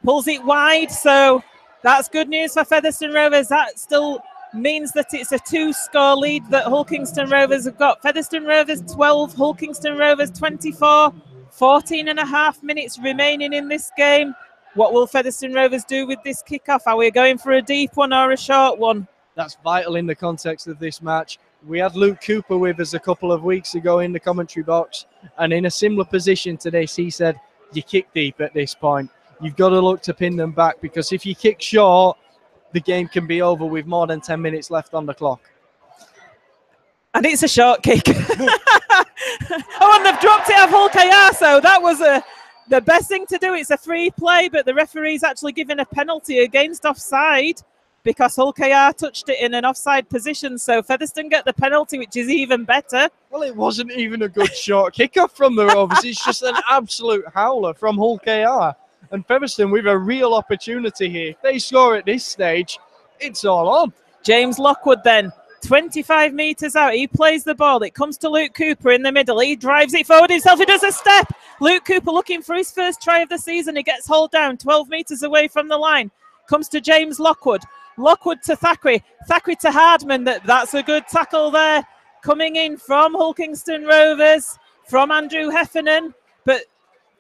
Pulls it wide, so that's good news for Featherstone Rovers. That still means that it's a 2-score lead that Hull Kingston Rovers have got. Featherstone Rovers 12, Hull Kingston Rovers 24. 14.5 minutes remaining in this game. What will Featherstone Rovers do with this kickoff? Are we going for a deep one or a short one? That's vital in the context of this match. We had Luke Cooper with us a couple of weeks ago in the commentary box, and in a similar position to this, he said, you kick deep at this point. You've got to look to pin them back, because if you kick short, the game can be over with more than 10 minutes left on the clock. And it's a short kick. Oh, and they've dropped it off Hull KR, so that was the best thing to do. It's a free play, but the referee's actually given a penalty against offside because Hull KR touched it in an offside position. So Featherstone get the penalty, which is even better. Well, it wasn't even a good short kickoff from the Rovers. It's just an absolute howler from Hull KR. And Featherstone with a real opportunity here. If they score at this stage, it's all on. James Lockwood then, 25 metres out. He plays the ball. It comes to Luke Cooper in the middle. He drives it forward himself. He does a step. Luke Cooper looking for his first try of the season. He gets hauled down 12 metres away from the line. Comes to James Lockwood. Lockwood to Thackeray. Thackeray to Hardman. That's a good tackle there. Coming in from Hull Kingston Rovers, from Andrew Heffernan. But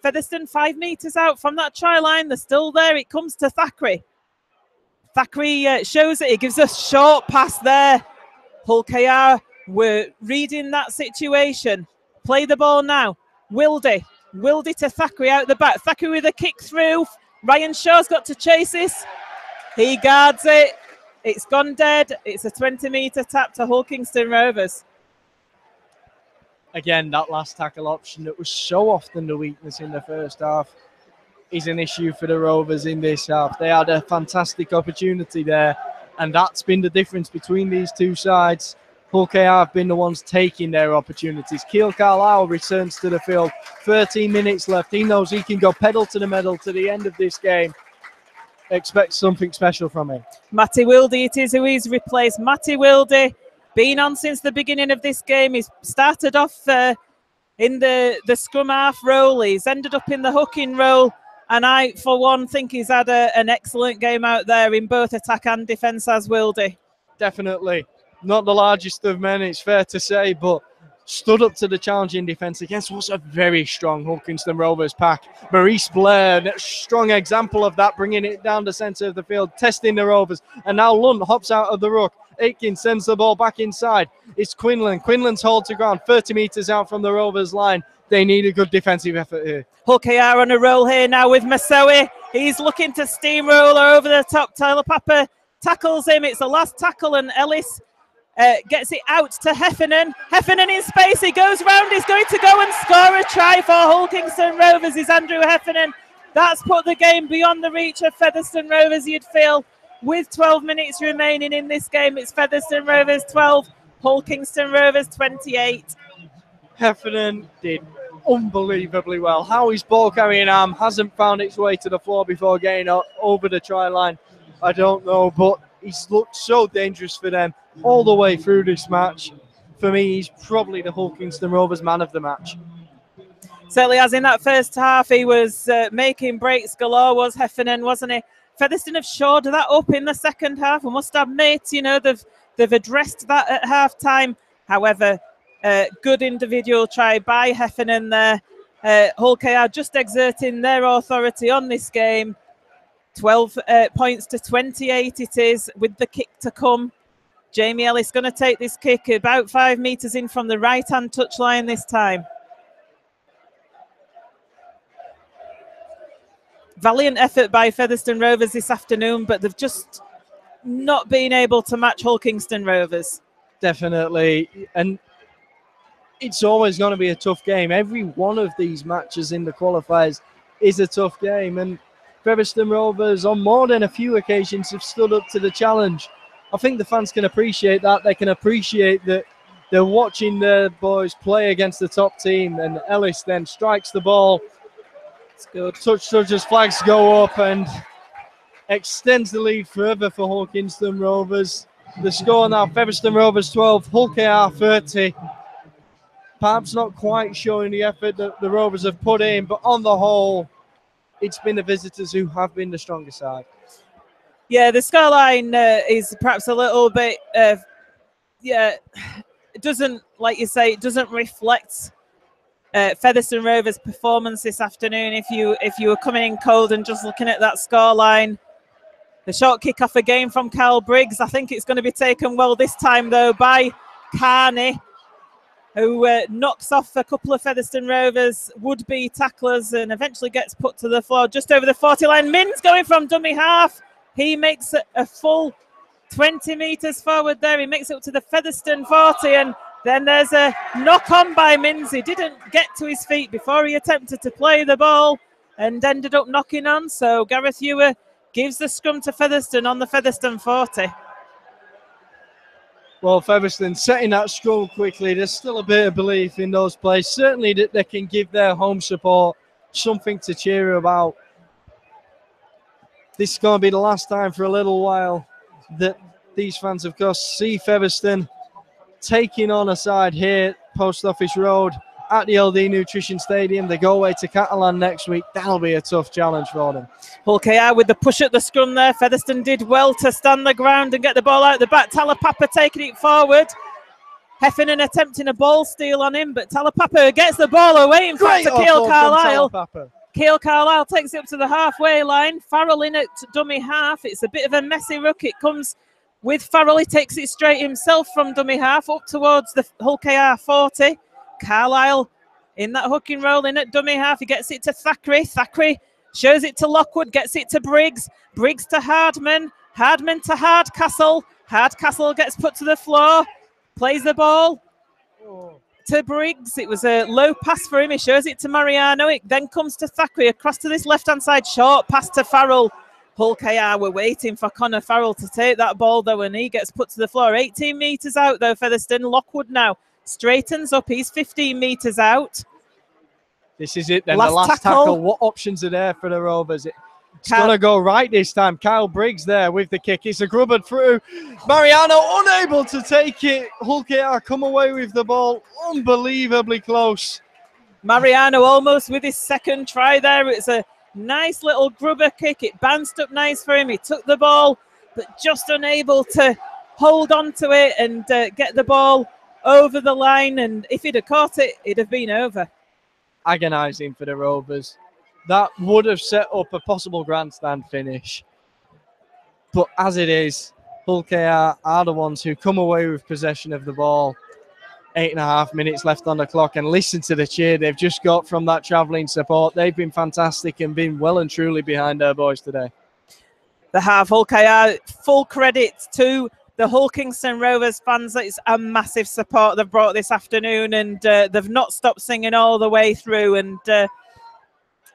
Featherstone 5 metres out from that try line. They're still there. It comes to Thackeray. Thackeray shows it. He gives a short pass there. Hull KR were reading that situation. Play the ball now. Wildy to Thackeray out the back. Thackeray with a kick through. Ryan Shaw's got to chase this. He guards it. It's gone dead. It's a 20-metre tap to Hull Kingston Rovers. Again, that last tackle option that was so often the weakness in the first half is an issue for the Rovers in this half. They had a fantastic opportunity there, and that's been the difference between these two sides. Hull KR have been the ones taking their opportunities. Keil Carlisle returns to the field. 13 minutes left. He knows he can go pedal to the metal to the end of this game. Expect something special from him. Matty Wildy it is who he's replaced. Matty Wildy, been on since the beginning of this game. He's started off in the scrum half role. He's ended up in the hooking role. And I, for one, think he's had an excellent game out there in both attack and defence as Wildy. Definitely. Not the largest of men, it's fair to say, but stood up to the challenge in defence against what's a very strong Hull Kingston Rovers pack. Maurice Blair, a strong example of that, bringing it down the centre of the field, testing the Rovers. And now Lunt hops out of the ruck. Aitken sends the ball back inside. It's Quinlan. Quinlan's hold to ground, 30 metres out from the Rovers line. They need a good defensive effort here. Hull KR on a roll here now with Masoe. He's looking to steamroller over the top. Tyler Papa tackles him. It's the last tackle, and Ellis gets it out to Heffernan. Heffernan in space. He goes round. He's going to go and score a try for Hull Kingston Rovers. Is Andrew Heffernan. That's put the game beyond the reach of Featherstone Rovers, you'd feel. With 12 minutes remaining in this game, it's Featherstone Rovers 12, Hull Kingston Rovers 28. Heffernan did unbelievably well. How his ball carrying arm hasn't found its way to the floor before getting over the try line, I don't know, but he's looked so dangerous for them all the way through this match. For me, he's probably the Hull Kingston Rovers man of the match. Certainly, as in that first half, he was making breaks galore, was Heffernan, wasn't he? Featherstone have shored that up in the second half. I must admit, you know, they've addressed that at half time. However, good individual try by Heffernan there. Hull KR just exerting their authority on this game. 12 points to 28 it is with the kick to come. Jamie Ellis going to take this kick about 5 metres in from the right-hand touchline this time. Valiant effort by Featherstone Rovers this afternoon, but they've just not been able to match Hull Kingston Rovers. Definitely. And it's always going to be a tough game. Every one of these matches in the qualifiers is a tough game. And Featherstone Rovers, on more than a few occasions, have stood up to the challenge. I think the fans can appreciate that. They can appreciate that they're watching their boys play against the top team. And Ellis then strikes the ball. Good. Touch judges' flags go up and extends the lead further for Hull Kingston Rovers. The score now, Featherstone Rovers 12, Hull KR 30. Perhaps not quite showing the effort that the Rovers have put in, but on the whole, it's been the visitors who have been the stronger side. Yeah, the scoreline is perhaps a little bit, yeah, it doesn't, like you say, it doesn't reflect Featherstone Rovers' performance this afternoon. If you were coming in cold and just looking at that scoreline, the short kick off again from Kyle Briggs. I think it's going to be taken well this time though by Carney, who knocks off a couple of Featherstone Rovers would-be tacklers and eventually gets put to the floor just over the 40 line. Minns going from dummy half. He makes a full 20 metres forward there. He makes it up to the Featherstone 40, and then there's a knock-on by Minns. He didn't get to his feet before he attempted to play the ball and ended up knocking on. So Gareth Ewer gives the scrum to Featherstone on the Featherstone 40. Well, Featherstone setting that scrum quickly. There's still a bit of belief in those players. Certainly that they can give their home support something to cheer about. This is going to be the last time for a little while that these fans, of course, see Featherstone taking on a side here, Post Office Road, at the LD Nutrition Stadium. They go away to Catalan next week. That'll be a tough challenge for them. Hull KR with the push at the scrum there. Featherstone did well to stand the ground and get the ball out the back. Talapapa taking it forward. Heffernan attempting a ball steal on him, but Talapapa gets the ball away. In fact, to Keil Carlisle. Keil Carlisle takes it up to the halfway line. Farrell in at dummy half. It's a bit of a messy ruck. It comes with Farrell. He takes it straight himself from dummy half up towards the Hull KR 40. Carlisle in that hook and roll in at dummy half. He gets it to Thackeray. Thackeray shows it to Lockwood, gets it to Briggs. Briggs to Hardman. Hardman to Hardcastle. Hardcastle gets put to the floor. Plays the ball to Briggs. It was a low pass for him. He shows it to Mariano. It then comes to Thackeray across to this left-hand side. Short pass to Farrell. Hull KR were waiting for Connor Farrell to take that ball, though, and he gets put to the floor. 18 metres out, though, Featherstone. Lockwood now straightens up. He's 15 metres out. This is it then, the last tackle. What options are there for the Rovers? It's going to go right this time. Kyle Briggs there with the kick. It's a grubbered through. Mariano unable to take it. Hull KR come away with the ball. Unbelievably close. Mariano almost with his second try there. It's a nice little grubber kick. It bounced up nice for him. He took the ball, but just unable to hold on to it and get the ball over the line. And if he'd have caught it, it'd have been over. Agonising for the Rovers. That would have set up a possible grandstand finish. But as it is, Hull KR are the ones who come away with possession of the ball. 8.5 minutes left on the clock, and listen to the cheer they've just got from that travelling support. They've been fantastic and been well and truly behind their boys today. They have. Hull KR, full credit to the Hull Kingston Rovers fans. It's a massive support they've brought this afternoon, and they've not stopped singing all the way through. And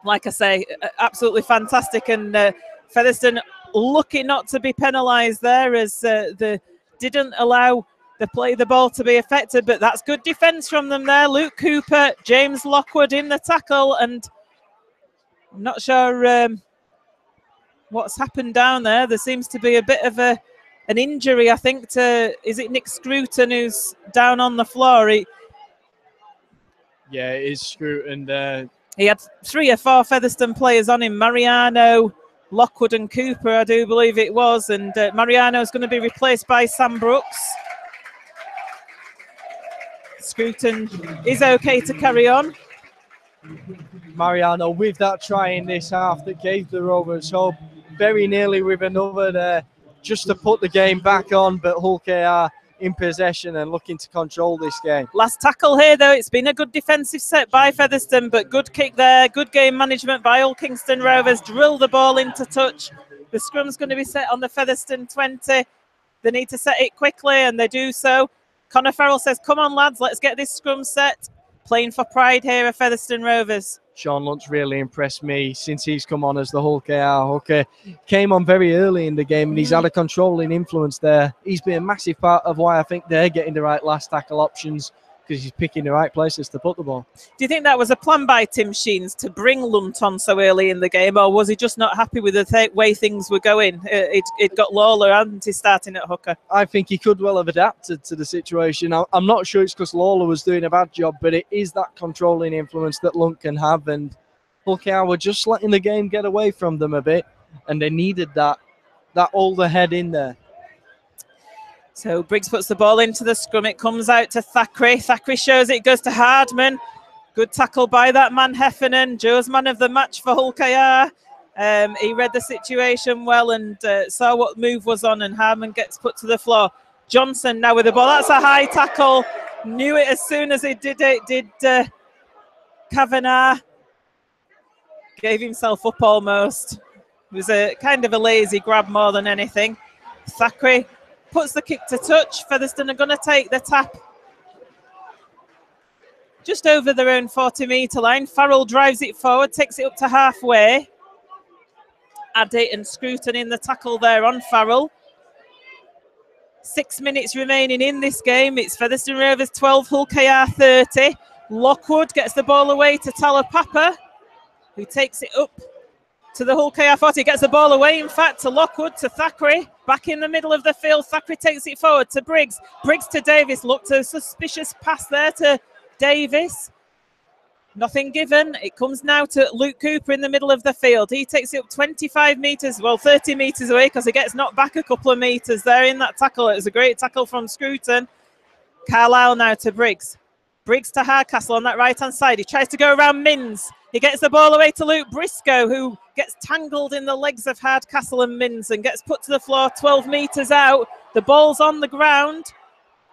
like I say, absolutely fantastic. And Featherstone lucky not to be penalised there, as they didn't allow the ball to be affected. But that's good defence from them there. Luke Cooper, James Lockwood in the tackle, and I'm not sure what's happened down there. There seems to be a bit of an injury, I think, to, is it Nick Scruton who's down on the floor? Yeah, it is Scruton. He had 3 or 4 Featherstone players on him. Mariano, Lockwood and Cooper, I do believe it was. And Mariano is going to be replaced by Sam Brooks. Scruton is okay to carry on. Mariano with that try in this half that gave the Rovers hope. Very nearly with another there just to put the game back on, but Hull KR in possession and looking to control this game. Last tackle here, though. It's been a good defensive set by Featherstone, but good kick there. Good game management by Hull Kingston Rovers. Drill the ball into touch. The scrum's going to be set on the Featherstone 20. They need to set it quickly, and they do so. Connor Farrell says, come on, lads, let's get this scrum set. Playing for pride here at Featherstone Rovers. Sean Lunt's really impressed me since he's come on as the Hull KR hooker. Came on very early in the game, and he's had a controlling influence there. He's been a massive part of why I think they're getting the right last tackle options, because he's picking the right places to put the ball. Do you think that was a plan by Tim Sheens to bring Lunt on so early in the game, or was he just not happy with the way things were going? It got Lawler, hadn't he, starting at hooker? I think he could well have adapted to the situation. I'm not sure it's because Lawler was doing a bad job, but it is that controlling influence that Lunt can have, and Hull KR were just letting the game get away from them a bit, and they needed that that older head in there. So Briggs puts the ball into the scrum. It comes out to Thackeray. Thackeray shows it, goes to Hardman. Good tackle by that man, Heffernan. Joe's man of the match for Hull KR. He read the situation well and saw what move was on, and Hardman gets put to the floor. Johnson now with the ball. That's a high tackle. Knew it as soon as he did it. Did Kavanagh. Gave himself up almost. It was a kind of a lazy grab more than anything. Thackeray puts the kick to touch. Featherstone are going to take the tap just over their own 40-metre line. Farrell drives it forward, takes it up to halfway. Addy and Scruton in the tackle there on Farrell. 6 minutes remaining in this game. It's Featherstone Rovers 12, Hull KR 30. Lockwood gets the ball away to Talapapa, who takes it up to the Hull KR 40. Gets the ball away, in fact, to Lockwood, to Thackeray. Back in the middle of the field. Thackeray takes it forward to Briggs. Briggs to Davis. Looked a suspicious pass there to Davis. Nothing given. It comes now to Luke Cooper in the middle of the field. He takes it up 25 metres, well, 30 metres away, because he gets knocked back a couple of metres there in that tackle. It was a great tackle from Scruton. Carlisle now to Briggs. Briggs to Hardcastle on that right-hand side. He tries to go around Minns. He gets the ball away to Luke Briscoe, who gets tangled in the legs of Hardcastle and Minns and gets put to the floor 12 metres out. The ball's on the ground.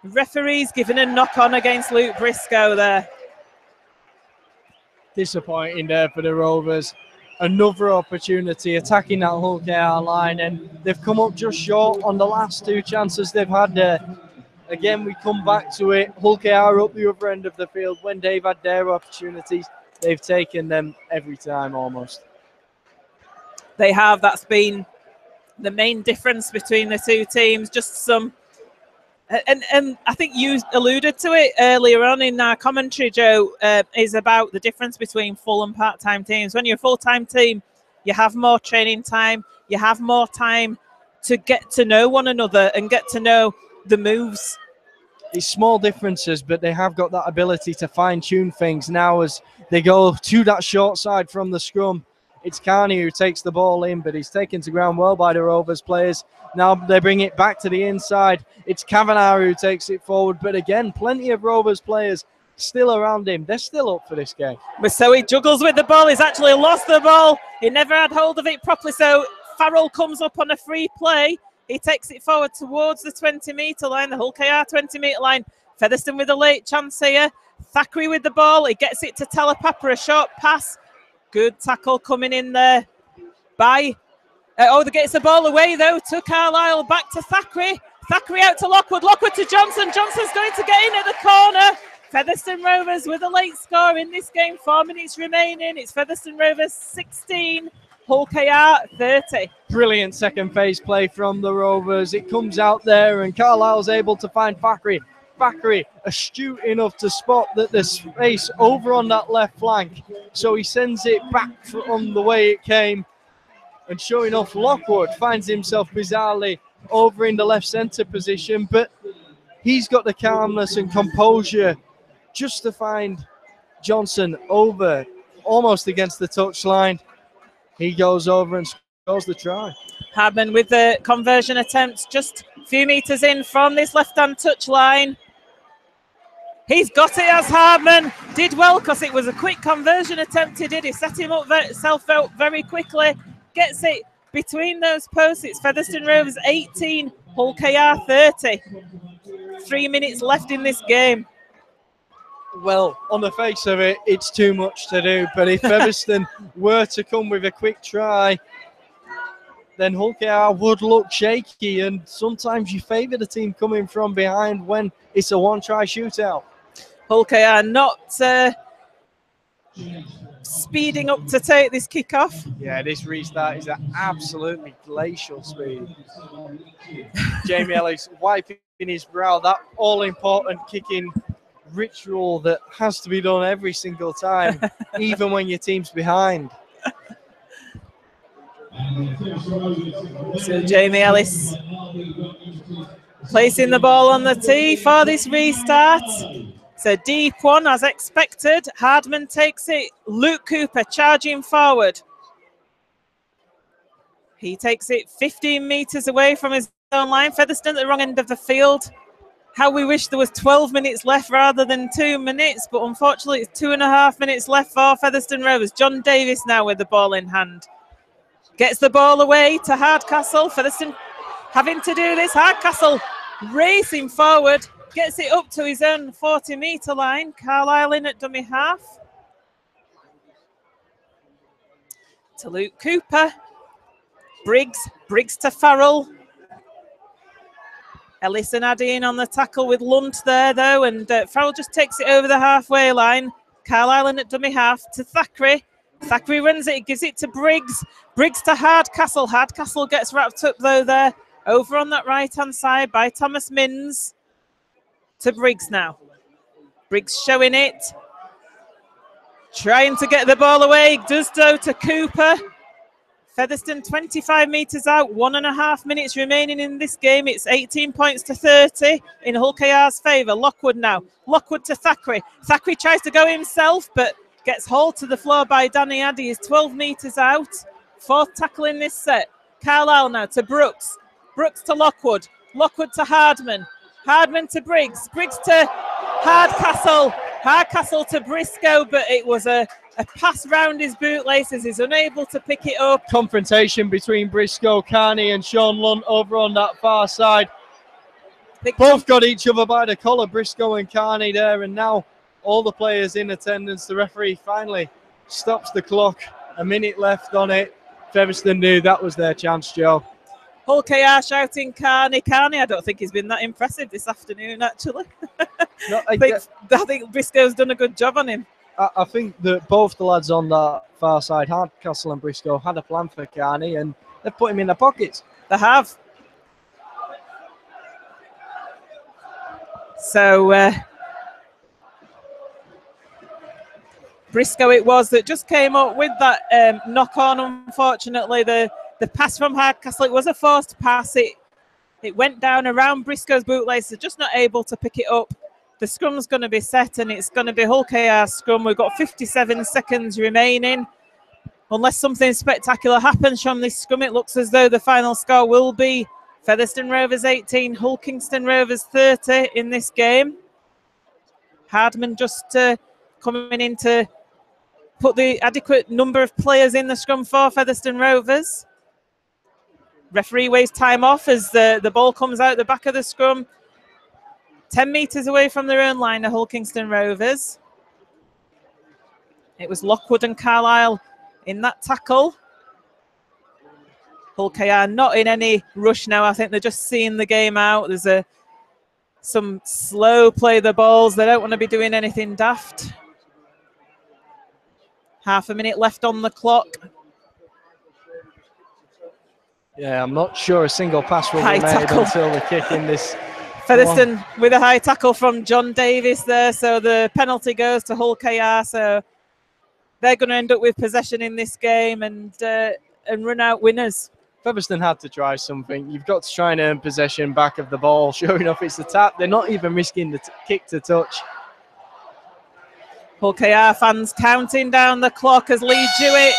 The referee's given a knock-on against Luke Briscoe there. Disappointing there for the Rovers. Another opportunity attacking that Hull KR line, and they've come up just short on the last two chances they've had there. Again, we come back to it. Hull KR up the other end of the field. When they've had their opportunities, they've taken them every time almost. They have. That's been the main difference between the two teams. Just some, and I think you alluded to it earlier on in our commentary, Joe, is about the difference between full and part-time teams. When you're a full-time team, you have more training time. You have more time to get to know one another and get to know the moves. It's small differences, but they have got that ability to fine-tune things now as they go to that short side from the scrum. It's Carney who takes the ball in, but he's taken to ground well by the Rovers players. Now they bring it back to the inside. It's Kavanagh who takes it forward, but again, plenty of Rovers players still around him. They're still up for this game. So he juggles with the ball. He's actually lost the ball. He never had hold of it properly, so Farrell comes up on a free play. He takes it forward towards the 20-metre line, the Hull KR 20-metre line. Featherstone with a late chance here. Thackeray with the ball. He gets it to Talapapa, a short pass. Good tackle coming in there by... they gets the ball away, though, to Carlisle. Back to Thackeray. Thackeray out to Lockwood. Lockwood to Johnson. Johnson's going to get in at the corner. Featherstone Rovers with a late score in this game. 4 minutes remaining. It's Featherstone Rovers 16. Hull KR 30. Brilliant second phase play from the Rovers. It comes out there and Carlisle's able to find Thackeray. Thackeray astute enough to spot that there's space over on that left flank. So he sends it back from the way it came. And sure enough, Lockwood finds himself bizarrely over in the left centre position. But he's got the calmness and composure just to find Johnson over almost against the touchline. He goes over and scores the try. Hardman with the conversion attempt, just a few metres in from this left-hand touch line. He's got it as Hardman. Did well because it was a quick conversion attempt he did. He set himself out very quickly. Gets it between those posts. It's Featherstone Rovers 18, Hull KR 30. 3 minutes left in this game. Well, on the face of it, it's too much to do. But if Featherstone were to come with a quick try, then Hull KR would look shaky. And sometimes you favour the team coming from behind when it's a one-try shootout. Hull KR not speeding up to take this kick-off. Yeah, this restart is at absolutely glacial speed. Jamie Ellis wiping his brow. That all-important kicking ritual that has to be done every single time, even when your team's behind. So Jamie Ellis placing the ball on the tee for this restart. It's a deep one as expected. Hardman takes it. Luke Cooper charging forward. He takes it 15 metres away from his own line. Featherstone at the wrong end of the field. How we wish there was 12 minutes left rather than 2 minutes, but unfortunately it's 2.5 minutes left for Featherstone Rovers. John Davis now with the ball in hand. Gets the ball away to Hardcastle. Featherstone having to do this. Hardcastle racing forward. Gets it up to his own 40-metre line. Carlisle in at dummy half. To Luke Cooper. Briggs to Farrell. Ellis and Addy in on the tackle with Lunt there, though, and Farrell just takes it over the halfway line. Carlisle in at dummy half to Thackeray. Thackeray runs it, he gives it to Briggs. Briggs to Hardcastle. Hardcastle gets wrapped up, though, there. Over on that right-hand side by Thomas Minns. To Briggs now. Briggs showing it. Trying to get the ball away. Does so to Cooper. Featherstone 25 metres out, 1.5 minutes remaining in this game. It's 18 points to 30 in Hull KR's favour. Lockwood now. Lockwood to Thackeray. Thackeray tries to go himself, but gets hauled to the floor by Danny Addy. He's 12 metres out. Fourth tackle in this set. Carlisle now to Brooks. Brooks to Lockwood. Lockwood to Hardman. Hardman to Briggs. Briggs to Hardcastle. Hardcastle to Briscoe, but it was a pass round his bootlaces. He's unable to pick it up. Confrontation between Briscoe, Carney and Sean Lunt over on that far side. Both got each other by the collar, Briscoe and Carney there, and now all the players in attendance. The referee finally stops the clock. A minute left on it. Featherstone knew that was their chance, Joe. Hull KR shouting Carney. Carney, I don't think he's been that impressive this afternoon, actually. No, I think Briscoe's done a good job on him. I think that both the lads on that far side, Hardcastle and Briscoe, had a plan for Carney and they've put him in their pockets. They have. So Briscoe it was that just came up with that knock on. Unfortunately, the pass from Hardcastle, it was a forced pass. It went down around Briscoe's bootlaces, just not able to pick it up. The scrum's going to be set and it's going to be Hull KR scrum. We've got 57 seconds remaining. Unless something spectacular happens from this scrum, it looks as though the final score will be Featherstone Rovers 18, Hull Kingston Rovers 30 in this game. Hardman just coming in to put the adequate number of players in the scrum for Featherstone Rovers. Referee waves time off as the ball comes out the back of the scrum. 10 metres away from their own line, the Hull Kingston Rovers. It was Lockwood and Carlisle in that tackle. Hull KR not in any rush now. I think they're just seeing the game out. There's some slow play the balls. They don't want to be doing anything daft. Half a minute left on the clock. Yeah, I'm not sure a single pass will High be made tackle until the kick in this. Featherstone with a high tackle from John Davis there. So the penalty goes to Hull KR. So they're going to end up with possession in this game and run out winners. Featherstone had to try something. You've got to try and earn possession back of the ball. Sure enough, it's the tap. They're not even risking the kick to touch. Hull KR fans counting down the clock as Lee Jewett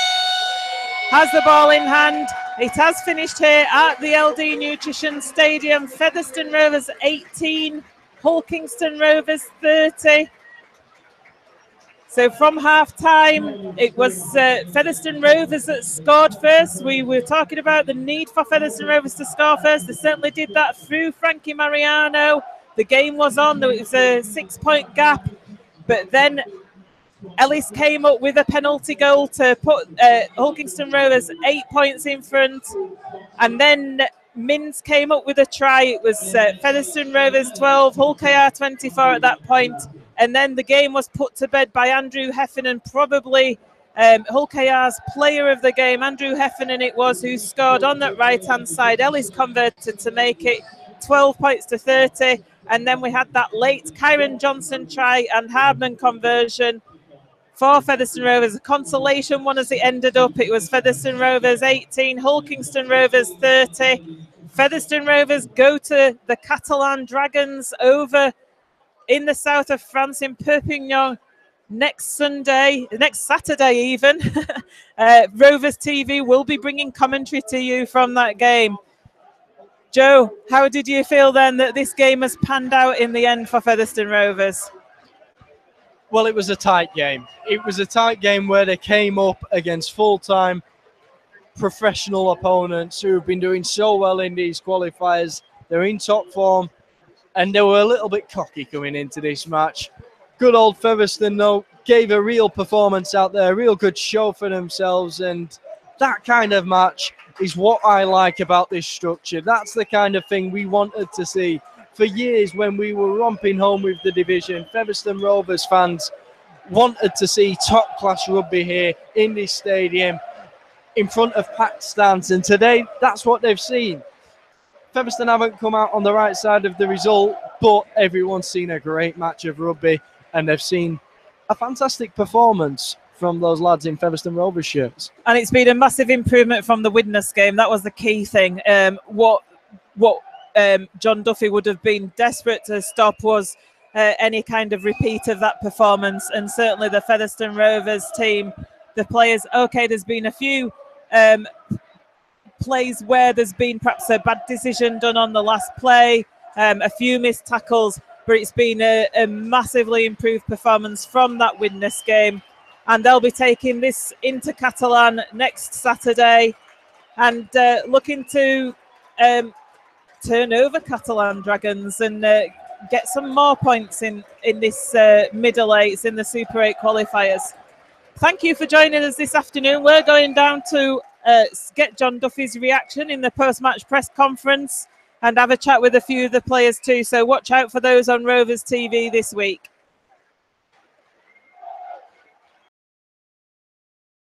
has the ball in hand. It has finished here at the LD Nutrition Stadium. Featherstone Rovers 18, Hull Kingston Rovers 30. So from half-time, it was Featherstone Rovers that scored first. We were talking about the need for Featherstone Rovers to score first. They certainly did that through Frankie Mariano. The game was on. It was a 6-point gap. But then Ellis came up with a penalty goal to put Hull Kingston Rovers 8 points in front. And then Minns came up with a try. It was Featherstone Rovers 12, Hull KR 24 at that point. And then the game was put to bed by Andrew Heffernan, probably Hull KR's player of the game. Andrew Heffernan it was who scored on that right-hand side. Ellis converted to make it 12 points to 30. And then we had that late Kyron Johnson try and Hardman conversion for Featherstone Rovers. A consolation one as it ended up. It was Featherstone Rovers 18, Hull Kingston Rovers 30. Featherstone Rovers go to the Catalan Dragons over in the south of France in Perpignan next Saturday even, Rovers TV will be bringing commentary to you from that game. Joe, how did you feel then that this game has panned out in the end for Featherstone Rovers? Well, it was a tight game. It was a tight game where they came up against full-time professional opponents who have been doing so well in these qualifiers. They're in top form, and they were a little bit cocky coming into this match. Good old Featherstone, though, gave a real performance out there, a real good show for themselves, and that kind of match is what I like about this structure. That's the kind of thing we wanted to see. For years, when we were romping home with the division, Featherstone Rovers fans wanted to see top-class rugby here in this stadium in front of packed stands, and today that's what they've seen. Featherstone haven't come out on the right side of the result, but everyone's seen a great match of rugby, and they've seen a fantastic performance from those lads in Featherstone Rovers shirts. And it's been a massive improvement from the Widnes game. That was the key thing. What John Duffy would have been desperate to stop was any kind of repeat of that performance, and certainly the Featherstone Rovers team, the players, okay, there's been a few plays where there's been perhaps a bad decision done on the last play, a few missed tackles, but it's been a massively improved performance from that Widnes game, and they'll be taking this into Catalan next Saturday and looking to turn over Catalan Dragons and get some more points in this middle eights in the Super 8 qualifiers. Thank you for joining us this afternoon. We're going down to get John Duffy's reaction in the post-match press conference and have a chat with a few of the players too. So watch out for those on Rovers TV this week.